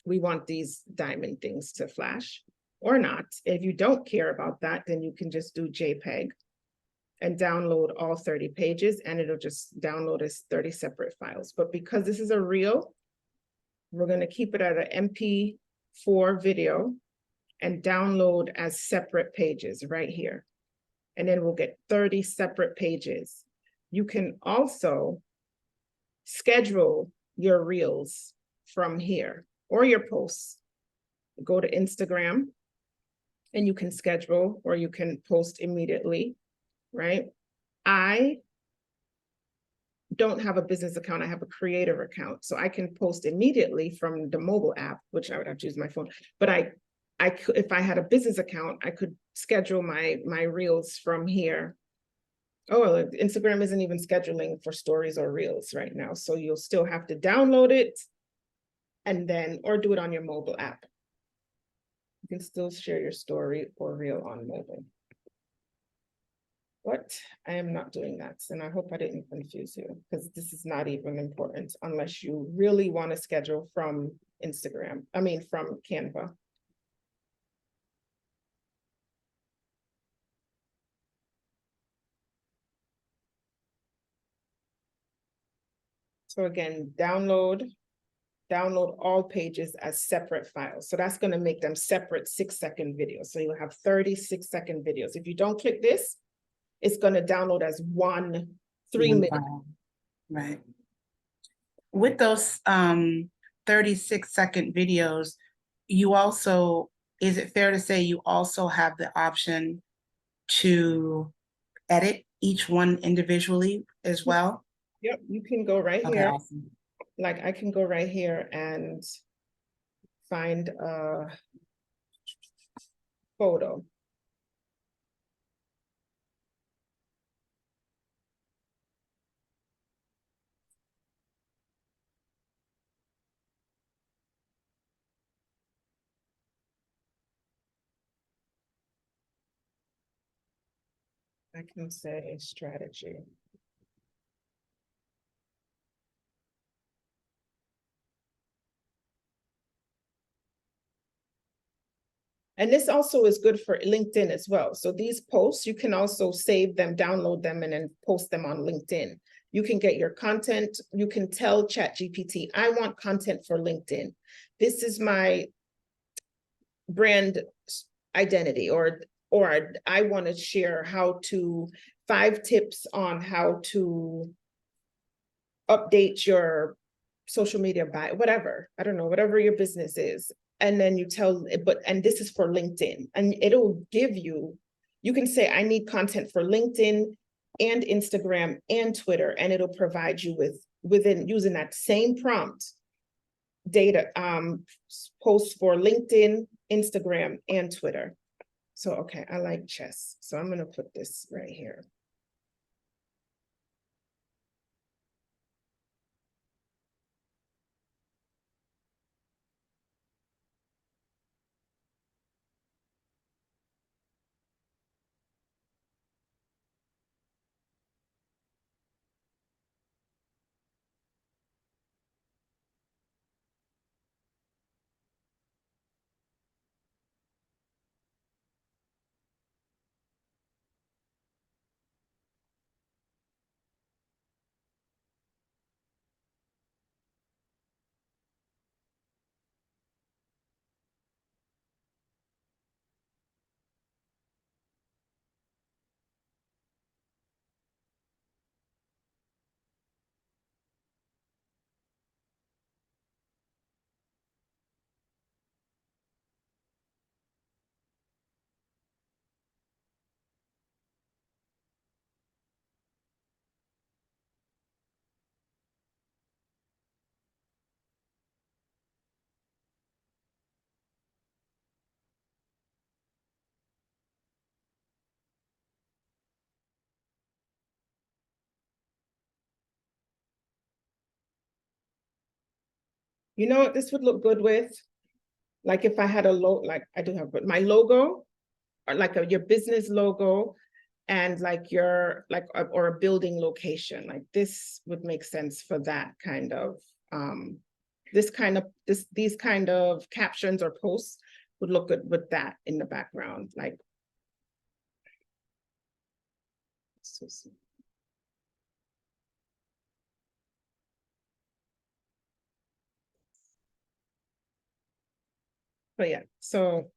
we want these diamond things to flash or not. If you don't care about that, then you can just do JPEG and download all 30 pages and it'll just download as 30 separate files. But because this is a reel, we're going to keep it at an MP4 video and download as separate pages right here. And then we'll get 30 separate pages. You can also schedule your reels from here or your posts. Go to Instagram and you can schedule, or you can post immediately, right? I don't have a business account. I have a creator account. So I can post immediately from the mobile app, which I would have to use my phone. But I could, if I had a business account, I could schedule my reels from here. Oh, Instagram isn't even scheduling for stories or reels right now. So you'll still have to download it and then, or do it on your mobile app. You can still share your story or reel on mobile. But I am not doing that. And I hope I didn't confuse you, because this is not even important unless you really want to schedule from from Canva. So again, download all pages as separate files. So that's going to make them separate 6-second videos. So you'll have 30 6-second videos. If you don't click this, it's going to download as 1 3-minute. Right. With those 36-second videos, you also, is it fair to say you also have the option to edit each one individually as well? Yep, you can go right Okay, here. awesome. Like I can go right here and find a photo. I can say strategy. And this also is good for LinkedIn as well. So these posts, you can also save them, download them, and then post them on LinkedIn. You can get your content. You can tell ChatGPT, I want content for LinkedIn. This is my brand identity, or I want to share 5 tips on how to update your social media by whatever, I don't know, whatever your business is. And then you tell it, and this is for LinkedIn, and it'll give you, you can say, I need content for LinkedIn and Instagram and Twitter, and it'll provide you within using that same prompt data, posts for LinkedIn, Instagram, and Twitter. So, okay, I like chess. So I'm going to put this right here. You know what this would look good with? Like if I had a like I do have, but my logo, or like your business logo, and like your, like, or a building location, like this would make sense for that kind of, these kind of captions or posts would look good with that in the background, like. But yeah, so.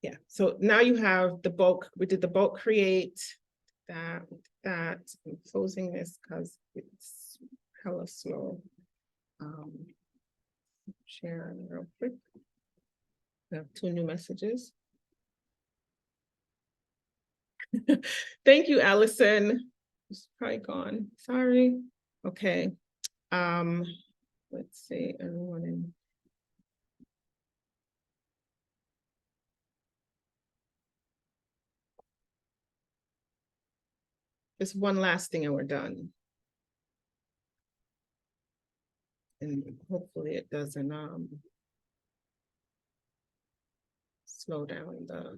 Yeah, so now you have the bulk, we did the bulk create, that, I'm closing this because it's hella slow. Share real quick. We have 2 new messages. Thank you, Allison. It's probably gone, sorry. Okay, let's see, everyone in. Just one last thing and we're done. And hopefully it doesn't slow down the.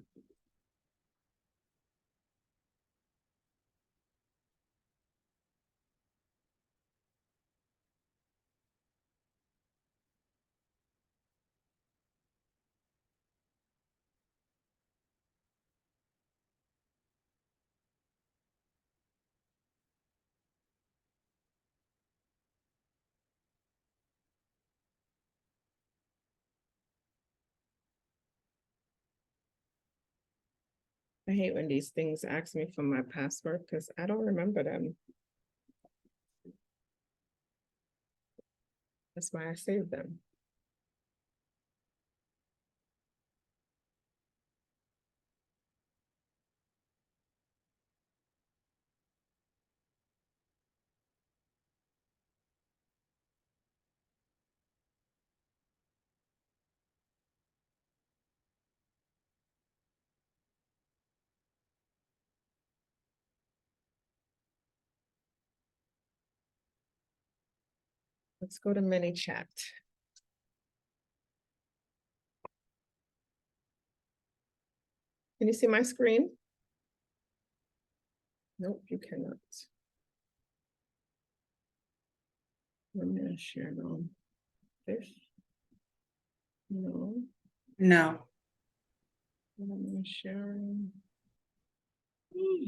I hate when these things ask me for my password because I don't remember them. That's why I saved them. Let's go to ManyChat. Can you see my screen? Nope, you cannot. Let me share now. This. No, No. I'm sharing. Hmm.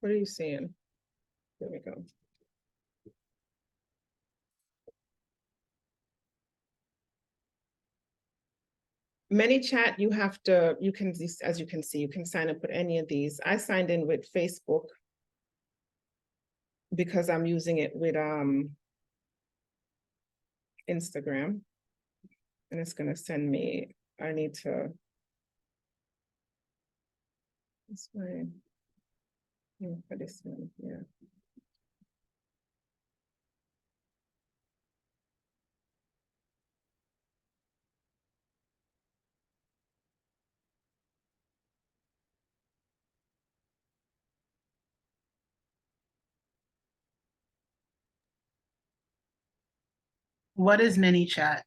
What are you seeing? There we go. ManyChat, you have to, you can, as you can see, you can sign up with any of these. I signed in with Facebook because I'm using it with Instagram. And it's gonna send me, I need to. This way. For this one, yeah. What is ManyChat?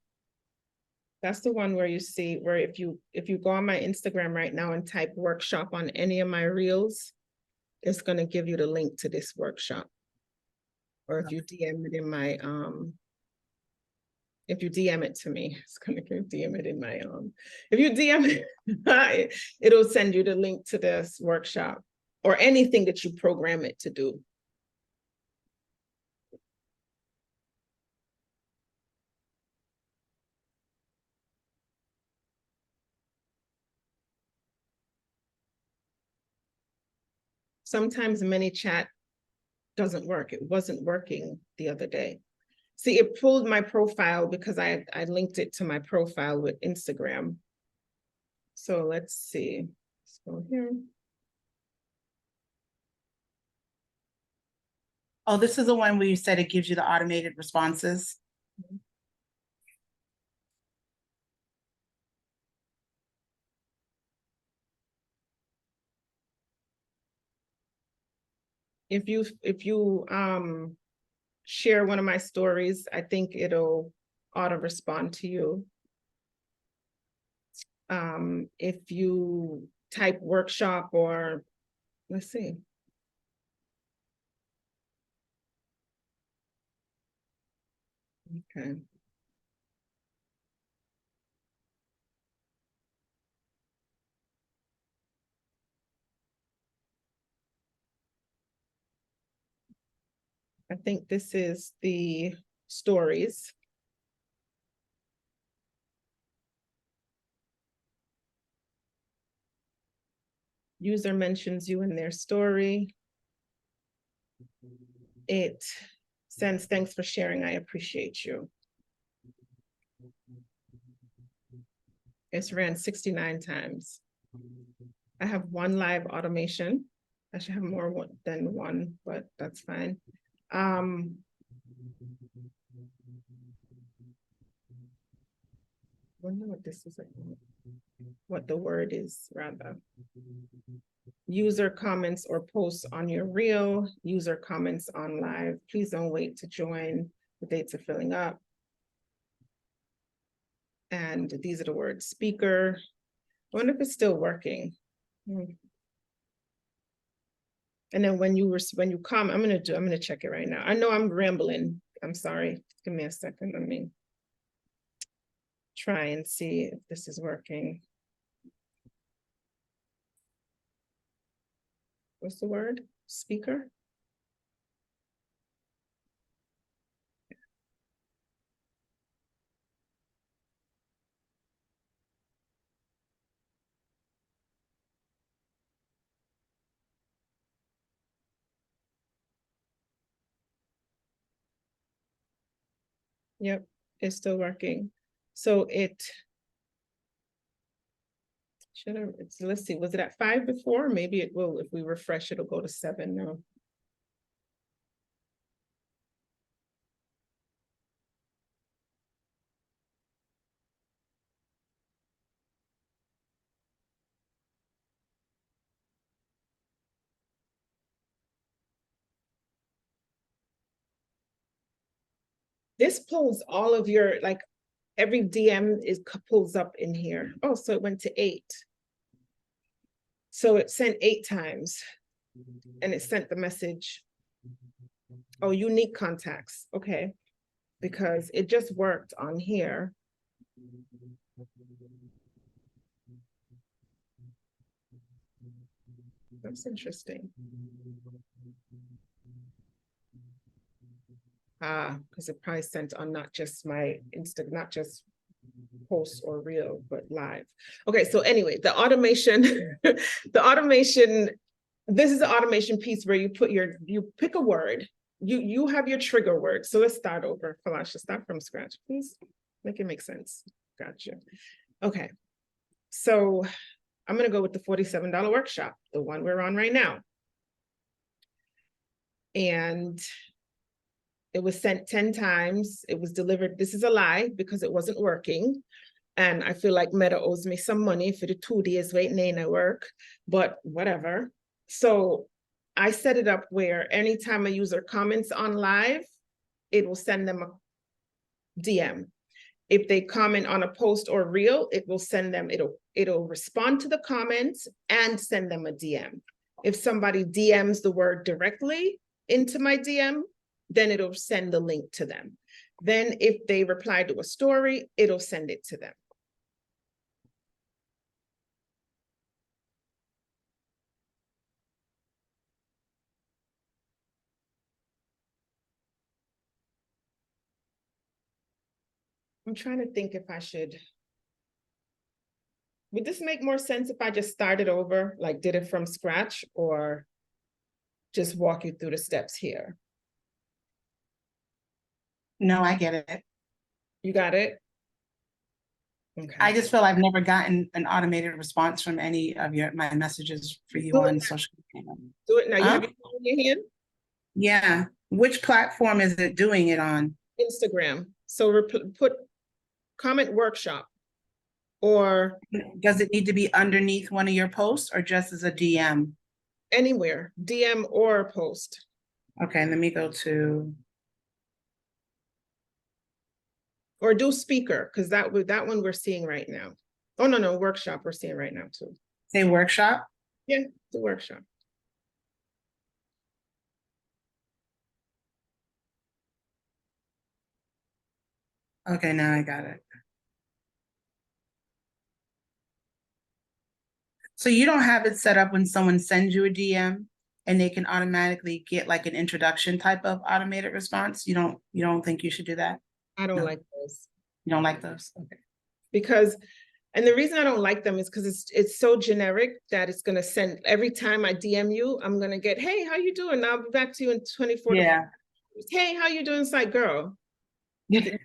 That's the one where you see, where if you go on my Instagram right now and type workshop on any of my reels, it's gonna give you the link to this workshop. Or if you DM it in my if you DM it to me, it's gonna DM it in my if you DM it, it'll send you the link to this workshop or anything that you program it to do. Sometimes ManyChat doesn't work. It wasn't working the other day. See, it pulled my profile because I linked it to my profile with Instagram. So let's see. Let's go here. Oh, this is the one where you said it gives you the automated responses. If you share one of my stories, I think it'll auto respond to you. If you type workshop or let's see. Okay. I think this is the stories. User mentions you in their story. It sends thanks for sharing. I appreciate you. It's ran 69 times. I have one live automation. I should have more than one, but that's fine. Wonder what this is, what the word is rather. User comments or posts on your reel, user comments on live. Please don't wait to join. The dates are filling up. And these are the words: speaker. I wonder if it's still working. And then when you comment, I'm gonna check it right now. I know I'm rambling. I'm sorry. Give me a second. Let me try and see if this is working. What's the word? Speaker? Yep, it's still working. So it should have, let's see, was it at 5 before? Maybe it will, if we refresh, it'll go to 7 now. This pulls all of your, like, every DM pulls up in here. Oh, so it went to 8. So it sent 8 times and it sent the message. Oh, unique contacts. Okay. Because it just worked on here. That's interesting. Because it probably sent on not just my not just post or reel, but live. Okay, so anyway, the automation, the automation, this is the automation piece where you pick a word, you have your trigger word. So let's start over. Falasha, start from scratch, please. Make it make sense. Gotcha. Okay, so I'm gonna go with the $47 workshop, the one we're on right now. And it was sent 10 times. It was delivered. This is a lie because it wasn't working. And I feel like Meta owes me some money for the 2 days waiting in at work, but whatever. So I set it up where anytime a user comments on live, it will send them a DM. If they comment on a post or reel, it will send them, it'll respond to the comments and send them a DM. If somebody DMs the word directly into my DM, then it'll send the link to them. Then if they reply to a story, it'll send it to them. I'm trying to think if I should, would this make more sense if I just started over, like did it from scratch, or just walk you through the steps here. No, I get it. You got it? Okay. I just feel I've never gotten an automated response from any of my messages for you Do it on now. social media. Do it now. You Huh? have your phone in your hand? Yeah, which platform is it doing it on? Instagram. So put comment workshop or Does it need to be underneath one of your posts or just as a DM? anywhere, DM or post. Okay, let me go to, Or do speaker, because that one we're seeing right now. Oh, no, workshop we're seeing right now too. say workshop. Yeah, the workshop. Okay, now I got it. So you don't have it set up when someone sends you a DM and they can automatically get like an introduction type of automated response? You don't think you should do that? I don't No. like those. You don't like those? Okay. Because, and the reason I don't like them is because it's so generic that it's gonna send, every time I DM you, I'm gonna get, hey, how you doing? I'll be back to you in 24 to 48 Yeah. hours. Hey, how you doing? It's like, girl, Yeah.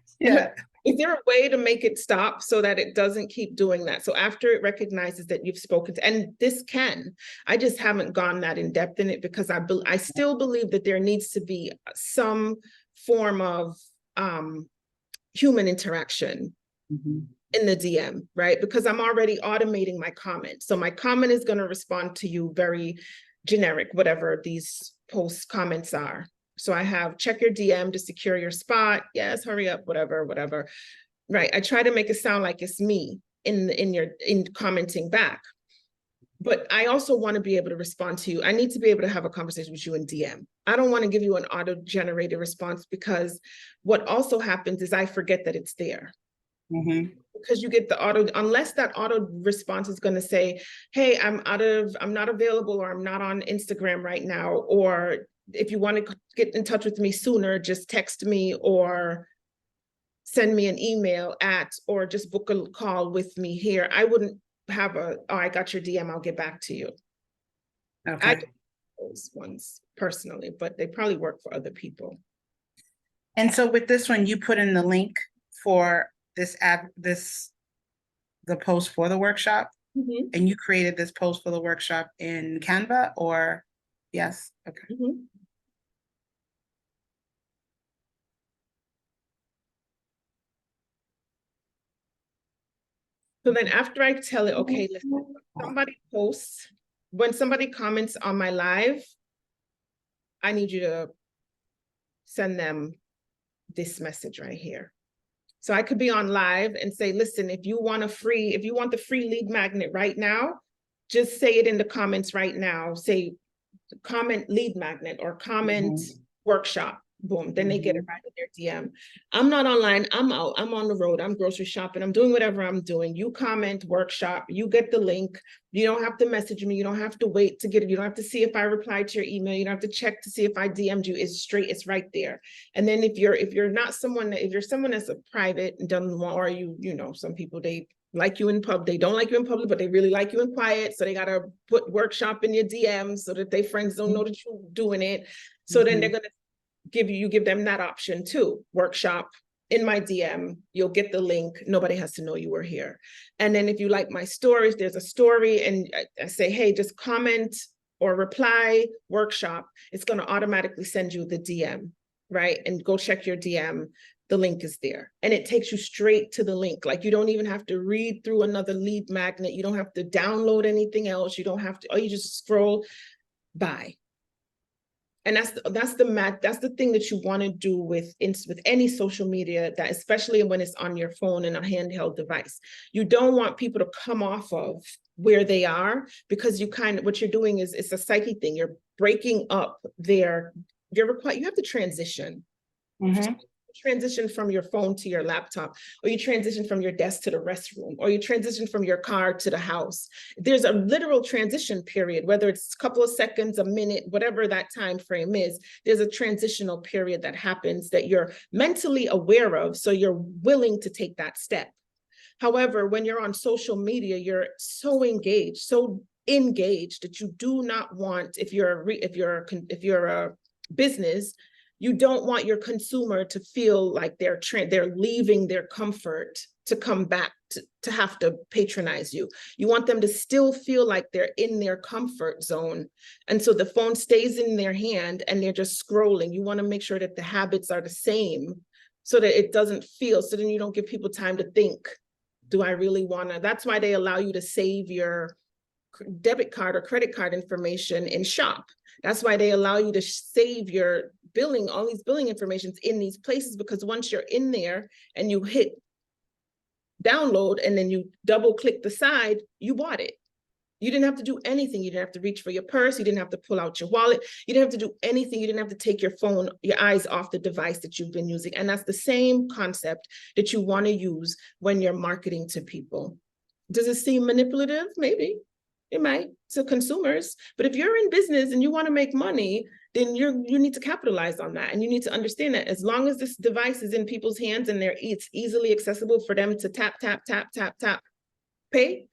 is there a way to make it stop so that it doesn't keep doing that? So after it recognizes that you've spoken to, and this can, I just haven't gone that in depth in it because I still believe that there needs to be some form of human interaction Mhm. in the DM, right? Because I'm already automating my comment. So my comment is going to respond to you very generic, whatever these post comments are. So I have check your DM to secure your spot. Yes, hurry up, whatever. Right. I try to make it sound like it's me in commenting back. But I also want to be able to respond to you. I need to be able to have a conversation with you in DM. I don't want to give you an auto-generated response because what also happens is I forget that it's there. Mhm. Because you get the auto, unless that auto response is going to say, hey, I'm not available, or I'm not on Instagram right now, or if you want to get in touch with me sooner, just text me or send me an email or just book a call with me here. I wouldn't have oh, I got your DM, I'll get back to you. Okay. I do those ones personally, but they probably work for other people. And so with this one, you put in the link for the post for the workshop, Mhm, and you created this post for the workshop in Canva, or yes? Okay. mhm. So then after I tell it, okay, listen, when somebody comments on my live, I need you to send them this message right here. So I could be on live and say, listen, if you want the free lead magnet right now, just say it in the comments right now. Say comment lead magnet or comment workshop. Boom, then they get it right in their DM. I'm not online, I'm out, I'm on the road, I'm grocery shopping, I'm doing whatever I'm doing. You comment workshop, you get the link. You don't have to message me, you don't have to wait to get it, you don't have to see if I replied to your email, you don't have to check to see if I DM'd you. It's straight, it's right there. And then if you're someone that's a private and doesn't want, or you know, some people, they like you in public, they don't like you in public, but they really like you in quiet. So they gotta put workshop in your DMs so that their friends don't know that you're doing it. So then they're gonna give them that option too. Workshop in my DM, you'll get the link. Nobody has to know you were here. And then if you like my stories, there's a story and I say, hey, just comment or reply workshop. It's gonna automatically send you the DM, right? And go check your DM. The link is there and it takes you straight to the link. Like you don't even have to read through another lead magnet. You don't have to download anything else. You don't have to, you just scroll by. And that's the thing that you want to do with any social media, that especially when it's on your phone and a handheld device. You don't want people to come off of where they are, because what you're doing is it's a psyche thing. You're breaking up you have to transition. Transition from your phone to your laptop, or you transition from your desk to the restroom, or you transition from your car to the house. There's a literal transition period, whether it's a couple of seconds, a minute, whatever that time frame is. There's a transitional period that happens that you're mentally aware of, so you're willing to take that step. However, when you're on social media, you're so engaged, so engaged, that you do not want, if you're a business, you don't want your consumer to feel like they're leaving their comfort to come back to have to patronize you. You want them to still feel like they're in their comfort zone. And so the phone stays in their hand and they're just scrolling. You want to make sure that the habits are the same so that it doesn't feel, so then you don't give people time to think, do I really want to? That's why they allow you to save your debit card or credit card information in Shop. That's why they allow you to save your billing, all these billing informations in these places, because once you're in there and you hit download and then you double click the side, you bought it. You didn't have to do anything. You didn't have to reach for your purse. You didn't have to pull out your wallet. You didn't have to do anything. You didn't have to take your phone, your eyes off the device that you've been using. And that's the same concept that you want to use when you're marketing to people. Does it seem manipulative? Maybe. It might to consumers, but if you're in business and you want to make money, then you need to capitalize on that. And you need to understand that as long as this device is in people's hands and it's easily accessible for them to tap, tap, tap, tap, tap, pay,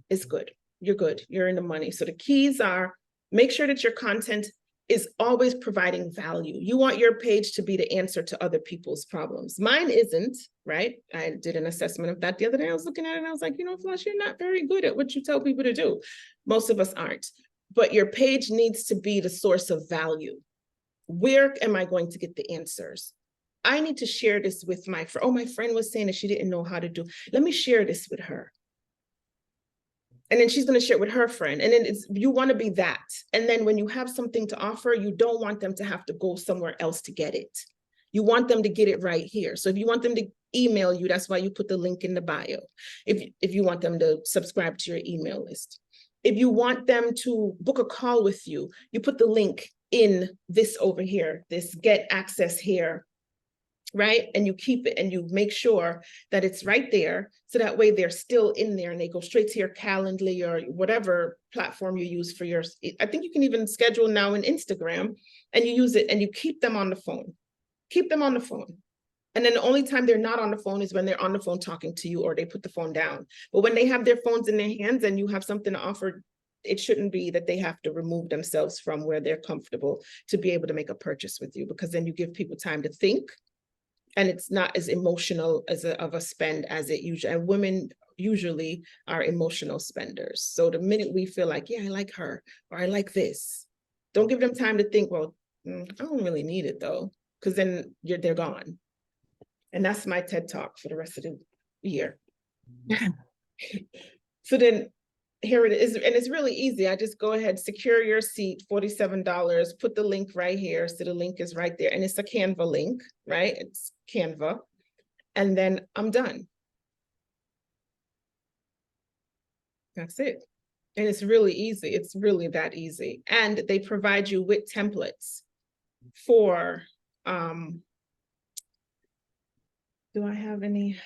it's good. You're good. You're in the money. So the keys are, make sure that your content is always providing value. You want your page to be the answer to other people's problems. Mine isn't, right? I did an assessment of that the other day. I was looking at it and I was like, you know, Flush, you're not very good at what you tell people to do. Most of us aren't. But your page needs to be the source of value. Where am I going to get the answers? I need to share this with my friend. Oh, my friend was saying that she didn't know how to do. Let me share this with her. And then she's going to share it with her friend. And then you want to be that. And then when you have something to offer, you don't want them to have to go somewhere else to get it. You want them to get it right here. So if you want them to email you, that's why you put the link in the bio. If you want them to subscribe to your email list. If you want them to book a call with you, you put the link in this over here, this get access here, right? And you keep it and you make sure that it's right there. So that way they're still in there and they go straight to your Calendly or whatever platform you use for yours. I think you can even schedule now in Instagram and you use it and you keep them on the phone. Keep them on the phone. And then the only time they're not on the phone is when they're on the phone talking to you or they put the phone down. But when they have their phones in their hands and you have something to offer, it shouldn't be that they have to remove themselves from where they're comfortable to be able to make a purchase with you, because then you give people time to think. And it's not as emotional of a spend as it usually, and women usually are emotional spenders. So the minute we feel like, yeah, I like her, or I like this, don't give them time to think, well, I don't really need it though, because then they're gone. And that's my TED Talk for the rest of the year. So then here it is, and it's really easy. I just go ahead, secure your seat, $47, put the link right here. So the link is right there, and it's a Canva link, right? It's Canva, and then I'm done. That's it. And it's really easy. It's really that easy. And they provide you with templates for, do I have any?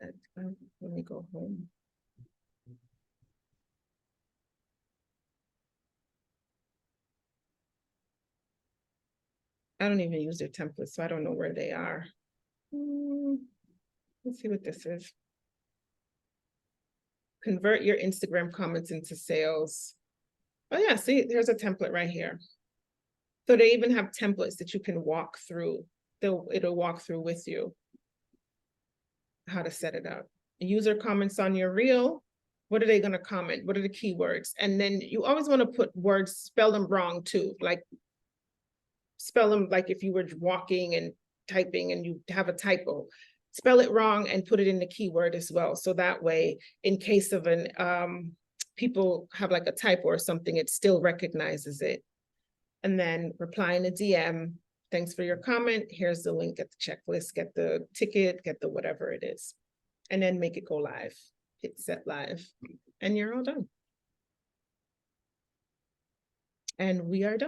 Let me go home. I don't even use their templates, so I don't know where they are. Let's see what this is. Convert your Instagram comments into sales. Oh yeah, see, there's a template right here. So they even have templates that you can walk through. It'll walk through with you how to set it up. User comments on your reel. What are they going to comment? What are the keywords? And then you always want to put words, spell them wrong too. Like spell them like if you were walking and typing and you have a typo, spell it wrong and put it in the keyword as well. So that way, in case of people have like a typo or something, it still recognizes it. And then reply in a DM. Thanks for your comment. Here's the link, get the checklist, get the ticket, get the whatever it is, and then make it go live. Hit set live, and you're all done. And we are done.